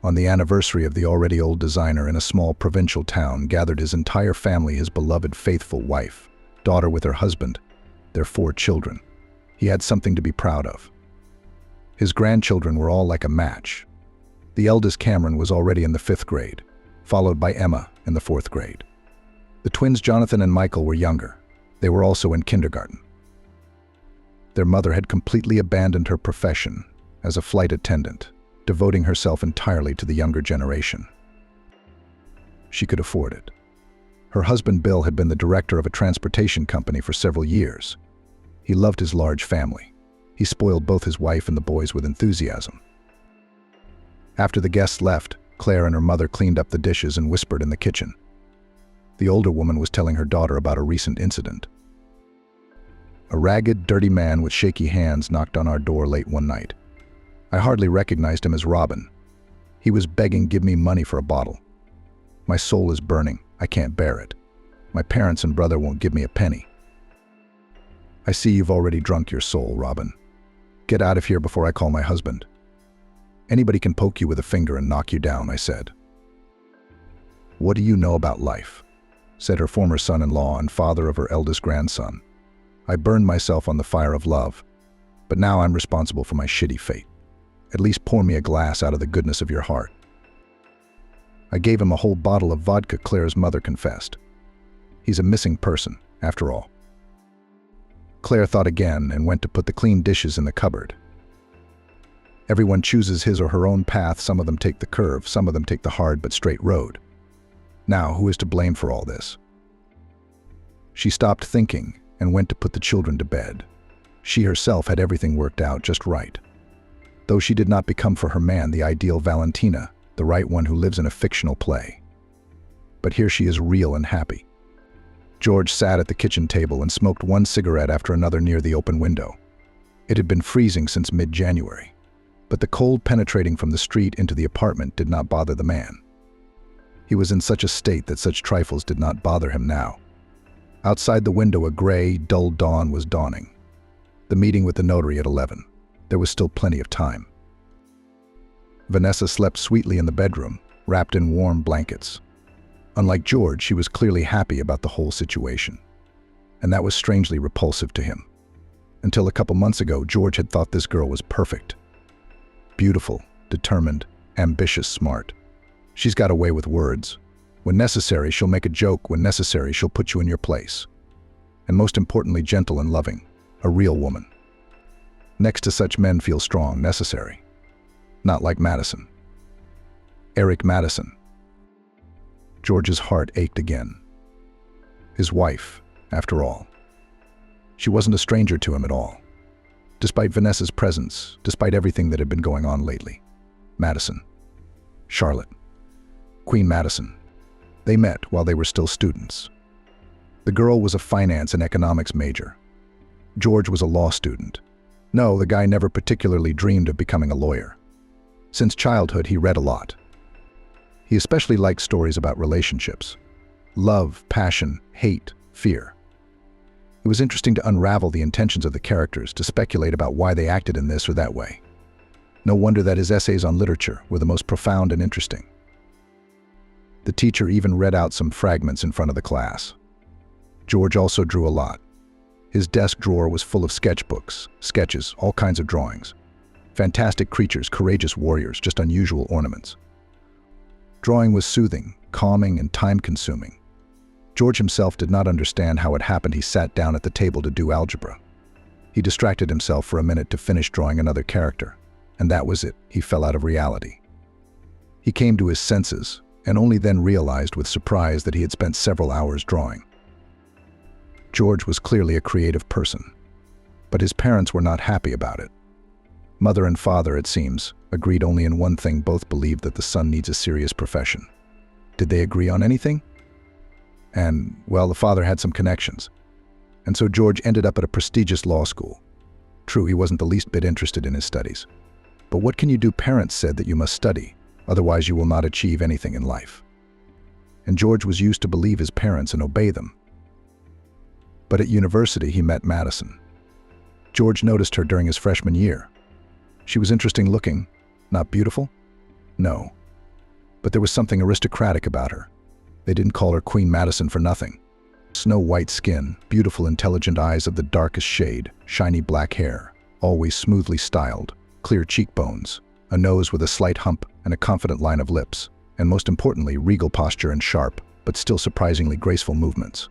On the anniversary of the already old designer in a small provincial town gathered his entire family, his beloved faithful wife, daughter with her husband, their 4 children. He had something to be proud of. His grandchildren were all like a match. The eldest, Cameron, was already in the 5th grade, followed by Emma in the 4th grade. The twins Jonathan and Michael were younger. They were also in kindergarten. Their mother had completely abandoned her profession as a flight attendant, devoting herself entirely to the younger generation. She could afford it. Her husband Bill had been the director of a transportation company for several years. He loved his large family. He spoiled both his wife and the boys with enthusiasm. After the guests left, Claire and her mother cleaned up the dishes and whispered in the kitchen. The older woman was telling her daughter about a recent incident. A ragged, dirty man with shaky hands knocked on our door late one night. I hardly recognized him as Robin. He was begging, "Give me money for a bottle. My soul is burning. I can't bear it. My parents and brother won't give me a penny." "I see you've already drunk your soul, Robin. Get out of here before I call my husband." "Anybody can poke you with a finger and knock you down," I said. "What do you know about life?" said her former son-in-law and father of her eldest grandson. "I burned myself on the fire of love, but now I'm responsible for my shitty fate. At least pour me a glass out of the goodness of your heart." I gave him a whole bottle of vodka, Claire's mother confessed. He's a missing person, after all. Claire thought again and went to put the clean dishes in the cupboard. Everyone chooses his or her own path. Some of them take the curve, some of them take the hard but straight road. Now, who is to blame for all this? She stopped thinking and went to put the children to bed. She herself had everything worked out just right. Though she did not become for her man the ideal Valentina, the right one who lives in a fictional play. But here she is, real and happy. George sat at the kitchen table and smoked one cigarette after another near the open window. It had been freezing since mid-January, but the cold penetrating from the street into the apartment did not bother the man. He was in such a state that such trifles did not bother him now. Outside the window, a gray, dull dawn was dawning. The meeting with the notary at 11. There was still plenty of time. Vanessa slept sweetly in the bedroom, wrapped in warm blankets. Unlike George, she was clearly happy about the whole situation. And that was strangely repulsive to him. Until a couple months ago, George had thought this girl was perfect. Beautiful, determined, ambitious, smart. She's got a way with words. When necessary, she'll make a joke. When necessary, she'll put you in your place. And most importantly, gentle and loving. A real woman. Next to such men feel strong, necessary. Not like Madison. Eric Madison. George's heart ached again. His wife, after all. She wasn't a stranger to him at all. Despite Vanessa's presence, despite everything that had been going on lately. Madison. Charlotte. Queen Madison. They met while they were still students. The girl was a finance and economics major. George was a law student. No, the guy never particularly dreamed of becoming a lawyer. Since childhood, he read a lot. He especially liked stories about relationships. Love, passion, hate, fear. It was interesting to unravel the intentions of the characters, to speculate about why they acted in this or that way. No wonder that his essays on literature were the most profound and interesting. The teacher even read out some fragments in front of the class. George also drew a lot. His desk drawer was full of sketchbooks, sketches, all kinds of drawings. Fantastic creatures, courageous warriors, just unusual ornaments. Drawing was soothing, calming, and time-consuming. George himself did not understand how it happened. He sat down at the table to do algebra. He distracted himself for a minute to finish drawing another character, and that was it. He fell out of reality. He came to his senses, and only then realized with surprise that he had spent several hours drawing. George was clearly a creative person, but his parents were not happy about it. Mother and father, it seems, agreed only in one thing. Both believed that the son needs a serious profession. Did they agree on anything? And, well, the father had some connections. And so George ended up at a prestigious law school. True, he wasn't the least bit interested in his studies. But what can you do? Parents said that you must study, otherwise you will not achieve anything in life. And George was used to believe his parents and obey them. But at university, he met Madison. George noticed her during his freshman year. She was interesting looking. Not beautiful? No. But there was something aristocratic about her. They didn't call her Queen Madison for nothing. Snow-white skin, beautiful intelligent eyes of the darkest shade, shiny black hair, always smoothly styled, clear cheekbones, a nose with a slight hump and a confident line of lips, and most importantly, regal posture and sharp, but still surprisingly graceful movements.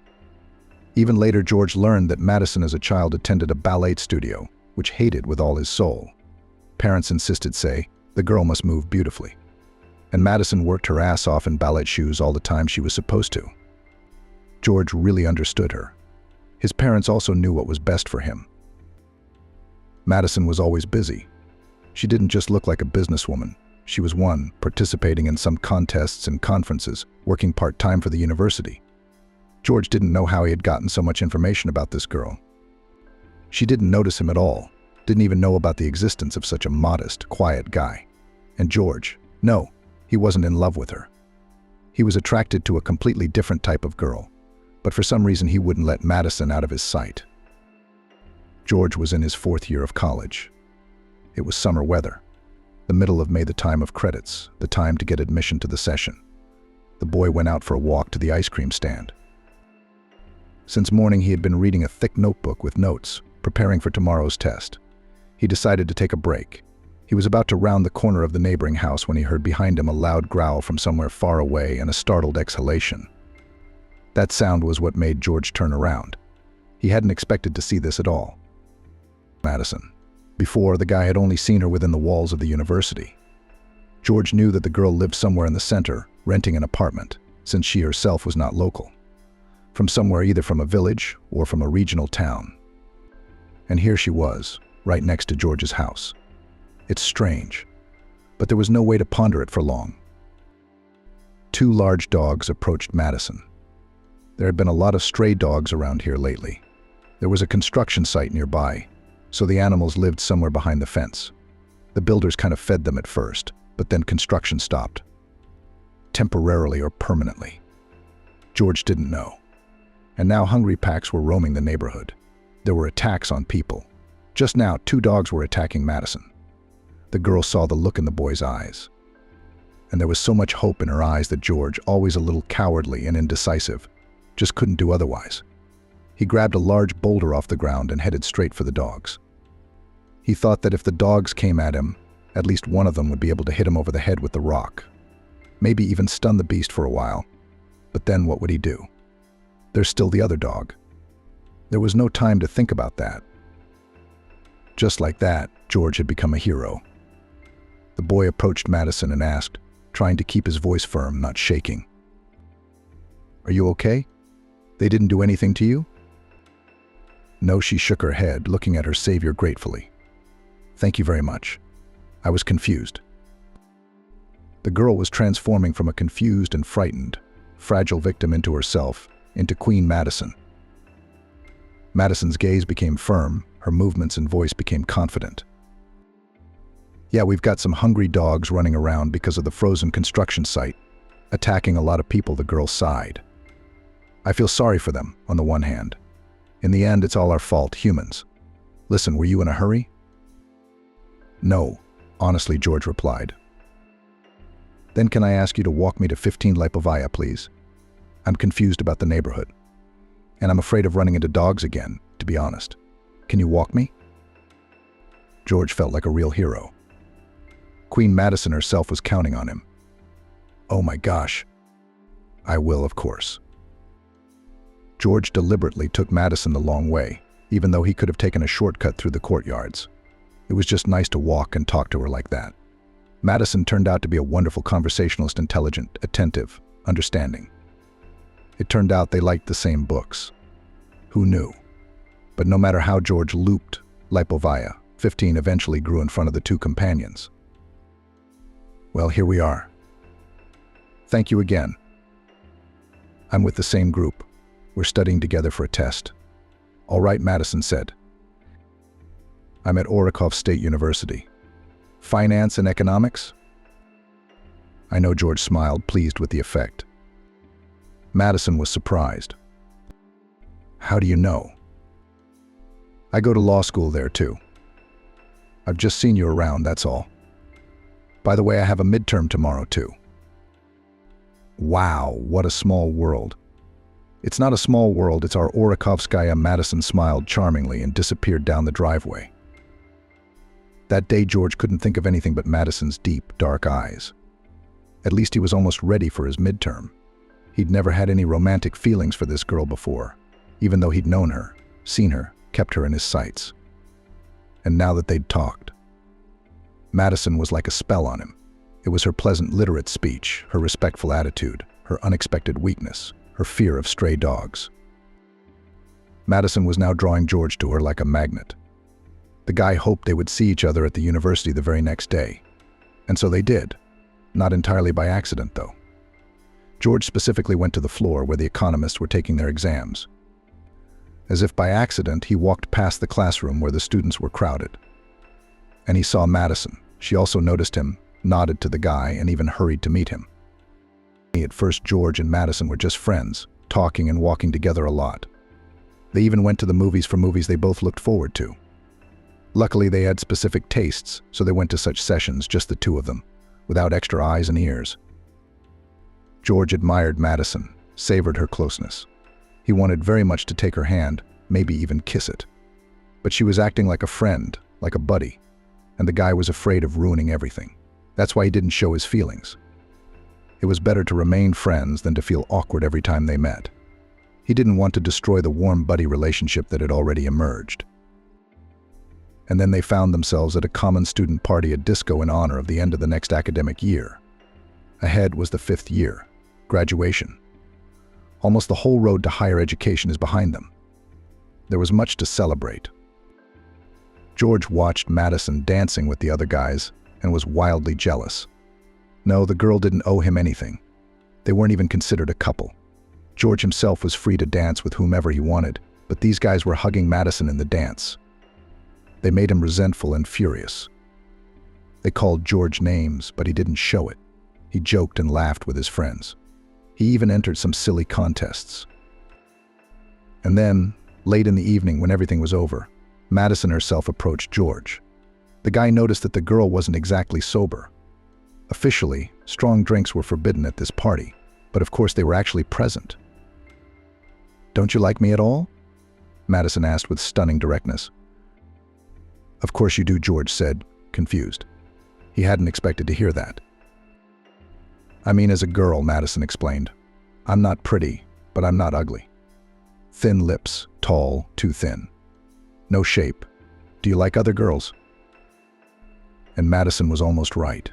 Even later, George learned that Madison as a child attended a ballet studio, which hated with all his soul. Parents insisted, say, the girl must move beautifully. And Madison worked her ass off in ballet shoes all the time she was supposed to. George really understood her. His parents also knew what was best for him. Madison was always busy. She didn't just look like a businesswoman. She was one, participating in some contests and conferences, working part-time for the university. George didn't know how he had gotten so much information about this girl. She didn't notice him at all, didn't even know about the existence of such a modest, quiet guy. And George, no, he wasn't in love with her. He was attracted to a completely different type of girl, but for some reason he wouldn't let Madison out of his sight. George was in his 4th year of college. It was summer weather. The middle of May, the time of credits, the time to get admission to the session. The boy went out for a walk to the ice cream stand. Since morning he had been reading a thick notebook with notes, preparing for tomorrow's test. He decided to take a break. He was about to round the corner of the neighboring house when he heard behind him a loud growl from somewhere far away and a startled exhalation. That sound was what made George turn around. He hadn't expected to see this at all. Madison. Before, the guy had only seen her within the walls of the university. George knew that the girl lived somewhere in the center, renting an apartment, since she herself was not local. From somewhere either from a village or from a regional town. And here she was, right next to George's house. It's strange, but there was no way to ponder it for long. 2 large dogs approached Madison. There had been a lot of stray dogs around here lately. There was a construction site nearby, so the animals lived somewhere behind the fence. The builders kind of fed them at first, but then construction stopped. Temporarily or permanently. George didn't know. And now hungry packs were roaming the neighborhood. There were attacks on people. Just now, 2 dogs were attacking Madison. The girl saw the look in the boy's eyes. And there was so much hope in her eyes that George, always a little cowardly and indecisive, just couldn't do otherwise. He grabbed a large boulder off the ground and headed straight for the dogs. He thought that if the dogs came at him, at least one of them would be able to hit him over the head with the rock. Maybe even stun the beast for a while. But then what would he do? There's still the other dog. There was no time to think about that. Just like that, George had become a hero. The boy approached Madison and asked, trying to keep his voice firm, not shaking. "Are you okay? They didn't do anything to you?" No, she shook her head, looking at her savior gratefully. "Thank you very much. I was confused." The girl was transforming from a confused and frightened, fragile victim into herself, into Queen Madison. Madison's gaze became firm, her movements and voice became confident. "Yeah, we've got some hungry dogs running around because of the frozen construction site, attacking a lot of people," the girl sighed. "I feel sorry for them, on the one hand. In the end, it's all our fault, humans. Listen, were you in a hurry?" "No," honestly, George replied. "Then can I ask you to walk me to 15 Lipovaya, please? I'm confused about the neighborhood. And I'm afraid of running into dogs again, to be honest. Can you walk me?" George felt like a real hero. Queen Madison herself was counting on him. "Oh my gosh. I will, of course." George deliberately took Madison the long way, even though he could have taken a shortcut through the courtyards. It was just nice to walk and talk to her like that. Madison turned out to be a wonderful conversationalist, intelligent, attentive, understanding. It turned out they liked the same books. Who knew? But no matter how George looped Lipovaya, 15 eventually grew in front of the 2 companions. "Well, here we are. Thank you again. I'm with the same group. We're studying together for a test." "All right," Madison said. "I'm at Orakov State University. Finance and economics?" I know, George smiled, pleased with the effect. Madison was surprised. "How do you know?" "I go to law school there too." I've just seen you around, that's all. By the way, I have a midterm tomorrow, too. Wow, what a small world. It's not a small world, it's our Orakovskaya. Madison smiled charmingly and disappeared down the driveway. That day, George couldn't think of anything but Madison's deep, dark eyes. At least he was almost ready for his midterm. He'd never had any romantic feelings for this girl before, even though he'd known her, seen her, kept her in his sights. And now that they'd talked, Madison was like a spell on him. It was her pleasant, literate speech, her respectful attitude, her unexpected weakness, her fear of stray dogs. Madison was now drawing George to her like a magnet. The guy hoped they would see each other at the university the very next day. And so they did. Not entirely by accident, though. George specifically went to the floor where the economists were taking their exams. As if by accident, he walked past the classroom where the students were crowded. And he saw Madison. She also noticed him, nodded to the guy, and even hurried to meet him. At first, George and Madison were just friends, talking and walking together a lot. They even went to the movies for movies they both looked forward to. Luckily, they had specific tastes, so they went to such sessions, just the two of them, without extra eyes and ears. George admired Madison, savored her closeness. He wanted very much to take her hand, maybe even kiss it. But she was acting like a friend, like a buddy, and the guy was afraid of ruining everything. That's why he didn't show his feelings. It was better to remain friends than to feel awkward every time they met. He didn't want to destroy the warm buddy relationship that had already emerged. And then they found themselves at a common student party at disco in honor of the end of the next academic year. Ahead was the 5th year, graduation. Almost the whole road to higher education is behind them. There was much to celebrate. George watched Madison dancing with the other guys and was wildly jealous. No, the girl didn't owe him anything. They weren't even considered a couple. George himself was free to dance with whomever he wanted, but these guys were hugging Madison in the dance. They made him resentful and furious. They called George names, but he didn't show it. He joked and laughed with his friends. He even entered some silly contests. And then, late in the evening when everything was over, Madison herself approached George. The guy noticed that the girl wasn't exactly sober. Officially, strong drinks were forbidden at this party, but of course they were actually present. "Don't you like me at all?" Madison asked with stunning directness. "Of course you do," George said, confused. He hadn't expected to hear that. "I mean, as a girl," Madison explained. "I'm not pretty, but I'm not ugly. Thin lips, tall, too thin. No shape. Do you like other girls?" And Madison was almost right.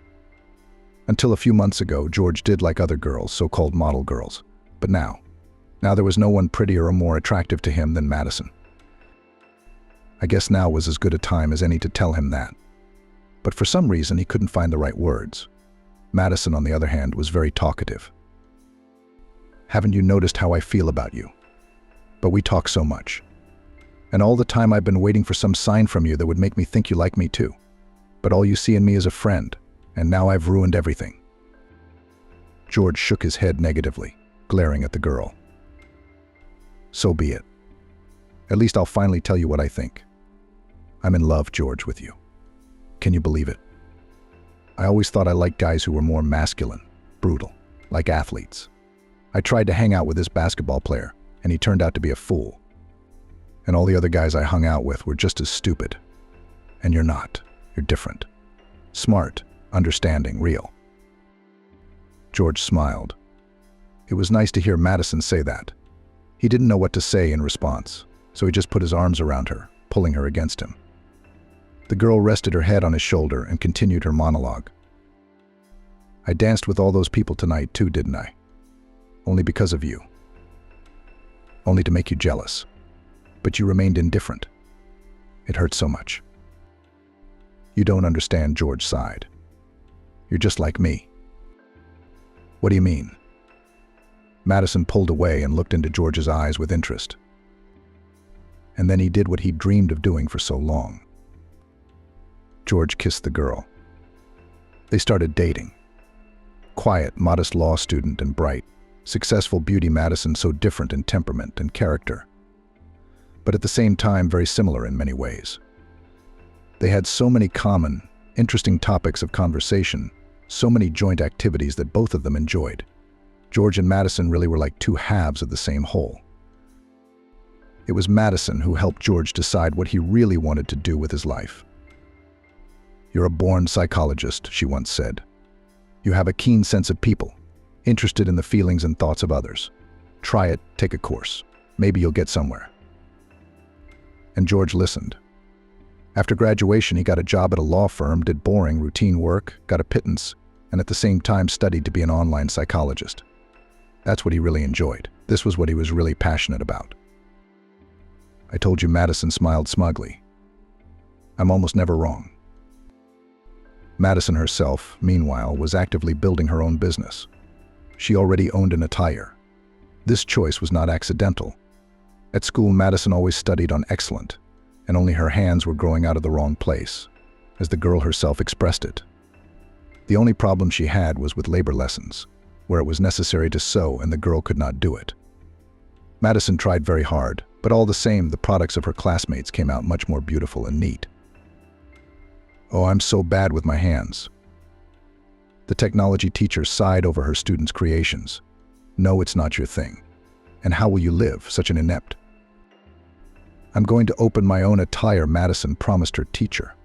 Until a few months ago, George did like other girls, so-called model girls. But now there was no one prettier or more attractive to him than Madison. I guess now was as good a time as any to tell him that. But for some reason, he couldn't find the right words. Madison, on the other hand, was very talkative. "Haven't you noticed how I feel about you? But we talk so much. And all the time I've been waiting for some sign from you that would make me think you like me too. But all you see in me is a friend, and now I've ruined everything." George shook his head negatively, glaring at the girl. "So be it. At least I'll finally tell you what I think. I'm in love, George, with you. Can you believe it? I always thought I liked guys who were more masculine, brutal, like athletes. I tried to hang out with this basketball player, and he turned out to be a fool. And all the other guys I hung out with were just as stupid. And you're not. You're different. Smart, understanding, real." George smiled. It was nice to hear Madison say that. He didn't know what to say in response, so he just put his arms around her, pulling her against him. The girl rested her head on his shoulder and continued her monologue. "I danced with all those people tonight too, didn't I? Only because of you. Only to make you jealous. But you remained indifferent. It hurt so much." "You don't understand," George sighed. "You're just like me." "What do you mean?" Madison pulled away and looked into George's eyes with interest. And then he did what he'd dreamed of doing for so long. George kissed the girl. They started dating. Quiet, modest law student and bright, successful beauty Madison, so different in temperament and character, but at the same time very similar in many ways. They had so many common, interesting topics of conversation, so many joint activities that both of them enjoyed. George and Madison really were like two halves of the same whole. It was Madison who helped George decide what he really wanted to do with his life. "You're a born psychologist," she once said. "You have a keen sense of people, interested in the feelings and thoughts of others. Try it, take a course. Maybe you'll get somewhere." And George listened. After graduation, he got a job at a law firm, did boring, routine work, got a pittance, and at the same time studied to be an online psychologist. That's what he really enjoyed. This was what he was really passionate about. "I told you," Madison smiled smugly. "I'm almost never wrong." Madison herself, meanwhile, was actively building her own business. She already owned an attire. This choice was not accidental. At school, Madison always studied on excellent, and only her hands were growing out of the wrong place, as the girl herself expressed it. The only problem she had was with labor lessons, where it was necessary to sew and the girl could not do it. Madison tried very hard, but all the same, the products of her classmates came out much more beautiful and neat. "Oh, I'm so bad with my hands." The technology teacher sighed over her students' creations. "No, it's not your thing. And how will you live, such an inept?" "I'm going to open my own attire," Madison promised her teacher.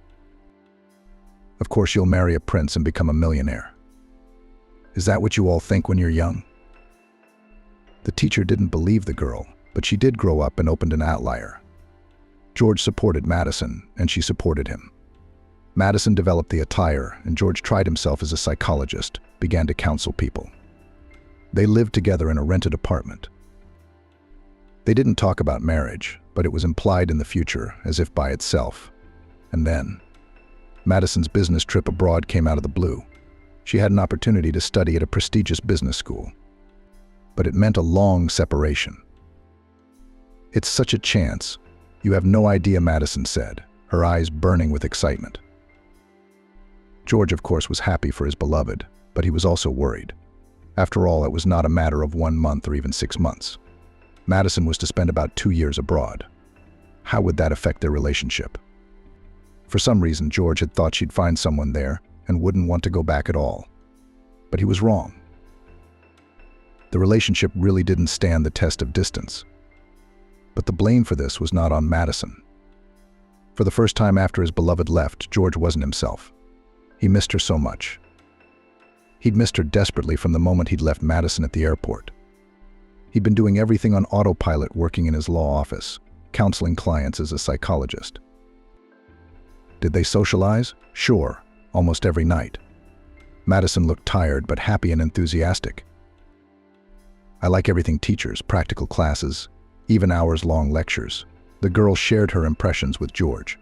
"Of course you'll marry a prince and become a millionaire. Is that what you all think when you're young?" The teacher didn't believe the girl, but she did grow up and opened an outlier. George supported Madison, and she supported him. Madison developed the attire, and George tried himself as a psychologist, began to counsel people. They lived together in a rented apartment. They didn't talk about marriage, but it was implied in the future, as if by itself. And then, Madison's business trip abroad came out of the blue. She had an opportunity to study at a prestigious business school. But it meant a long separation. "It's such a chance. You have no idea," Madison said, her eyes burning with excitement. George, of course, was happy for his beloved, but he was also worried. After all, it was not a matter of 1 month or even 6 months. Madison was to spend about 2 years abroad. How would that affect their relationship? For some reason, George had thought she'd find someone there and wouldn't want to go back at all. But he was wrong. The relationship really didn't stand the test of distance. But the blame for this was not on Madison. For the first time after his beloved left, George wasn't himself. He missed her so much. He'd missed her desperately from the moment he'd left Madison at the airport. He'd been doing everything on autopilot, working in his law office, counseling clients as a psychologist. Did they socialize? Sure, almost every night. Madison looked tired but happy and enthusiastic. "I like everything teachers, practical classes, even hours-long lectures." The girl shared her impressions with George.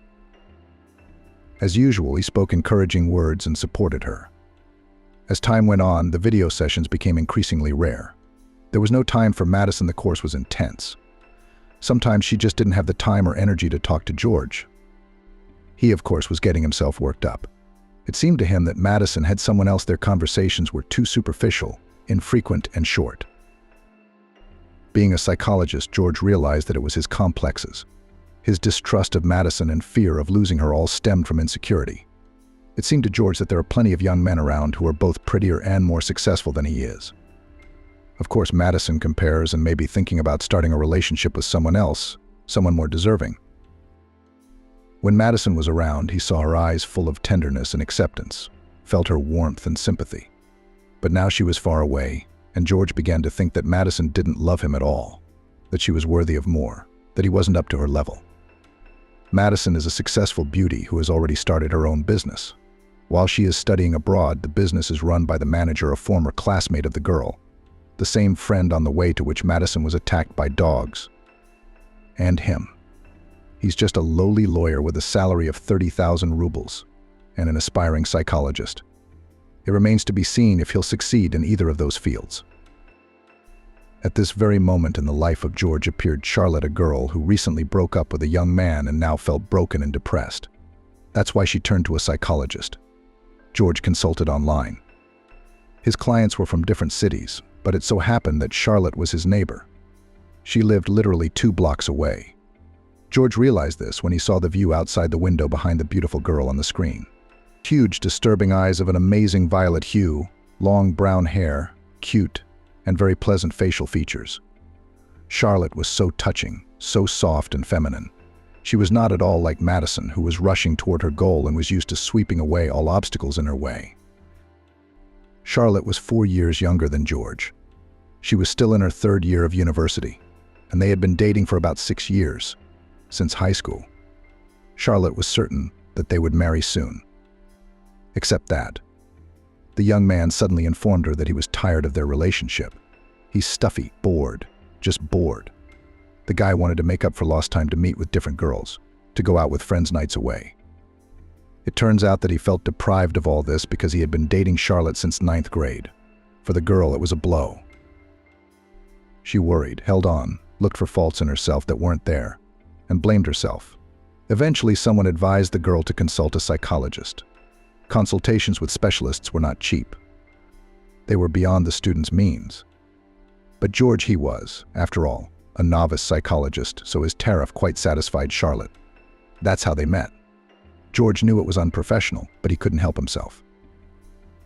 As usual, he spoke encouraging words and supported her. As time went on, the video sessions became increasingly rare. There was no time for Madison. The course was intense. Sometimes she just didn't have the time or energy to talk to George. He, of course, was getting himself worked up. It seemed to him that Madison had someone else. Their conversations were too superficial, infrequent, and short. Being a psychologist, George realized that it was his complexes. His distrust of Madison and fear of losing her all stemmed from insecurity. It seemed to George that there are plenty of young men around who are both prettier and more successful than he is. Of course, Madison compares and may be thinking about starting a relationship with someone else, someone more deserving. When Madison was around, he saw her eyes full of tenderness and acceptance, felt her warmth and sympathy. But now she was far away, and George began to think that Madison didn't love him at all, that she was worthy of more, that he wasn't up to her level. Madison is a successful beauty who has already started her own business. While she is studying abroad, the business is run by the manager, a former classmate of the girl, the same friend on the way to which Madison was attacked by dogs. And him. He's just a lowly lawyer with a salary of 30,000 rubles and an aspiring psychologist. It remains to be seen if he'll succeed in either of those fields. At this very moment in the life of George appeared Charlotte, a girl who recently broke up with a young man and now felt broken and depressed. That's why she turned to a psychologist. George consulted online. His clients were from different cities, but it so happened that Charlotte was his neighbor. She lived literally 2 blocks away. George realized this when he saw the view outside the window behind the beautiful girl on the screen. Huge, disturbing eyes of an amazing violet hue, long brown hair, cute, and very pleasant facial features. Charlotte was so touching, so soft and feminine. She was not at all like Madison, who was rushing toward her goal and was used to sweeping away all obstacles in her way. Charlotte was 4 years younger than George. She was still in her 3rd year of university, and they had been dating for about 6 years, since high school. Charlotte was certain that they would marry soon. Except that the young man suddenly informed her that he was tired of their relationship. He's stuffy, bored, just bored. The guy wanted to make up for lost time to meet with different girls, to go out with friends nights away. It turns out that he felt deprived of all this because he had been dating Charlotte since 9th grade. For the girl, it was a blow. She worried, held on, looked for faults in herself that weren't there, and blamed herself. Eventually, someone advised the girl to consult a psychologist. Consultations with specialists were not cheap. They were beyond the student's means. But George, he was, after all, a novice psychologist, so his tariff quite satisfied Charlotte. That's how they met. George knew it was unprofessional, but he couldn't help himself.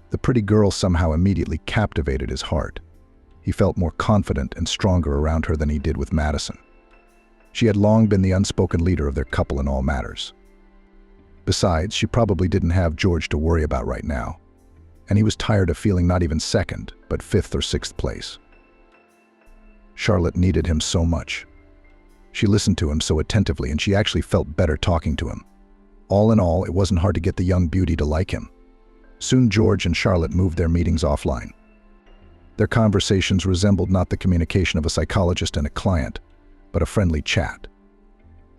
The pretty girl somehow immediately captivated his heart. He felt more confident and stronger around her than he did with Madison. She had long been the unspoken leader of their couple in all matters. Besides, she probably didn't have George to worry about right now, and he was tired of feeling not even 2nd, but 5th or 6th place. Charlotte needed him so much. She listened to him so attentively, and she actually felt better talking to him. All in all, it wasn't hard to get the young beauty to like him. Soon George and Charlotte moved their meetings offline. Their conversations resembled not the communication of a psychologist and a client, but a friendly chat.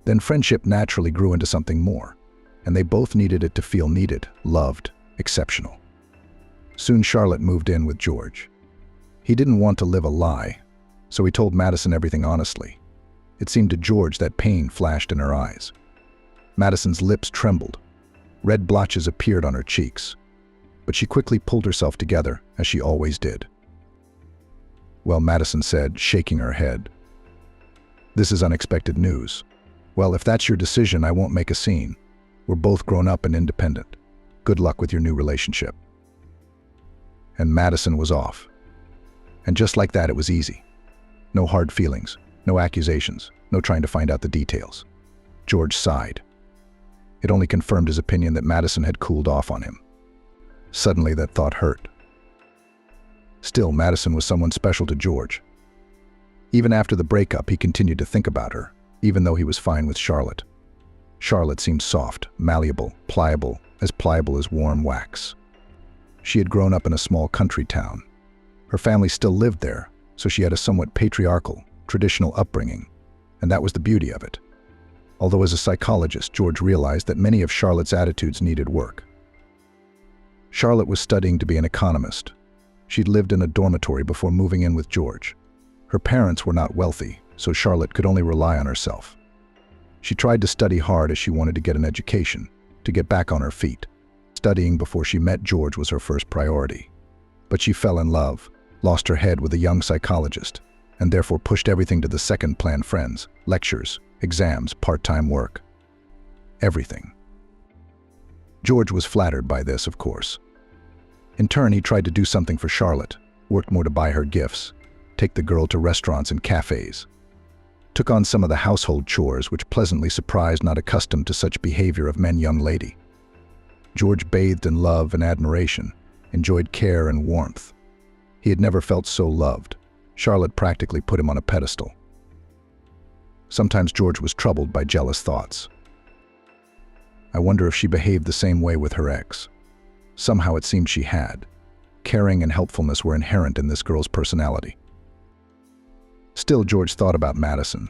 Then friendship naturally grew into something more, and they both needed it to feel needed, loved, exceptional. Soon Charlotte moved in with George. He didn't want to live a lie, so he told Madison everything honestly. It seemed to George that pain flashed in her eyes. Madison's lips trembled. Red blotches appeared on her cheeks, but she quickly pulled herself together, as she always did. "Well," Madison said, shaking her head, "this is unexpected news. Well, if that's your decision, I won't make a scene. We're both grown up and independent. Good luck with your new relationship." And Madison was off. And just like that, it was easy. No hard feelings, no accusations, no trying to find out the details. George sighed. It only confirmed his opinion that Madison had cooled off on him. Suddenly, that thought hurt. Still, Madison was someone special to George. Even after the breakup, he continued to think about her, even though he was fine with Charlotte. Charlotte seemed soft, malleable, pliable as warm wax. She had grown up in a small country town. Her family still lived there, so she had a somewhat patriarchal, traditional upbringing, and that was the beauty of it. Although as a psychologist, George realized that many of Charlotte's attitudes needed work. Charlotte was studying to be an economist. She'd lived in a dormitory before moving in with George. Her parents were not wealthy, so Charlotte could only rely on herself. She tried to study hard as she wanted to get an education, to get back on her feet. Studying before she met George was her first priority. But she fell in love, lost her head with a young psychologist, and therefore pushed everything to the second-plan friends, lectures, exams, part-time work. Everything. George was flattered by this, of course. In turn, he tried to do something for Charlotte, worked more to buy her gifts, take the girl to restaurants and cafes, took on some of the household chores, which pleasantly surprised not accustomed to such behavior of men young lady. George bathed in love and admiration, enjoyed care and warmth. He had never felt so loved. Charlotte practically put him on a pedestal. Sometimes George was troubled by jealous thoughts. I wonder if she behaved the same way with her ex. Somehow it seemed she had. Caring and helpfulness were inherent in this girl's personality. Still, George thought about Madison.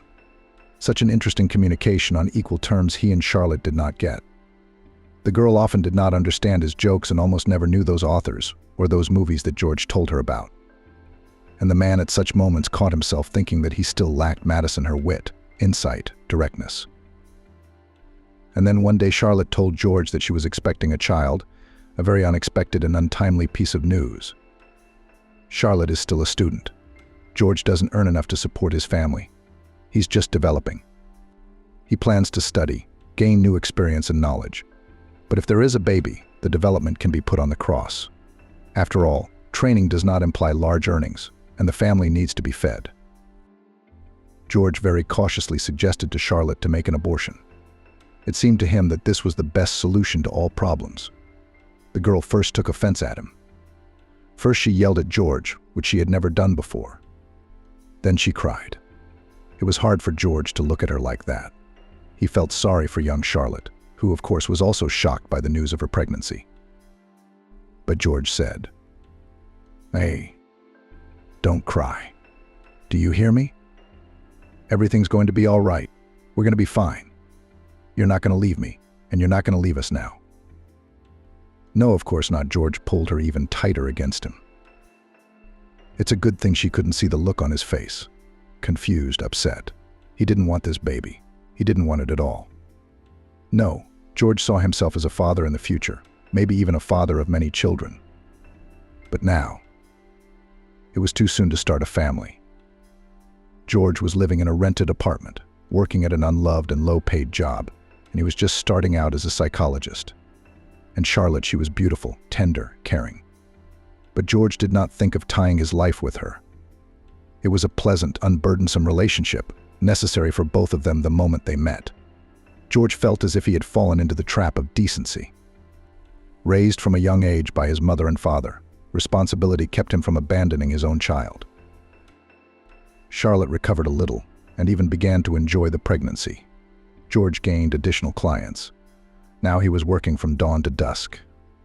Such an interesting communication on equal terms he and Charlotte did not get. The girl often did not understand his jokes and almost never knew those authors or those movies that George told her about. And the man at such moments caught himself thinking that he still lacked Madison her wit, insight, directness. And then one day Charlotte told George that she was expecting a child, a very unexpected and untimely piece of news. Charlotte is still a student. George doesn't earn enough to support his family. He's just developing. He plans to study, gain new experience and knowledge. But if there is a baby, the development can be put on the cross. After all, training does not imply large earnings, and the family needs to be fed. George very cautiously suggested to Charlotte to make an abortion. It seemed to him that this was the best solution to all problems. The girl first took offense at him. First she yelled at George, which she had never done before. Then she cried. It was hard for George to look at her like that. He felt sorry for young Charlotte, who of course was also shocked by the news of her pregnancy. But George said, "Hey, don't cry. Do you hear me? Everything's going to be all right. We're going to be fine. You're not going to leave me, and you're not going to leave us now." No, of course not. George pulled her even tighter against him. It's a good thing she couldn't see the look on his face. Confused, upset. He didn't want this baby. He didn't want it at all. No, George saw himself as a father in the future, maybe even a father of many children. But now, it was too soon to start a family. George was living in a rented apartment, working at an unloved and low-paid job, and he was just starting out as a psychologist. And Charlotte, she was beautiful, tender, caring. But George did not think of tying his life with her. It was a pleasant, unburdensome relationship, necessary for both of them the moment they met. George felt as if he had fallen into the trap of decency. Raised from a young age by his mother and father, responsibility kept him from abandoning his own child. Charlotte recovered a little and even began to enjoy the pregnancy. George gained additional clients. Now he was working from dawn to dusk.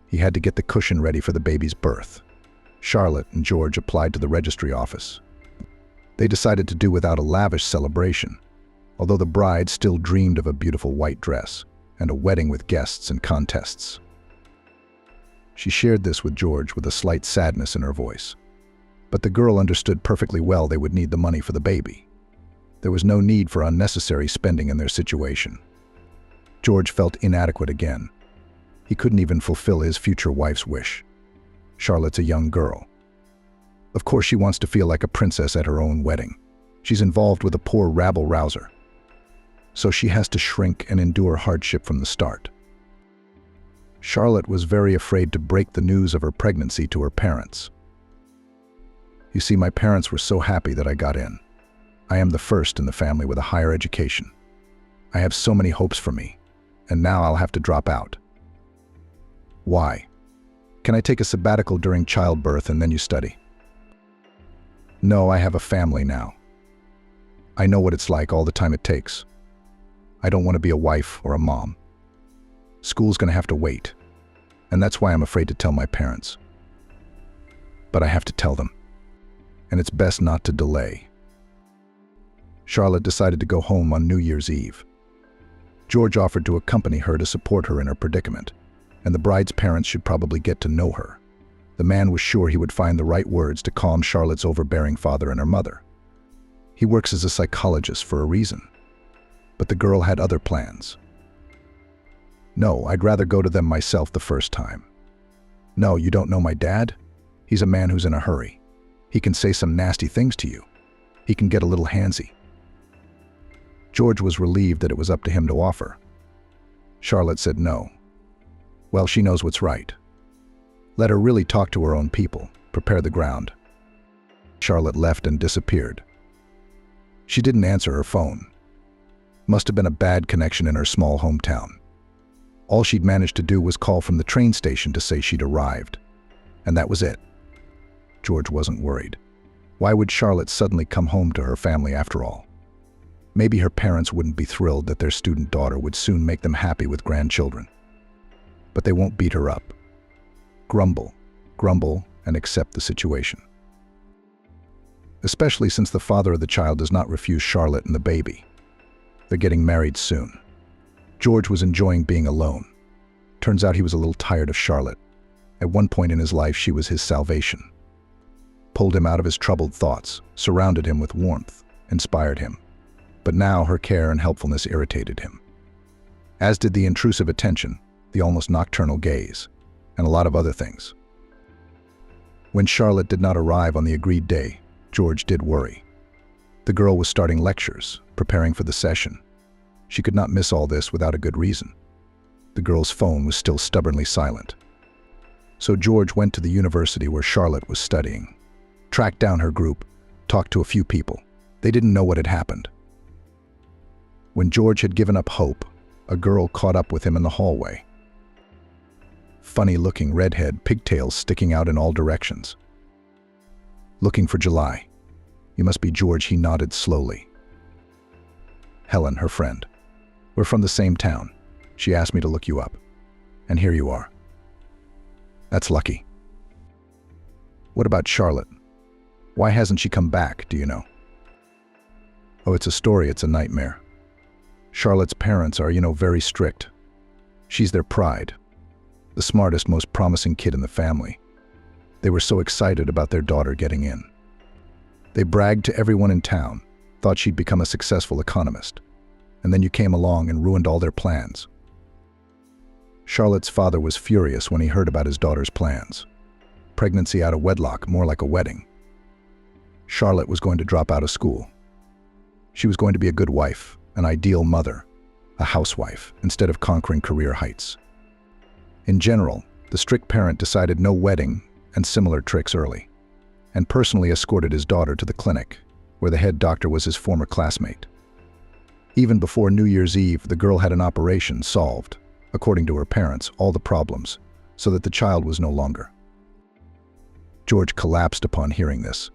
He had to get the cushion ready for the baby's birth. Charlotte and George applied to the registry office. They decided to do without a lavish celebration, although the bride still dreamed of a beautiful white dress and a wedding with guests and contests. She shared this with George with a slight sadness in her voice. But the girl understood perfectly well they would need the money for the baby. There was no need for unnecessary spending in their situation. George felt inadequate again. He couldn't even fulfill his future wife's wish. Charlotte's a young girl. Of course she wants to feel like a princess at her own wedding. She's involved with a poor rabble-rouser. So she has to shrink and endure hardship from the start. Charlotte was very afraid to break the news of her pregnancy to her parents. You see, my parents were so happy that I got in. I am the first in the family with a higher education. I have so many hopes for me, and now I'll have to drop out. Why? Can I take a sabbatical during childbirth and then you study? No, I have a family now. I know what it's like, all the time it takes. I don't want to be a wife or a mom. School's going to have to wait, and that's why I'm afraid to tell my parents. But I have to tell them, and it's best not to delay. Charlotte decided to go home on New Year's Eve. George offered to accompany her to support her in her predicament, and the bride's parents should probably get to know her. The man was sure he would find the right words to calm Charlotte's overbearing father and her mother. He works as a psychologist for a reason. But the girl had other plans. No, I'd rather go to them myself the first time. No, you don't know my dad? He's a man who's in a hurry. He can say some nasty things to you. He can get a little handsy. George was relieved that it was up to him to offer. Charlotte said no. Well, she knows what's right. Let her really talk to her own people, prepare the ground. Charlotte left and disappeared. She didn't answer her phone. Must have been a bad connection in her small hometown. All she'd managed to do was call from the train station to say she'd arrived. And that was it. George wasn't worried. Why would Charlotte suddenly come home to her family after all? Maybe her parents wouldn't be thrilled that their student daughter would soon make them happy with grandchildren. But they won't beat her up. Grumble, and accept the situation. Especially since the father of the child does not refuse Charlotte and the baby. They're getting married soon. George was enjoying being alone. Turns out he was a little tired of Charlotte. At one point in his life, she was his salvation. Pulled him out of his troubled thoughts, surrounded him with warmth, inspired him. But now her care and helpfulness irritated him. As did the intrusive attention, the almost nocturnal gaze, and a lot of other things. When Charlotte did not arrive on the agreed day, George did worry. The girl was starting lectures, preparing for the session. She could not miss all this without a good reason. The girl's phone was still stubbornly silent. So George went to the university where Charlotte was studying, tracked down her group, talked to a few people. They didn't know what had happened. When George had given up hope, a girl caught up with him in the hallway. Funny-looking redhead, pigtails sticking out in all directions. Looking for July. You must be George, he nodded slowly. Helen, her friend. We're from the same town. She asked me to look you up. And here you are. That's lucky. What about Charlotte? Why hasn't she come back, do you know? Oh, it's a story, it's a nightmare. Charlotte's parents are, very strict. She's their pride. The smartest, most promising kid in the family. They were so excited about their daughter getting in. They bragged to everyone in town, thought she'd become a successful economist. And then you came along and ruined all their plans. Charlotte's father was furious when he heard about his daughter's plans. Pregnancy out of wedlock, more like a wedding. Charlotte was going to drop out of school. She was going to be a good wife, an ideal mother, a housewife, instead of conquering career heights. In general, the strict parent decided no wedding and similar tricks early, and personally escorted his daughter to the clinic, where the head doctor was his former classmate. Even before New Year's Eve, the girl had an operation solved, according to her parents, all the problems, so that the child was no longer. George collapsed upon hearing this.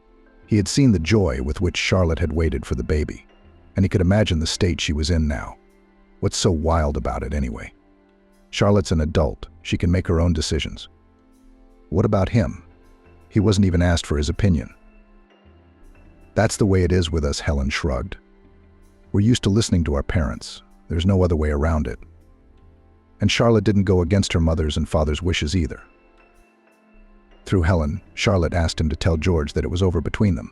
He had seen the joy with which Charlotte had waited for the baby, and he could imagine the state she was in now. What's so wild about it anyway? Charlotte's an adult. She can make her own decisions. What about him? He wasn't even asked for his opinion. That's the way it is with us, Helen shrugged. We're used to listening to our parents. There's no other way around it. And Charlotte didn't go against her mother's and father's wishes either. Through Helen, Charlotte asked him to tell George that it was over between them.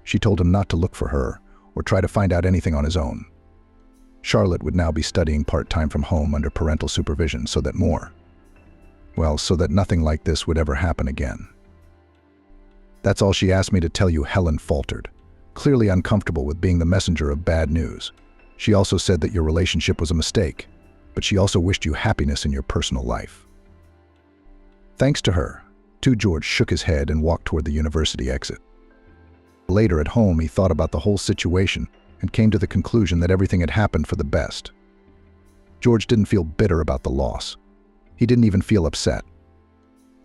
She told him not to look for her or try to find out anything on his own. Charlotte would now be studying part-time from home under parental supervision so that nothing like this would ever happen again. That's all she asked me to tell you, Helen faltered, clearly uncomfortable with being the messenger of bad news. She also said that your relationship was a mistake, but she also wished you happiness in your personal life. Thanks to her, George shook his head and walked toward the university exit. Later at home, he thought about the whole situation and came to the conclusion that everything had happened for the best. George didn't feel bitter about the loss. He didn't even feel upset.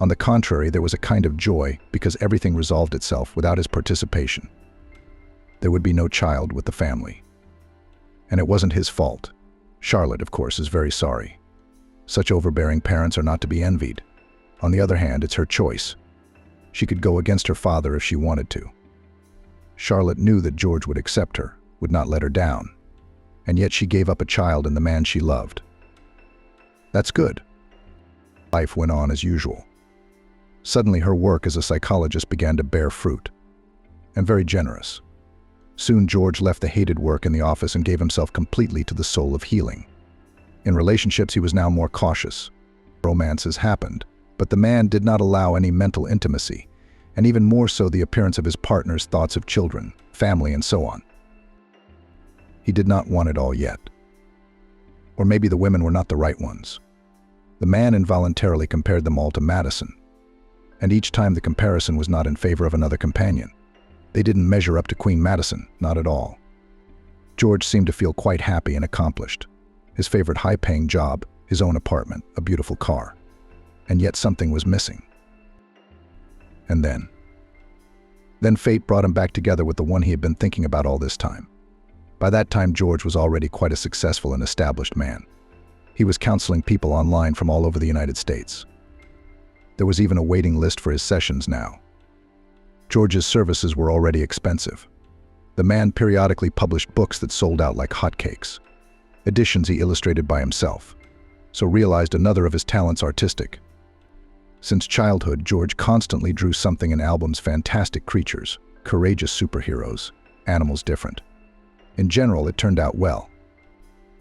On the contrary, there was a kind of joy because everything resolved itself without his participation. There would be no child with the family. And it wasn't his fault. Charlotte, of course, is very sorry. Such overbearing parents are not to be envied. On the other hand, it's her choice. She could go against her father if she wanted to. Charlotte knew that George would accept her, would not let her down. And yet she gave up a child and the man she loved. That's good. Life went on as usual. Suddenly her work as a psychologist began to bear fruit. And very generous. Soon George left the hated work in the office and gave himself completely to the soul of healing. In relationships, he was now more cautious. Romances happened, but the man did not allow any mental intimacy, and even more so the appearance of his partner's thoughts of children, family, and so on. He did not want it all yet. Or maybe the women were not the right ones. The man involuntarily compared them all to Madison, and each time the comparison was not in favor of another companion. They didn't measure up to Queen Madison, not at all. George seemed to feel quite happy and accomplished. His favorite high-paying job, his own apartment, a beautiful car. And yet something was missing. And then fate brought him back together with the one he had been thinking about all this time. By that time, George was already quite a successful and established man. He was counseling people online from all over the United States. There was even a waiting list for his sessions now. George's services were already expensive. The man periodically published books that sold out like hotcakes. Editions he illustrated by himself, so realized another of his talents, artistic. Since childhood, George constantly drew something in albums: fantastic creatures, courageous superheroes, animals different. In general, it turned out well.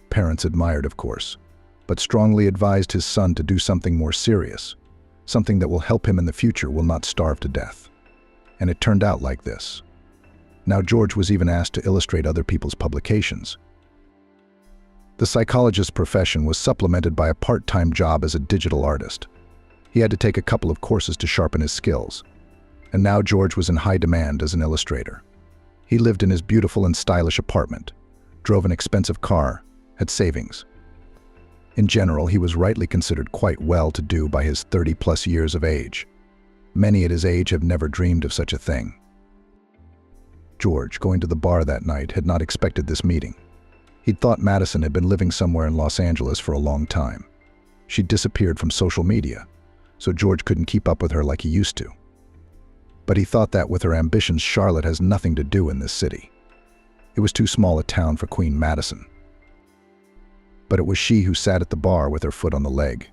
Parents admired, of course, but strongly advised his son to do something more serious, something that will help him in the future, will not starve to death. And it turned out like this. Now George was even asked to illustrate other people's publications. The psychologist's profession was supplemented by a part-time job as a digital artist. He had to take a couple of courses to sharpen his skills, and now George was in high demand as an illustrator. He lived in his beautiful and stylish apartment, drove an expensive car, had savings. In general, he was rightly considered quite well-to-do by his 30-plus years of age. Many at his age have never dreamed of such a thing. George, going to the bar that night, had not expected this meeting. He'd thought Madison had been living somewhere in Los Angeles for a long time. She'd disappeared from social media, so George couldn't keep up with her like he used to. But he thought that with her ambitions, Charlotte has nothing to do in this city. It was too small a town for Queen Madison. But it was she who sat at the bar with her foot on the leg.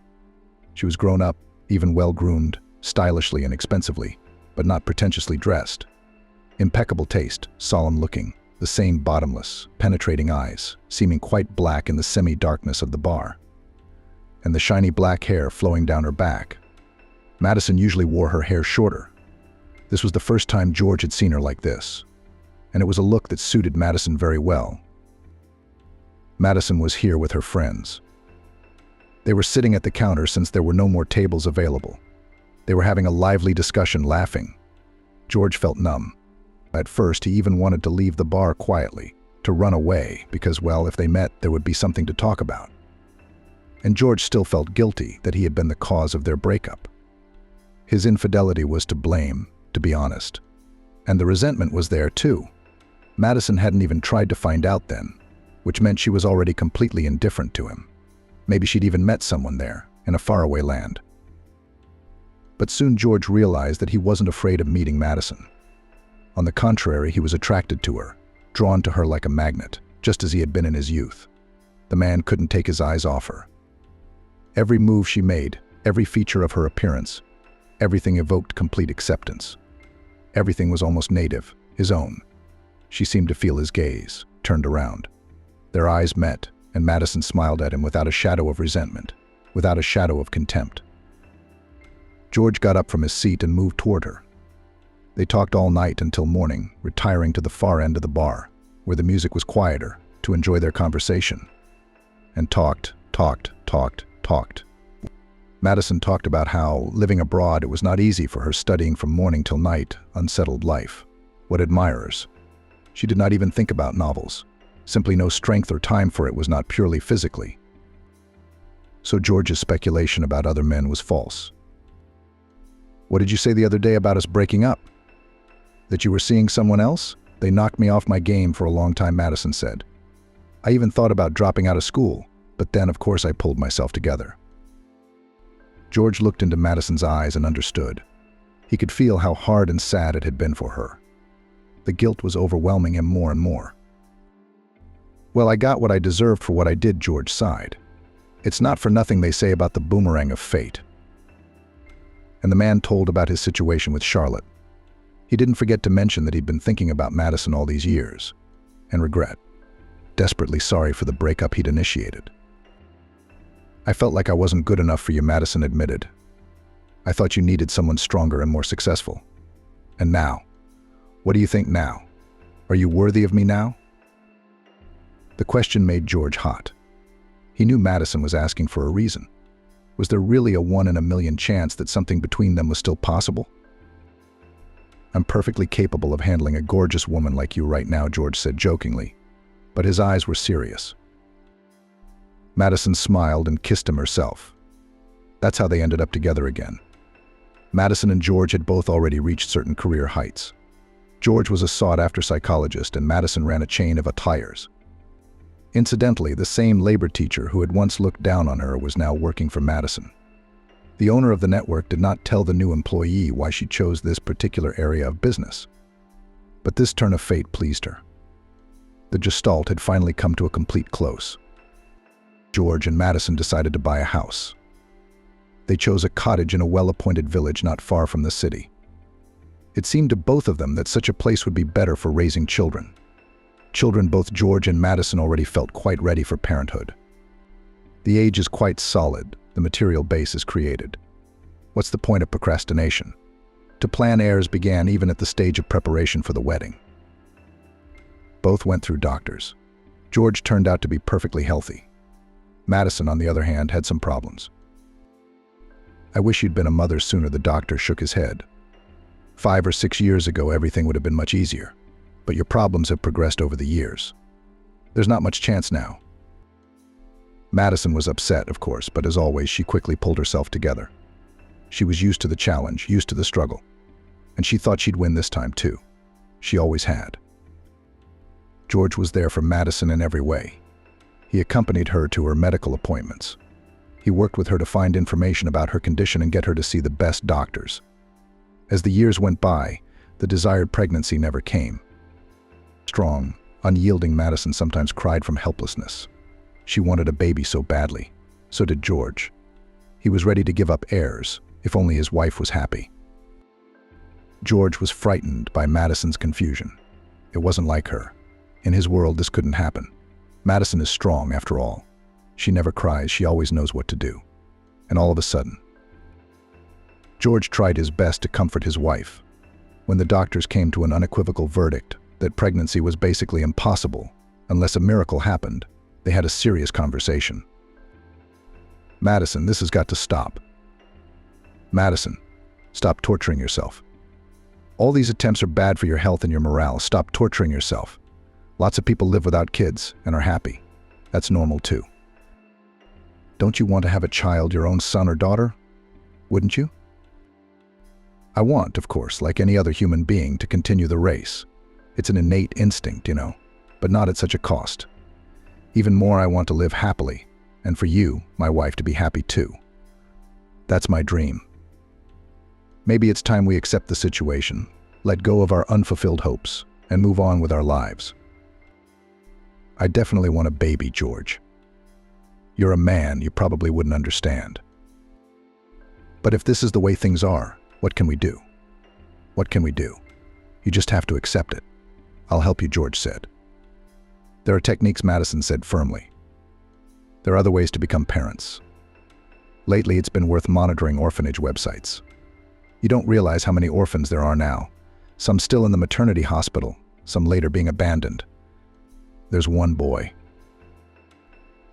She was grown up, even well-groomed, stylishly and expensively, but not pretentiously dressed. Impeccable taste, solemn-looking, the same bottomless, penetrating eyes, seeming quite black in the semi-darkness of the bar, and the shiny black hair flowing down her back. Madison usually wore her hair shorter. This was the first time George had seen her like this, and it was a look that suited Madison very well. Madison was here with her friends. They were sitting at the counter since there were no more tables available. They were having a lively discussion, laughing. George felt numb. At first, he even wanted to leave the bar quietly, to run away, because, well, if they met, there would be something to talk about. And George still felt guilty that he had been the cause of their breakup. His infidelity was to blame, to be honest. And the resentment was there, too. Madison hadn't even tried to find out then, which meant she was already completely indifferent to him. Maybe she'd even met someone there, in a faraway land. But soon George realized that he wasn't afraid of meeting Madison. On the contrary, he was attracted to her, drawn to her like a magnet, just as he had been in his youth. The man couldn't take his eyes off her. Every move she made, every feature of her appearance, everything evoked complete acceptance. Everything was almost native, his own. She seemed to feel his gaze, turned around. Their eyes met, and Madison smiled at him without a shadow of resentment, without a shadow of contempt. George got up from his seat and moved toward her. They talked all night until morning, retiring to the far end of the bar, where the music was quieter, to enjoy their conversation. And talked. Madison talked about how, living abroad, it was not easy for her, studying from morning till night, unsettled life. What admirers. She did not even think about novels. Simply no strength or time for it, was not purely physically. So George's speculation about other men was false. What did you say the other day about us breaking up? That you were seeing someone else? They knocked me off my game for a long time, Madison said. I even thought about dropping out of school, but then, of course, I pulled myself together. George looked into Madison's eyes and understood. He could feel how hard and sad it had been for her. The guilt was overwhelming him more and more. Well, I got what I deserved for what I did, George sighed. It's not for nothing they say about the boomerang of fate. And the man told about his situation with Charlotte. He didn't forget to mention that he'd been thinking about Madison all these years, and regret, desperately sorry for the breakup he'd initiated. I felt like I wasn't good enough for you, Madison admitted. I thought you needed someone stronger and more successful. And now? What do you think now? Are you worthy of me now? The question made George hot. He knew Madison was asking for a reason. Was there really a 1 in a million chance that something between them was still possible? I'm perfectly capable of handling a gorgeous woman like you right now, George said jokingly, but his eyes were serious. Madison smiled and kissed him herself. That's how they ended up together again. Madison and George had both already reached certain career heights. George was a sought-after psychologist, and Madison ran a chain of attires. Incidentally, the same labor teacher who had once looked down on her was now working for Madison. The owner of the network did not tell the new employee why she chose this particular area of business. But this turn of fate pleased her. The gestalt had finally come to a complete close. George and Madison decided to buy a house. They chose a cottage in a well-appointed village not far from the city. It seemed to both of them that such a place would be better for raising children. Children both George and Madison already felt quite ready for parenthood. The age is quite solid, the material base is created. What's the point of procrastination? To plan heirs began even at the stage of preparation for the wedding. Both went through doctors. George turned out to be perfectly healthy. Madison, on the other hand, had some problems. "I wish you'd been a mother sooner," the doctor shook his head. 5 or 6 years ago, everything would have been much easier. But your problems have progressed over the years. There's not much chance now." Madison was upset, of course, but as always, she quickly pulled herself together. She was used to the challenge, used to the struggle. And she thought she'd win this time, too. She always had. George was there for Madison in every way. He accompanied her to her medical appointments. He worked with her to find information about her condition and get her to see the best doctors. As the years went by, the desired pregnancy never came. Strong, unyielding Madison sometimes cried from helplessness. She wanted a baby so badly. So did George. He was ready to give up heirs, if only his wife was happy. George was frightened by Madison's confusion. It wasn't like her. In his world, this couldn't happen. Madison is strong, after all. She never cries, she always knows what to do. And all of a sudden, George tried his best to comfort his wife. When the doctors came to an unequivocal verdict that pregnancy was basically impossible unless a miracle happened, they had a serious conversation. "Madison, this has got to stop. Madison, stop torturing yourself. All these attempts are bad for your health and your morale. Stop torturing yourself. Lots of people live without kids and are happy. That's normal too. Don't you want to have a child, your own son or daughter? Wouldn't you?" "I want, of course, like any other human being, to continue the race. It's an innate instinct, but not at such a cost. Even more, I want to live happily, and for you, my wife, to be happy too. That's my dream. Maybe it's time we accept the situation, let go of our unfulfilled hopes, and move on with our lives. I definitely want a baby, George. You're a man, you probably wouldn't understand. But if this is the way things are, what can we do? What can we do? You just have to accept it. I'll help you," George said. "There are techniques," Madison said firmly. "There are other ways to become parents. Lately, it's been worth monitoring orphanage websites. You don't realize how many orphans there are now. Some still in the maternity hospital, some later being abandoned. There's one boy."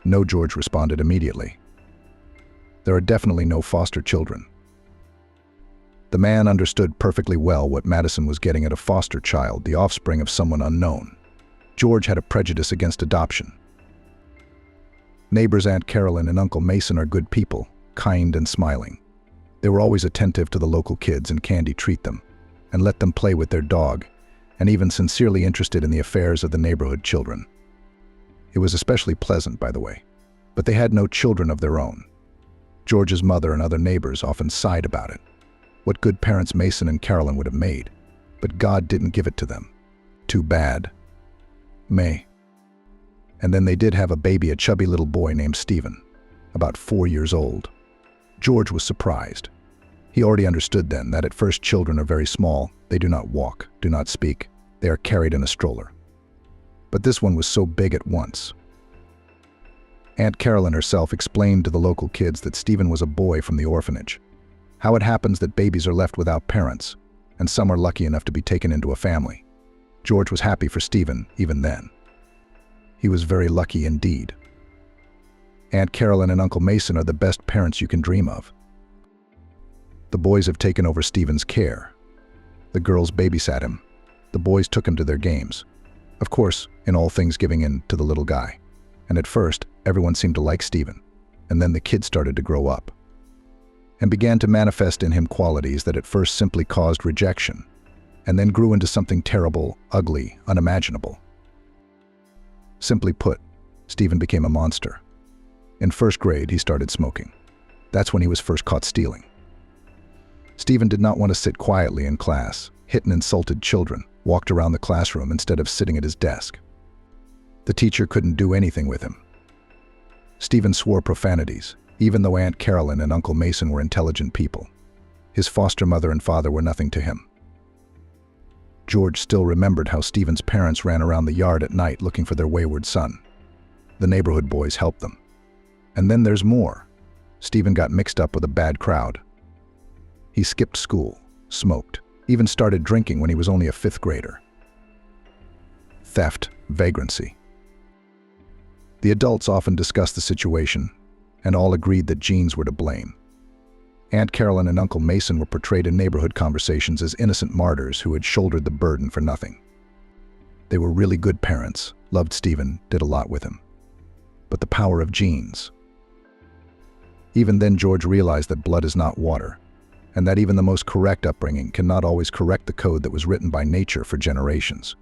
"No," George responded immediately. "There are definitely no foster children." The man understood perfectly well what Madison was getting at: a foster child, the offspring of someone unknown. George had a prejudice against adoption. Neighbors Aunt Carolyn and Uncle Mason are good people, kind and smiling. They were always attentive to the local kids and candy treat them, and let them play with their dog, and even sincerely interested in the affairs of the neighborhood children. It was especially pleasant, by the way, but they had no children of their own. George's mother and other neighbors often sighed about it. What good parents Mason and Carolyn would have made, but God didn't give it to them. Too bad. May. And then they did have a baby, a chubby little boy named Stephen, about 4 years old. George was surprised. He already understood then that at first children are very small, they do not walk, do not speak, they are carried in a stroller. But this one was so big at once. Aunt Carolyn herself explained to the local kids that Stephen was a boy from the orphanage. How it happens that babies are left without parents, and some are lucky enough to be taken into a family. George was happy for Stephen, even then. He was very lucky indeed. Aunt Carolyn and Uncle Mason are the best parents you can dream of. The boys have taken over Stephen's care. The girls babysat him. The boys took him to their games. Of course, in all things giving in to the little guy. And at first, everyone seemed to like Stephen. And then the kid started to grow up and began to manifest in him qualities that at first simply caused rejection, and then grew into something terrible, ugly, unimaginable. Simply put, Stephen became a monster. In first grade, he started smoking. That's when he was first caught stealing. Stephen did not want to sit quietly in class, hit and insulted children, walked around the classroom instead of sitting at his desk. The teacher couldn't do anything with him. Stephen swore profanities, even though Aunt Carolyn and Uncle Mason were intelligent people. His foster mother and father were nothing to him. George still remembered how Stephen's parents ran around the yard at night looking for their wayward son. The neighborhood boys helped them. And then there's more. Stephen got mixed up with a bad crowd. He skipped school, smoked, even started drinking when he was only a 5th grader. Theft, vagrancy. The adults often discussed the situation, and all agreed that genes were to blame. Aunt Carolyn and Uncle Mason were portrayed in neighborhood conversations as innocent martyrs who had shouldered the burden for nothing. They were really good parents, loved Stephen, did a lot with him. But the power of genes. Even then, George realized that blood is not water, and that even the most correct upbringing cannot always correct the code that was written by nature for generations.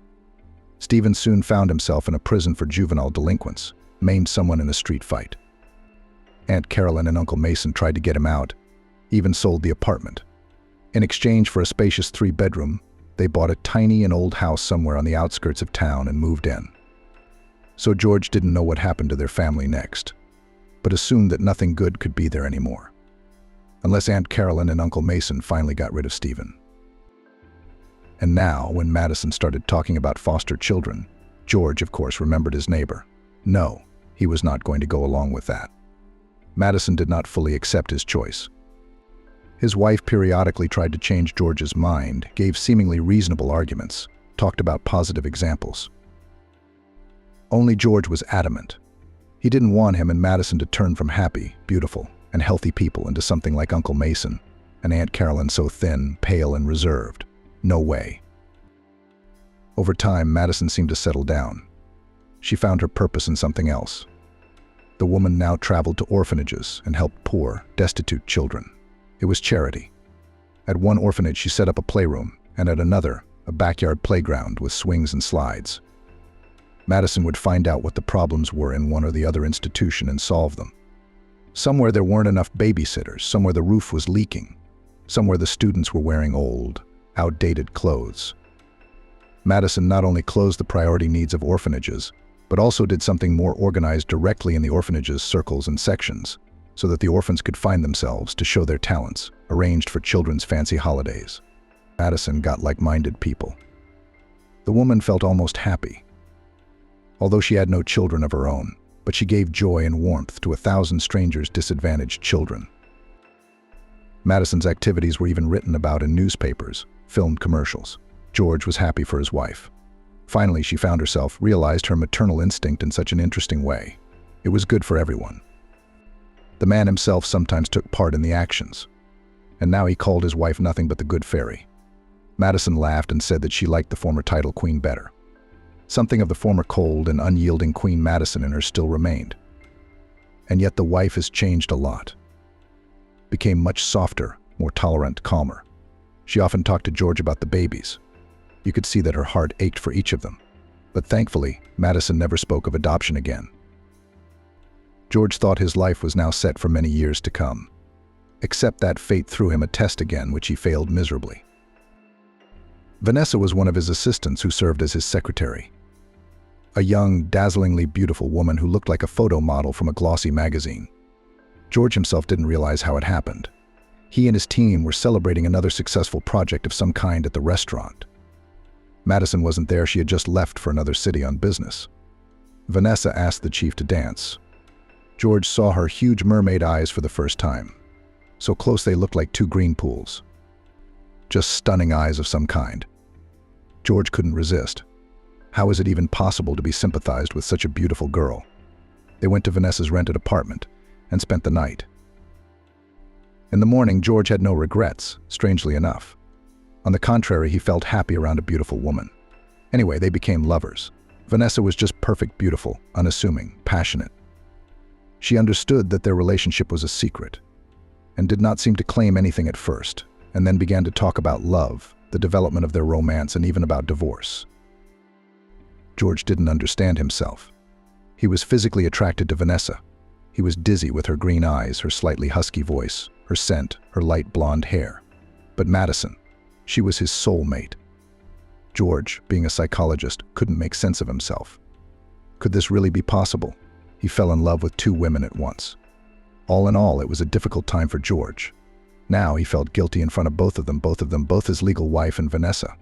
Stephen soon found himself in a prison for juvenile delinquents, maimed someone in a street fight. Aunt Carolyn and Uncle Mason tried to get him out, even sold the apartment. In exchange for a spacious 3-bedroom, they bought a tiny and old house somewhere on the outskirts of town and moved in. So George didn't know what happened to their family next, but assumed that nothing good could be there anymore, unless Aunt Carolyn and Uncle Mason finally got rid of Stephen. And now, when Madison started talking about foster children, George, of course, remembered his neighbor. No, he was not going to go along with that. Madison did not fully accept his choice. His wife periodically tried to change George's mind, gave seemingly reasonable arguments, talked about positive examples. Only George was adamant. He didn't want him and Madison to turn from happy, beautiful, and healthy people into something like Uncle Mason and Aunt Carolyn so thin, pale, and reserved. No way. Over time, Madison seemed to settle down. She found her purpose in something else. The woman now traveled to orphanages and helped poor, destitute children. It was charity. At one orphanage, she set up a playroom, and at another, a backyard playground with swings and slides. Madison would find out what the problems were in one or the other institution and solve them. Somewhere there weren't enough babysitters, somewhere the roof was leaking, somewhere the students were wearing old, outdated clothes. Madison not only closed the priority needs of orphanages, but also did something more organized directly in the orphanage's circles and sections, so that the orphans could find themselves to show their talents, arranged for children's fancy holidays. Madison got like-minded people. The woman felt almost happy. Although she had no children of her own, but she gave joy and warmth to 1,000 strangers' disadvantaged children. Madison's activities were even written about in newspapers, filmed commercials. George was happy for his wife. Finally, she found herself, realized her maternal instinct in such an interesting way. It was good for everyone. The man himself sometimes took part in the actions, and now he called his wife nothing but the good fairy. Madison laughed and said that she liked the former title queen better. Something of the former cold and unyielding Queen Madison in her still remained. And yet the wife has changed a lot. Became much softer, more tolerant, calmer. She often talked to George about the babies. You could see that her heart ached for each of them. But thankfully, Madison never spoke of adoption again. George thought his life was now set for many years to come. Except that fate threw him a test again, which he failed miserably. Vanessa was one of his assistants who served as his secretary. A young, dazzlingly beautiful woman who looked like a photo model from a glossy magazine. George himself didn't realize how it happened. He and his team were celebrating another successful project of some kind at the restaurant. Madison wasn't there, she had just left for another city on business. Vanessa asked the chief to dance. George saw her huge mermaid eyes for the first time. So close they looked like 2 green pools. Just stunning eyes of some kind. George couldn't resist. How is it even possible to be sympathized with such a beautiful girl? They went to Vanessa's rented apartment and spent the night. In the morning, George had no regrets, strangely enough. On the contrary, he felt happy around a beautiful woman. Anyway, they became lovers. Vanessa was just perfect, beautiful, unassuming, passionate. She understood that their relationship was a secret, and did not seem to claim anything at first, and then began to talk about love, the development of their romance, and even about divorce. George didn't understand himself. He was physically attracted to Vanessa. He was dizzy with her green eyes, her slightly husky voice, her scent, her light blonde hair. But Madison, she was his soulmate. George, being a psychologist, couldn't make sense of himself. Could this really be possible? He fell in love with 2 women at once. All in all, it was a difficult time for George. Now he felt guilty in front of both of them, both his legal wife and Vanessa.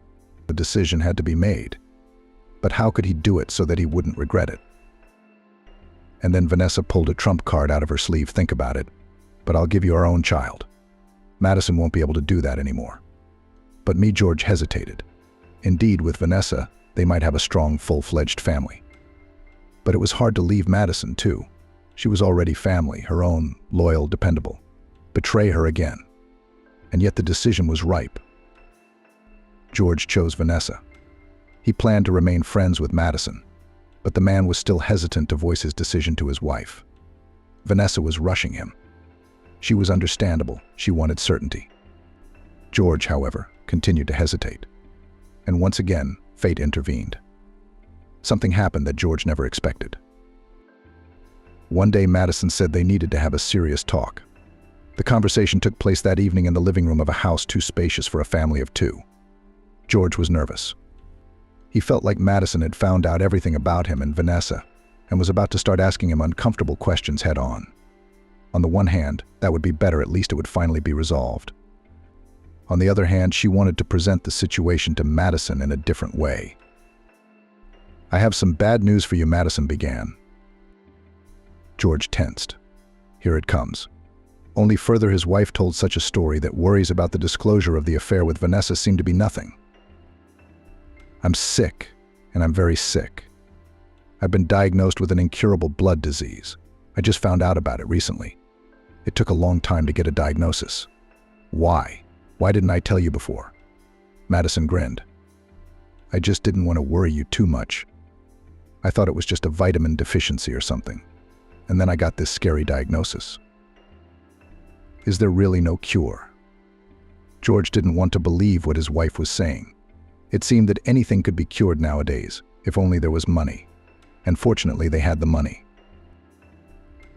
The decision had to be made. But how could he do it so that he wouldn't regret it? And then Vanessa pulled a trump card out of her sleeve. Think about it. But I'll give you our own child. Madison won't be able to do that anymore. But me, George hesitated. Indeed, with Vanessa, they might have a strong, full-fledged family. But it was hard to leave Madison, too. She was already family, her own, loyal, dependable. Betray her again. And yet the decision was ripe. George chose Vanessa. He planned to remain friends with Madison, but the man was still hesitant to voice his decision to his wife. Vanessa was rushing him. She was understandable. She wanted certainty. George, however, continued to hesitate. And once again, fate intervened. Something happened that George never expected. One day, Madison said they needed to have a serious talk. The conversation took place that evening in the living room of a house too spacious for a family of two. George was nervous. He felt like Madison had found out everything about him and Vanessa and was about to start asking him uncomfortable questions head-on. On the one hand, that would be better, at least it would finally be resolved. On the other hand, she wanted to present the situation to Madison in a different way. "I have some bad news for you," Madison began. George tensed. Here it comes. Only further his wife told such a story that worries about the disclosure of the affair with Vanessa seemed to be nothing. "I'm sick, and I'm very sick. I've been diagnosed with an incurable blood disease. I just found out about it recently. It took a long time to get a diagnosis. Why? Why didn't I tell you before?" Madison grinned. "I just didn't want to worry you too much. I thought it was just a vitamin deficiency or something. And then I got this scary diagnosis." Is there really no cure? George didn't want to believe what his wife was saying. It seemed that anything could be cured nowadays, if only there was money. And fortunately, they had the money.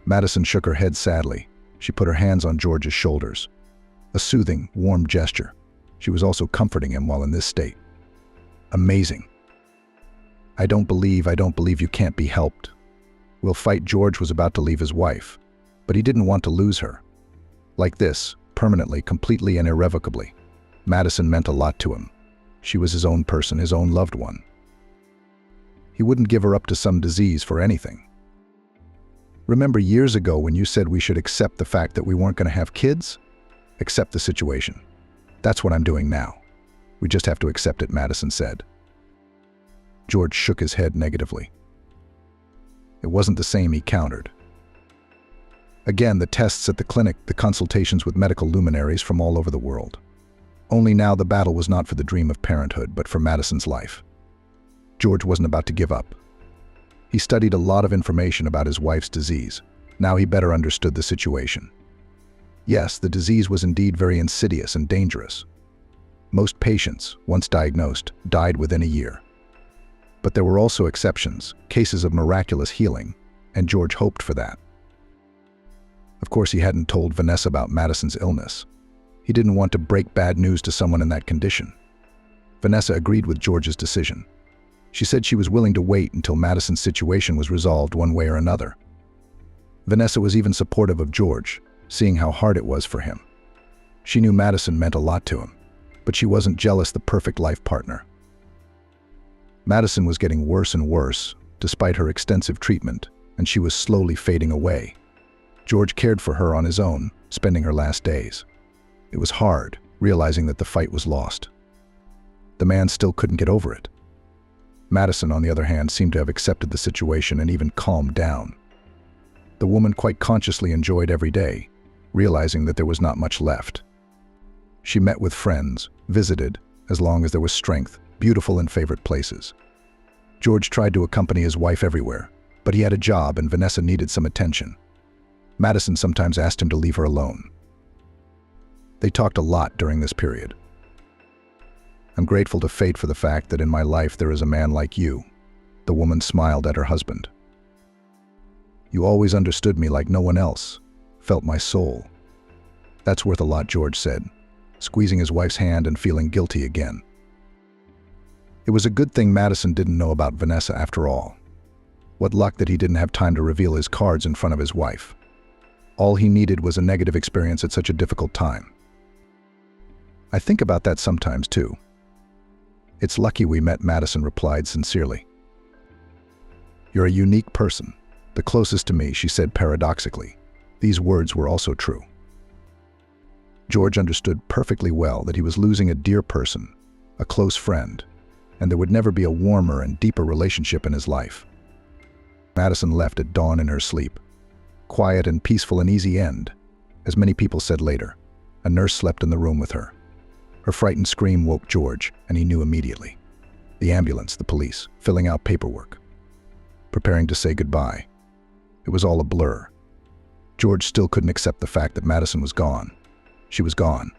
Madison shook her head sadly. She put her hands on George's shoulders. A soothing, warm gesture. She was also comforting him while in this state. "Amazing. I don't believe you can't be helped. We'll fight." George was about to leave his wife, but he didn't want to lose her. Like this, permanently, completely and irrevocably. Madison meant a lot to him. She was his own person, his own loved one. He wouldn't give her up to some disease for anything. "Remember years ago when you said we should accept the fact that we weren't going to have kids? Accept the situation. That's what I'm doing now. We just have to accept it," Madison said. George shook his head negatively. It wasn't the same, he countered. Again, the tests at the clinic, the consultations with medical luminaries from all over the world. Only now the battle was not for the dream of parenthood, but for Madison's life. George wasn't about to give up. He studied a lot of information about his wife's disease. Now he better understood the situation. Yes, the disease was indeed very insidious and dangerous. Most patients, once diagnosed, died within a year. But there were also exceptions, cases of miraculous healing, and George hoped for that. Of course, he hadn't told Vanessa about Madison's illness. He didn't want to break bad news to someone in that condition. Vanessa agreed with George's decision. She said she was willing to wait until Madison's situation was resolved one way or another. Vanessa was even supportive of George, seeing how hard it was for him. She knew Madison meant a lot to him, but she wasn't jealous the perfect life partner. Madison was getting worse and worse, despite her extensive treatment, and she was slowly fading away. George cared for her on his own, spending her last days. It was hard, realizing that the fight was lost. The man still couldn't get over it. Madison, on the other hand, seemed to have accepted the situation and even calmed down. The woman quite consciously enjoyed every day, realizing that there was not much left. She met with friends, visited, as long as there was strength, beautiful and favorite places. George tried to accompany his wife everywhere, but he had a job and Vanessa needed some attention. Madison sometimes asked him to leave her alone. They talked a lot during this period. "I'm grateful to fate for the fact that in my life there is a man like you," the woman smiled at her husband. "You always understood me like no one else, felt my soul." "That's worth a lot," George said, squeezing his wife's hand and feeling guilty again. It was a good thing Madison didn't know about Vanessa after all. What luck that he didn't have time to reveal his cards in front of his wife. All he needed was a negative experience at such a difficult time. "I think about that sometimes, too." "It's lucky we met," Madison replied sincerely. "You're a unique person, the closest to me," she said paradoxically. These words were also true. George understood perfectly well that he was losing a dear person, a close friend, and there would never be a warmer and deeper relationship in his life. Madison left at dawn in her sleep. Quiet and peaceful, an easy end. As many people said later, a nurse slept in the room with her. Her frightened scream woke George, and he knew immediately. The ambulance, the police, filling out paperwork, preparing to say goodbye. It was all a blur. George still couldn't accept the fact that Madison was gone. She was gone.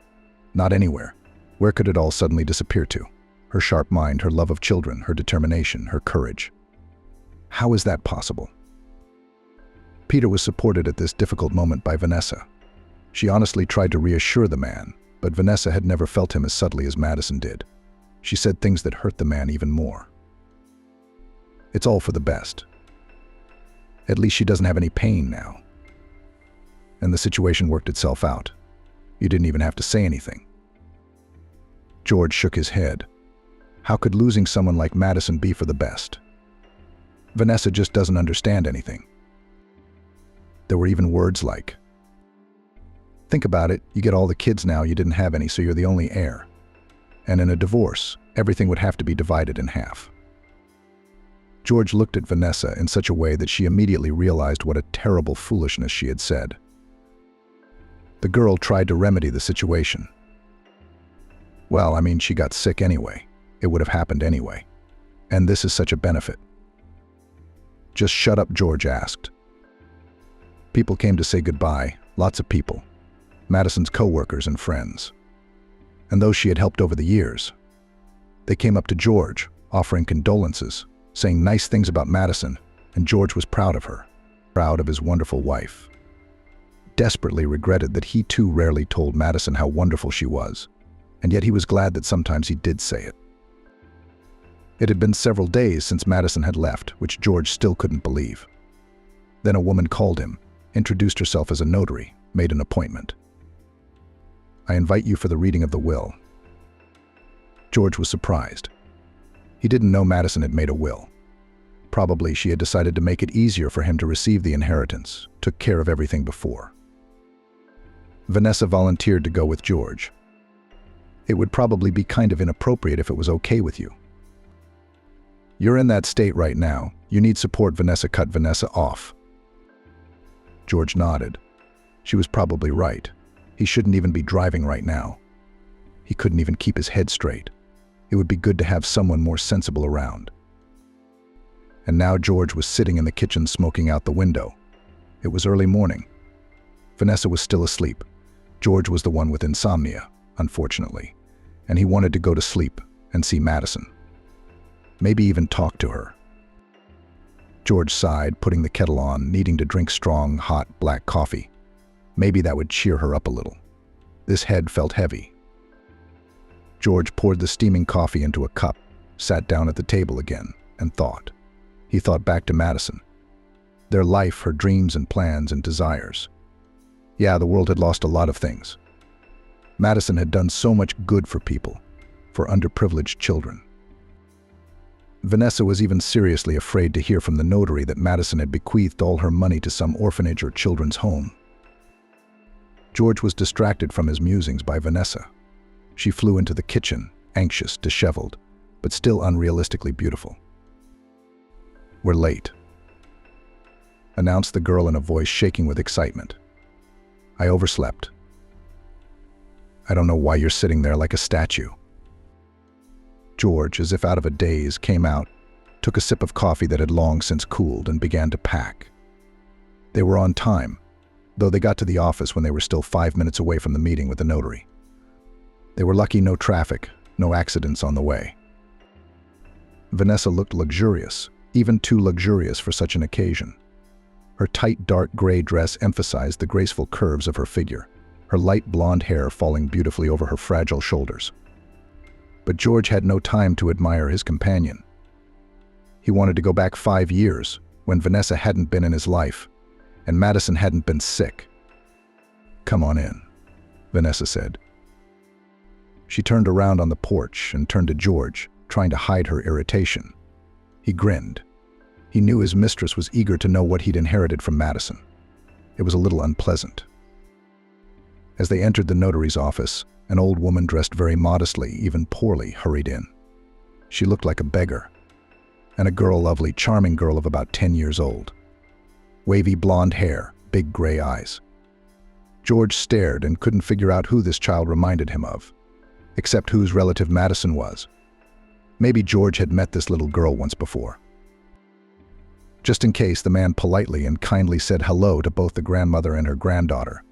Not anywhere. Where could it all suddenly disappear to? Her sharp mind, her love of children, her determination, her courage. How is that possible? Peter was supported at this difficult moment by Vanessa. She honestly tried to reassure the man, but Vanessa had never felt him as subtly as Madison did. She said things that hurt the man even more. It's all for the best. At least she doesn't have any pain now. And the situation worked itself out. You didn't even have to say anything. George shook his head. How could losing someone like Madison be for the best? Vanessa just doesn't understand anything. There were even words like, think about it, you get all the kids now, you didn't have any, so you're the only heir. And in a divorce, everything would have to be divided in half. George looked at Vanessa in such a way that she immediately realized what a terrible foolishness she had said. The girl tried to remedy the situation. Well, I mean, she got sick anyway. It would have happened anyway. And this is such a benefit. Just shut up, George asked. People came to say goodbye, lots of people. Madison's co-workers and friends. And those she had helped over the years. They came up to George, offering condolences, saying nice things about Madison, and George was proud of her, proud of his wonderful wife. Desperately regretted that he too rarely told Madison how wonderful she was, and yet he was glad that sometimes he did say it. It had been several days since Madison had left, which George still couldn't believe. Then a woman called him, introduced herself as a notary, made an appointment. I invite you for the reading of the will. George was surprised. He didn't know Madison had made a will. Probably she had decided to make it easier for him to receive the inheritance, took care of everything before. Vanessa volunteered to go with George. It would probably be kind of inappropriate if it was okay with you. You're in that state right now. You need support. Vanessa cut Vanessa off. George nodded. She was probably right. He shouldn't even be driving right now. He couldn't even keep his head straight. It would be good to have someone more sensible around. And now George was sitting in the kitchen smoking out the window. It was early morning. Vanessa was still asleep. George was the one with insomnia, unfortunately, and he wanted to go to sleep and see Madison. Maybe even talk to her. George sighed, putting the kettle on, needing to drink strong, hot, black coffee. Maybe that would cheer her up a little. This head felt heavy. George poured the steaming coffee into a cup, sat down at the table again, and thought. He thought back to Madison. Their life, her dreams and plans and desires. Yeah, the world had lost a lot of things. Madison had done so much good for people, for underprivileged children. Vanessa was even seriously afraid to hear from the notary that Madison had bequeathed all her money to some orphanage or children's home. George was distracted from his musings by Vanessa. She flew into the kitchen, anxious, disheveled, but still unrealistically beautiful. We're late, announced the girl in a voice shaking with excitement. I overslept. I don't know why you're sitting there like a statue. George, as if out of a daze, came out, took a sip of coffee that had long since cooled, and began to pack. They were on time, though they got to the office when they were still 5 minutes away from the meeting with the notary. They were lucky no traffic, no accidents on the way. Vanessa looked luxurious, even too luxurious for such an occasion. Her tight, dark gray dress emphasized the graceful curves of her figure, her light blonde hair falling beautifully over her fragile shoulders. But George had no time to admire his companion. He wanted to go back 5 years, when Vanessa hadn't been in his life, and Madison hadn't been sick. Come on in, Vanessa said. She turned around on the porch and turned to George, trying to hide her irritation. He grinned. He knew his mistress was eager to know what he'd inherited from Madison. It was a little unpleasant. As they entered the notary's office, an old woman dressed very modestly, even poorly, hurried in. She looked like a beggar. and a girl, lovely, charming girl of about 10 years old. Wavy blonde hair, big gray eyes. George stared and couldn't figure out who this child reminded him of, except whose relative Madison was. Maybe George had met this little girl once before. Just in case, the man politely and kindly said hello to both the grandmother and her granddaughter.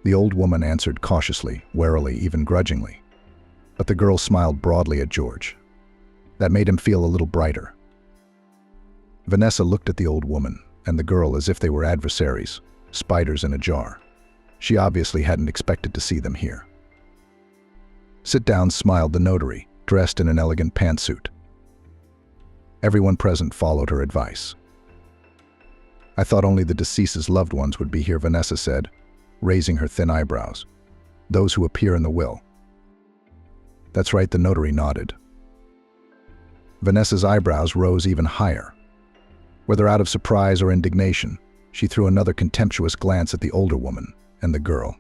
The old woman answered cautiously, warily, even grudgingly. But the girl smiled broadly at George. That made him feel a little brighter. Vanessa looked at the old woman and the girl as if they were adversaries, spiders in a jar. She obviously hadn't expected to see them here. "Sit down," smiled the notary, dressed in an elegant pantsuit. Everyone present followed her advice. "I thought only the deceased's loved ones would be here," Vanessa said, raising her thin eyebrows. "Those who appear in the will." "That's right," the notary nodded. Vanessa's eyebrows rose even higher. Whether out of surprise or indignation, she threw another contemptuous glance at the older woman and the girl.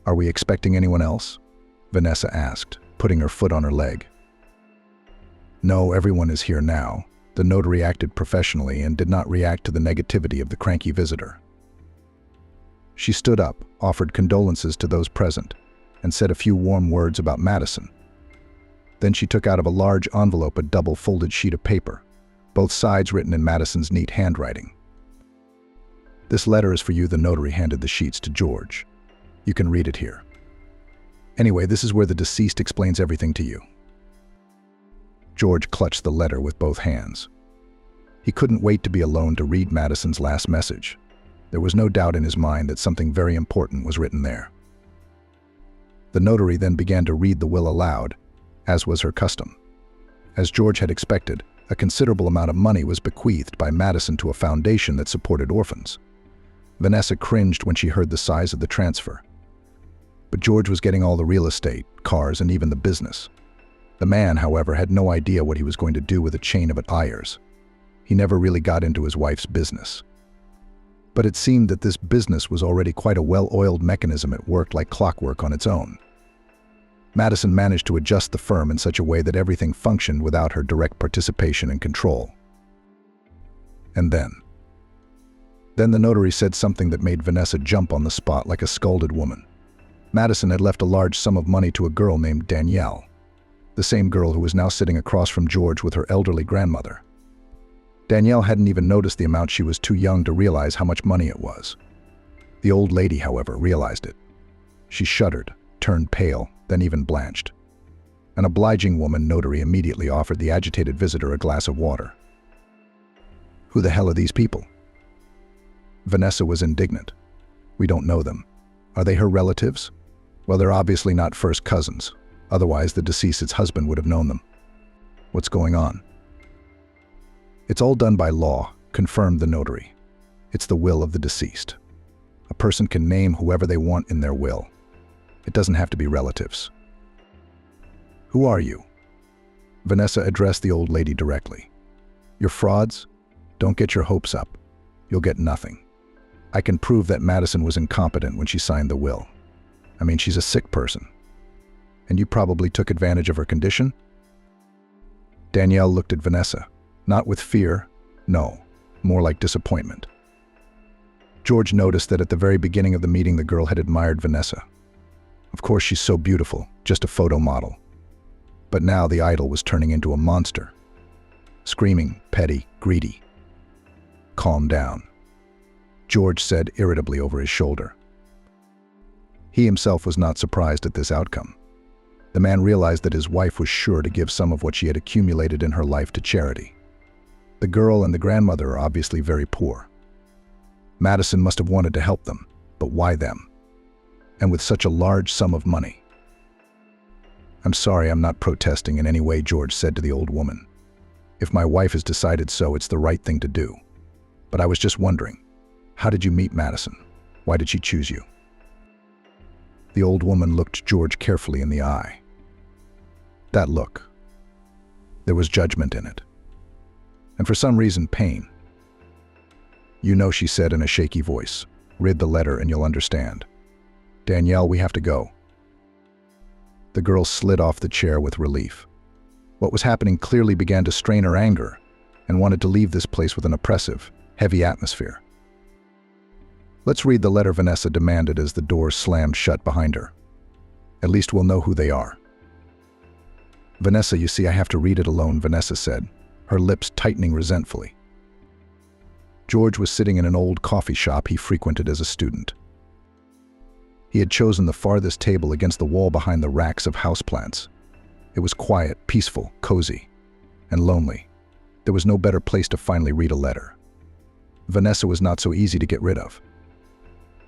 "Are we expecting anyone else?" Vanessa asked, putting her foot on her leg. "No, everyone is here now." The notary acted professionally and did not react to the negativity of the cranky visitor. She stood up, offered condolences to those present, and said a few warm words about Madison. Then she took out of a large envelope a double-folded sheet of paper, both sides written in Madison's neat handwriting. "This letter is for you," the notary handed the sheets to George. "You can read it here. Anyway, this is where the deceased explains everything to you." George clutched the letter with both hands. He couldn't wait to be alone to read Madison's last message. There was no doubt in his mind that something very important was written there. The notary then began to read the will aloud, as was her custom. As George had expected, a considerable amount of money was bequeathed by Madison to a foundation that supported orphans. Vanessa cringed when she heard the size of the transfer. But George was getting all the real estate, cars, and even the business. The man, however, had no idea what he was going to do with a chain of Ayers. He never really got into his wife's business. But it seemed that this business was already quite a well-oiled mechanism. It worked like clockwork on its own. Madison managed to adjust the firm in such a way that everything functioned without her direct participation and control. And then the notary said something that made Vanessa jump on the spot like a scalded woman. Madison had left a large sum of money to a girl named Danielle, the same girl who was now sitting across from George with her elderly grandmother. Danielle hadn't even noticed the amount. She was too young to realize how much money it was. The old lady, however, realized it. She shuddered, turned pale, then even blanched. An obliging woman notary immediately offered the agitated visitor a glass of water. "Who the hell are these people?" Vanessa was indignant. "We don't know them. Are they her relatives? Well, they're obviously not first cousins. Otherwise, the deceased's husband would have known them. What's going on?" "It's all done by law," confirmed the notary. "It's the will of the deceased. A person can name whoever they want in their will. It doesn't have to be relatives." "Who are you?" Vanessa addressed the old lady directly. "You're frauds? Don't get your hopes up. You'll get nothing. I can prove that Madison was incompetent when she signed the will. I mean, she's a sick person. And you probably took advantage of her condition?" Danielle looked at Vanessa, not with fear, no, more like disappointment. George noticed that at the very beginning of the meeting, the girl had admired Vanessa. Of course, she's so beautiful, just a photo model. But now the idol was turning into a monster. Screaming, petty, greedy. "Calm down," George said irritably over his shoulder. He himself was not surprised at this outcome. The man realized that his wife was sure to give some of what she had accumulated in her life to charity. The girl and the grandmother are obviously very poor. Madison must have wanted to help them, but why them? And with such a large sum of money. "I'm sorry, I'm not protesting in any way," George said to the old woman. "If my wife has decided so, it's the right thing to do. But I was just wondering, how did you meet Madison? Why did she choose you?" The old woman looked George carefully in the eye. That look, there was judgment in it. And for some reason, pain. "You know," she said in a shaky voice, "read the letter and you'll understand. Danielle, we have to go." The girl slid off the chair with relief. What was happening clearly began to strain her anger, and wanted to leave this place with an oppressive, heavy atmosphere. "Let's read the letter," Vanessa demanded as the door slammed shut behind her. "At least we'll know who they are." "Vanessa, you see, I have to read it alone," Vanessa said, her lips tightening resentfully. George was sitting in an old coffee shop he frequented as a student. He had chosen the farthest table against the wall behind the racks of houseplants. It was quiet, peaceful, cozy, and lonely. There was no better place to finally read a letter. Vanessa was not so easy to get rid of.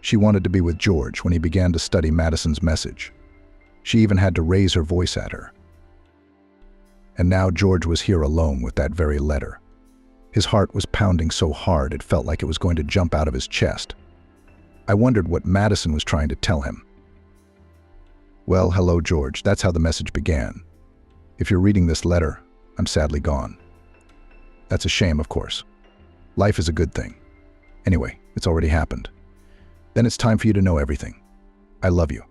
She wanted to be with George when he began to study Madison's message. She even had to raise her voice at her. And now George was here alone with that very letter. His heart was pounding so hard it felt like it was going to jump out of his chest. I wondered what Madison was trying to tell him. "Well, hello, George." That's how the message began. "If you're reading this letter, I'm sadly gone. That's a shame, of course. Life is a good thing. Anyway, it's already happened. Then it's time for you to know everything. I love you.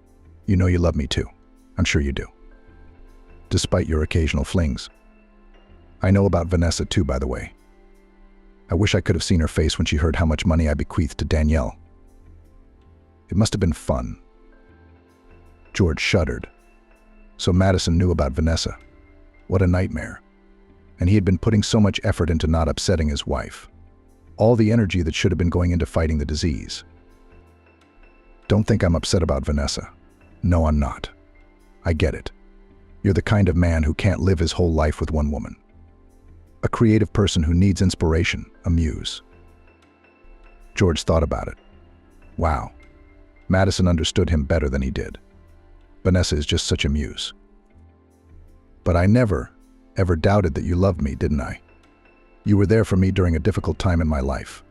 You know you love me too. I'm sure you do. Despite your occasional flings. I know about Vanessa too, by the way. I wish I could have seen her face when she heard how much money I bequeathed to Danielle. It must have been fun." George shuddered. So Madison knew about Vanessa. What a nightmare. And he had been putting so much effort into not upsetting his wife. All the energy that should have been going into fighting the disease. "Don't think I'm upset about Vanessa. No, I'm not. I get it. You're the kind of man who can't live his whole life with one woman. A creative person who needs inspiration, a muse." George thought about it. Wow. Madison understood him better than he did. Vanessa is just such a muse. "But I never, ever doubted that you loved me, didn't I? You were there for me during a difficult time in my life.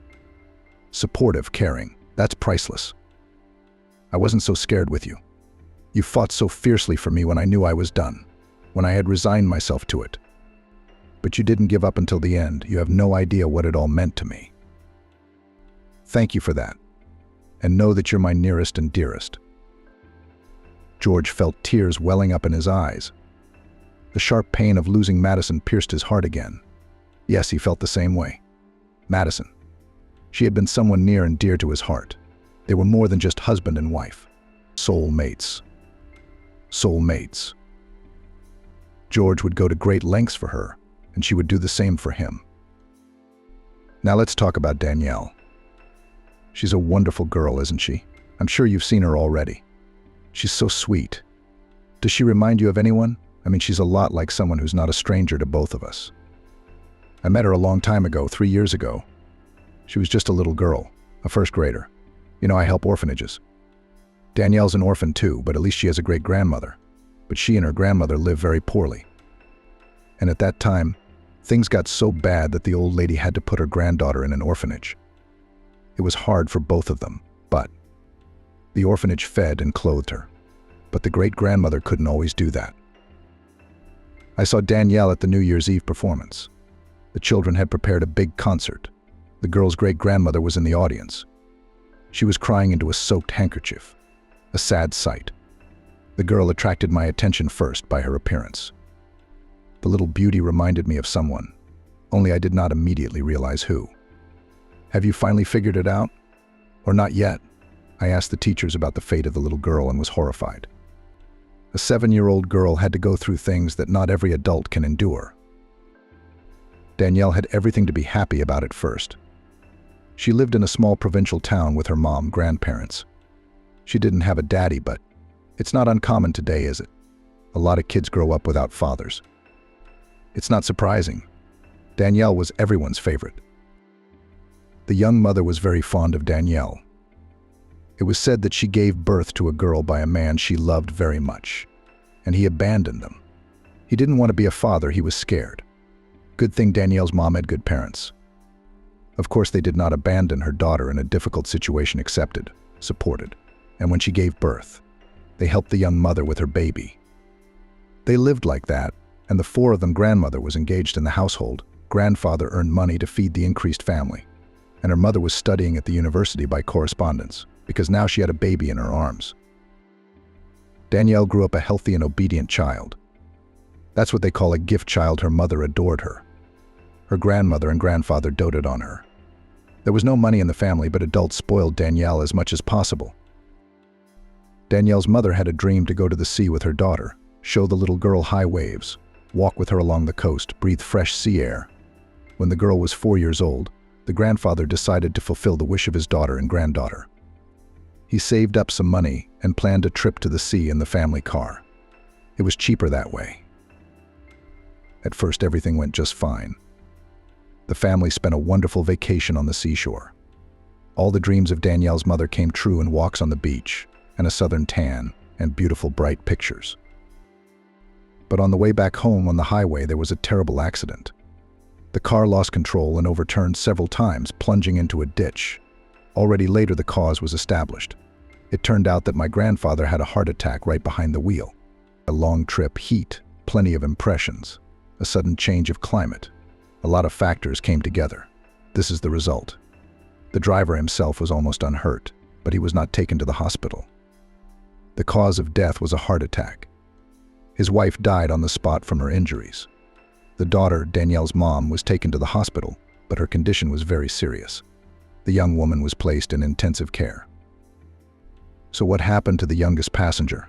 Supportive, caring, that's priceless. I wasn't so scared with you. You fought so fiercely for me when I knew I was done, when I had resigned myself to it. But you didn't give up until the end. You have no idea what it all meant to me. Thank you for that. And know that you're my nearest and dearest." George felt tears welling up in his eyes. The sharp pain of losing Madison pierced his heart again. Yes, he felt the same way. Madison. She had been someone near and dear to his heart. They were more than just husband and wife. Soul mates. Soul mates. George would go to great lengths for her, and she would do the same for him. Now let's talk about Danielle. She's a wonderful girl, isn't she? I'm sure you've seen her already. She's so sweet. Does she remind you of anyone? I mean, she's a lot like someone who's not a stranger to both of us. I met her a long time ago, 3 years ago. She was just a little girl, a first grader. You know, I help orphanages. Danielle's an orphan too, but at least she has a great-grandmother. But she and her grandmother live very poorly. And at that time, things got so bad that the old lady had to put her granddaughter in an orphanage. It was hard for both of them, but the orphanage fed and clothed her. But the great-grandmother couldn't always do that. I saw Danielle at the New Year's Eve performance. The children had prepared a big concert. The girl's great-grandmother was in the audience. She was crying into a soaked handkerchief. A sad sight. The girl attracted my attention first by her appearance. The little beauty reminded me of someone, only I did not immediately realize who. "Have you finally figured it out? Or not yet?" I asked the teachers about the fate of the little girl and was horrified. A 7-year-old girl had to go through things that not every adult can endure. Danielle had everything to be happy about at first. She lived in a small provincial town with her mom, grandparents. She didn't have a daddy, but it's not uncommon today, is it? A lot of kids grow up without fathers. It's not surprising. Danielle was everyone's favorite. The young mother was very fond of Danielle. It was said that she gave birth to a girl by a man she loved very much, and he abandoned them. He didn't want to be a father, he was scared. Good thing Danielle's mom had good parents. Of course, they did not abandon her daughter in a difficult situation, accepted, supported, and when she gave birth, they helped the young mother with her baby. They lived like that, and the 4 of them, grandmother was engaged in the household, grandfather earned money to feed the increased family, and her mother was studying at the university by correspondence, because now she had a baby in her arms. Danielle grew up a healthy and obedient child. That's what they call a gift child. Her mother adored her. Her grandmother and grandfather doted on her. There was no money in the family, but adults spoiled Danielle as much as possible. Danielle's mother had a dream to go to the sea with her daughter, show the little girl high waves, walk with her along the coast, breathe fresh sea air. When the girl was 4 years old, the grandfather decided to fulfill the wish of his daughter and granddaughter. He saved up some money and planned a trip to the sea in the family car. It was cheaper that way. At first, everything went just fine. The family spent a wonderful vacation on the seashore. All the dreams of Danielle's mother came true in walks on the beach, and a southern tan, and beautiful bright pictures. But on the way back home on the highway, there was a terrible accident. The car lost control and overturned several times, plunging into a ditch. Already later, the cause was established. It turned out that my grandfather had a heart attack right behind the wheel. A long trip, heat, plenty of impressions, a sudden change of climate. A lot of factors came together. This is the result. The driver himself was almost unhurt, but he was not taken to the hospital. The cause of death was a heart attack. His wife died on the spot from her injuries. The daughter, Danielle's mom, was taken to the hospital, but her condition was very serious. The young woman was placed in intensive care. So what happened to the youngest passenger?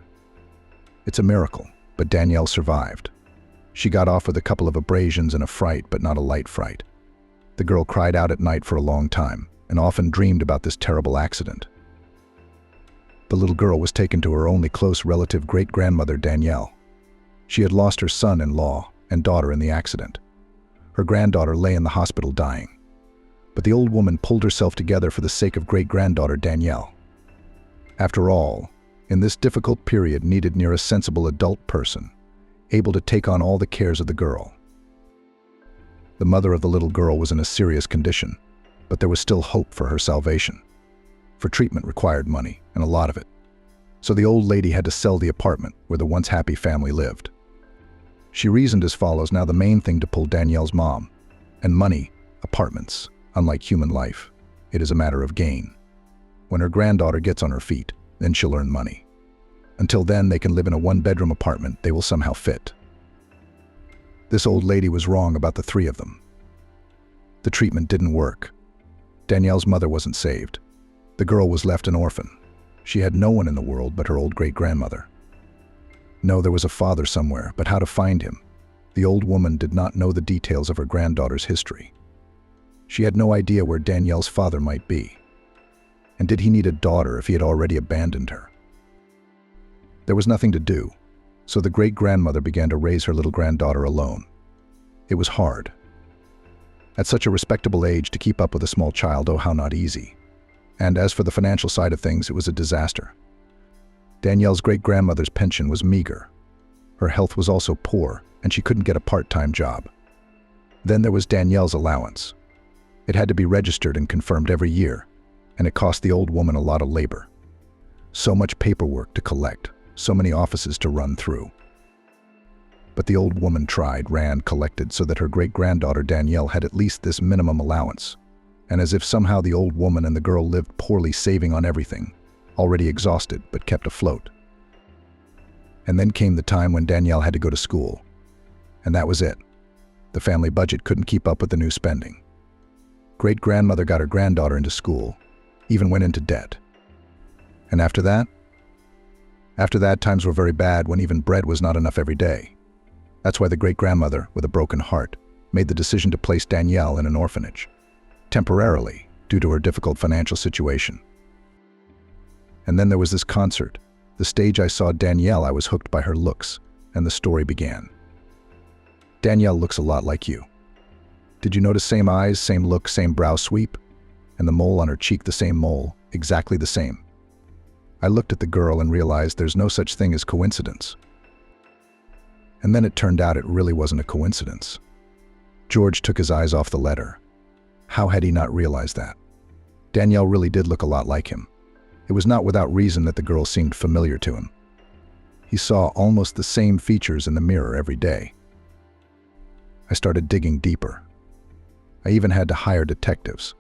It's a miracle, but Danielle survived. She got off with a couple of abrasions and a fright, but not a light fright. The girl cried out at night for a long time, and often dreamed about this terrible accident. The little girl was taken to her only close relative, great-grandmother Danielle. She had lost her son-in-law and daughter in the accident. Her granddaughter lay in the hospital dying. But the old woman pulled herself together for the sake of great-granddaughter Danielle. After all, in this difficult period needed near a sensible adult person, able to take on all the cares of the girl. The mother of the little girl was in a serious condition, but there was still hope for her salvation. For treatment required money, and a lot of it. So the old lady had to sell the apartment where the once happy family lived. She reasoned as follows: now the main thing to pull Danielle's mom, and money, apartments, unlike human life, it is a matter of gain. When her granddaughter gets on her feet, then she'll earn money. Until then, they can live in a one-bedroom apartment they will somehow fit. This old lady was wrong about the three of them. The treatment didn't work. Danielle's mother wasn't saved. The girl was left an orphan. She had no one in the world but her old great-grandmother. No, there was a father somewhere, but how to find him? The old woman did not know the details of her granddaughter's history. She had no idea where Danielle's father might be. And did he need a daughter if he had already abandoned her? There was nothing to do, so the great-grandmother began to raise her little granddaughter alone. It was hard. At such a respectable age, to keep up with a small child, oh, how not easy. And as for the financial side of things, it was a disaster. Danielle's great-grandmother's pension was meager. Her health was also poor, and she couldn't get a part-time job. Then there was Danielle's allowance. It had to be registered and confirmed every year, and it cost the old woman a lot of labor. So much paperwork to collect, so many offices to run through. But the old woman tried, ran, collected so that her great-granddaughter Danielle had at least this minimum allowance. And as if somehow the old woman and the girl lived poorly, saving on everything, already exhausted but kept afloat. And then came the time when Danielle had to go to school. And that was it. The family budget couldn't keep up with the new spending. Great-grandmother got her granddaughter into school, even went into debt. And after that? After that, times were very bad when even bread was not enough every day. That's why the great-grandmother, with a broken heart, made the decision to place Danielle in an orphanage. Temporarily, due to her difficult financial situation. And then there was this concert. The stage I saw Danielle, I was hooked by her looks, and the story began. Danielle looks a lot like you. Did you notice same eyes, same look, same brow sweep? And the mole on her cheek, the same mole, exactly the same. I looked at the girl and realized there's no such thing as coincidence. And then it turned out it really wasn't a coincidence. George took his eyes off the letter. How had he not realized that? Danielle really did look a lot like him. It was not without reason that the girl seemed familiar to him. He saw almost the same features in the mirror every day. I started digging deeper. I even had to hire detectives.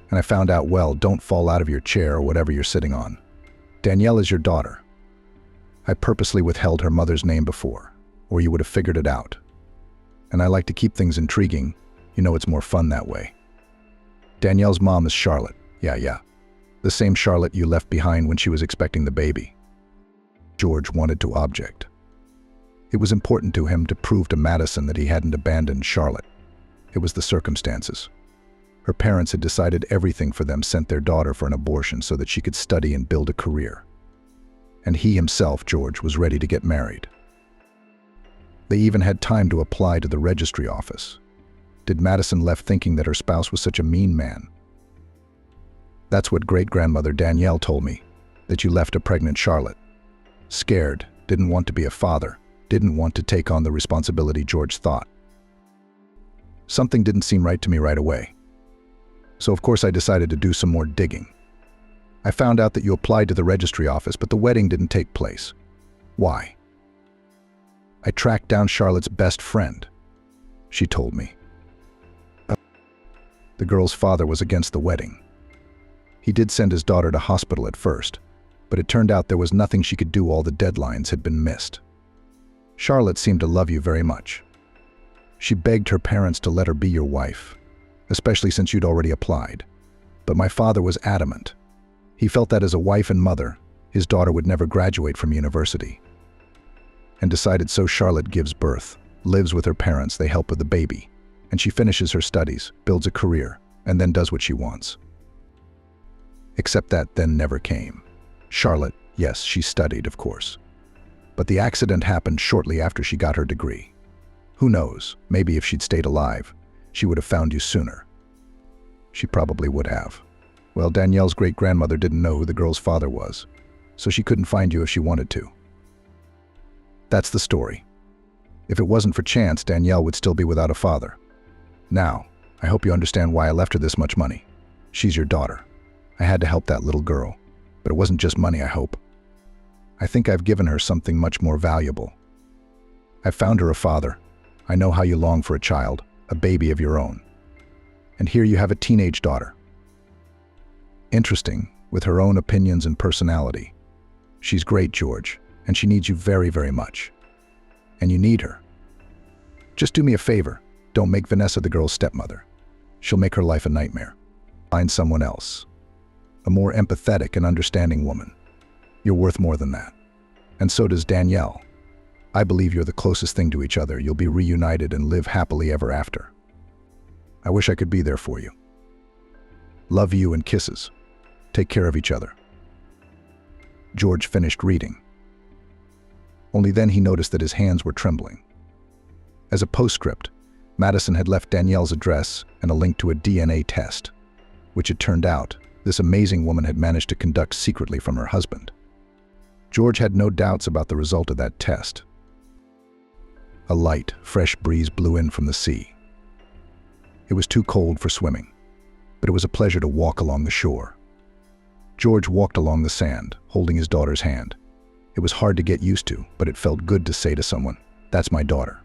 And I found out, well, don't fall out of your chair or whatever you're sitting on. Danielle is your daughter. I purposely withheld her mother's name before, or you would have figured it out. And I like to keep things intriguing, You know it's more fun that way. Danielle's mom is Charlotte. Yeah. The same Charlotte you left behind when she was expecting the baby. George wanted to object. It was important to him to prove to Madison that he hadn't abandoned Charlotte. It was the circumstances. Her parents had decided everything for them, sent their daughter for an abortion so that she could study and build a career. And he himself, George, was ready to get married. They even had time to apply to the registry office. Did Madison left thinking that her spouse was such a mean man? That's what great-grandmother Danielle told me, that you left a pregnant Charlotte. Scared, didn't want to be a father, didn't want to take on the responsibility, George thought. Something didn't seem right to me right away. So of course I decided to do some more digging. I found out that you applied to the registry office, but the wedding didn't take place. Why? I tracked down Charlotte's best friend. She told me. The girl's father was against the wedding. He did send his daughter to hospital at first, but it turned out there was nothing she could do. All the deadlines had been missed. Charlotte seemed to love you very much. She begged her parents to let her be your wife, especially since you'd already applied. But my father was adamant. He felt that as a wife and mother, his daughter would never graduate from university. And decided so. Charlotte gives birth, lives with her parents, they help with the baby, and she finishes her studies, builds a career, and then does what she wants. Except that then never came. Charlotte, yes, she studied, of course. But the accident happened shortly after she got her degree. Who knows, maybe if she'd stayed alive, she would have found you sooner. She probably would have. Well, Danielle's great-grandmother didn't know who the girl's father was, so she couldn't find you if she wanted to. That's the story. If it wasn't for chance, Danielle would still be without a father. Now, I hope you understand why I left her this much money. She's your daughter. I had to help that little girl, but it wasn't just money, I hope. I think I've given her something much more valuable. I've found her a father. I know how you long for a child, a baby of your own. And here you have a teenage daughter. Interesting, with her own opinions and personality. She's great, George, and she needs you very, very much. And you need her. Just do me a favor. Don't make Vanessa the girl's stepmother. She'll make her life a nightmare. Find someone else. A more empathetic and understanding woman. You're worth more than that. And so does Danielle. I believe you're the closest thing to each other. You'll be reunited and live happily ever after. I wish I could be there for you. Love you and kisses. Take care of each other. George finished reading. Only then he noticed that his hands were trembling. As a postscript, Madison had left Danielle's address and a link to a DNA test, which it turned out this amazing woman had managed to conduct secretly from her husband. George had no doubts about the result of that test. A light, fresh breeze blew in from the sea. It was too cold for swimming, but it was a pleasure to walk along the shore. George walked along the sand, holding his daughter's hand. It was hard to get used to, but it felt good to say to someone, "That's my daughter."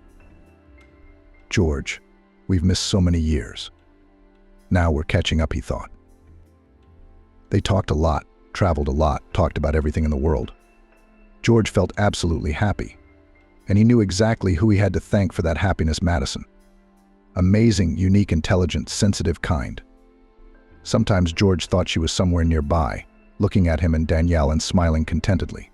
George, we've missed so many years. Now we're catching up, he thought. They talked a lot, traveled a lot, talked about everything in the world. George felt absolutely happy, and he knew exactly who he had to thank for that happiness: Madison. Amazing, unique, intelligent, sensitive, kind. Sometimes George thought she was somewhere nearby, looking at him and Danielle and smiling contentedly.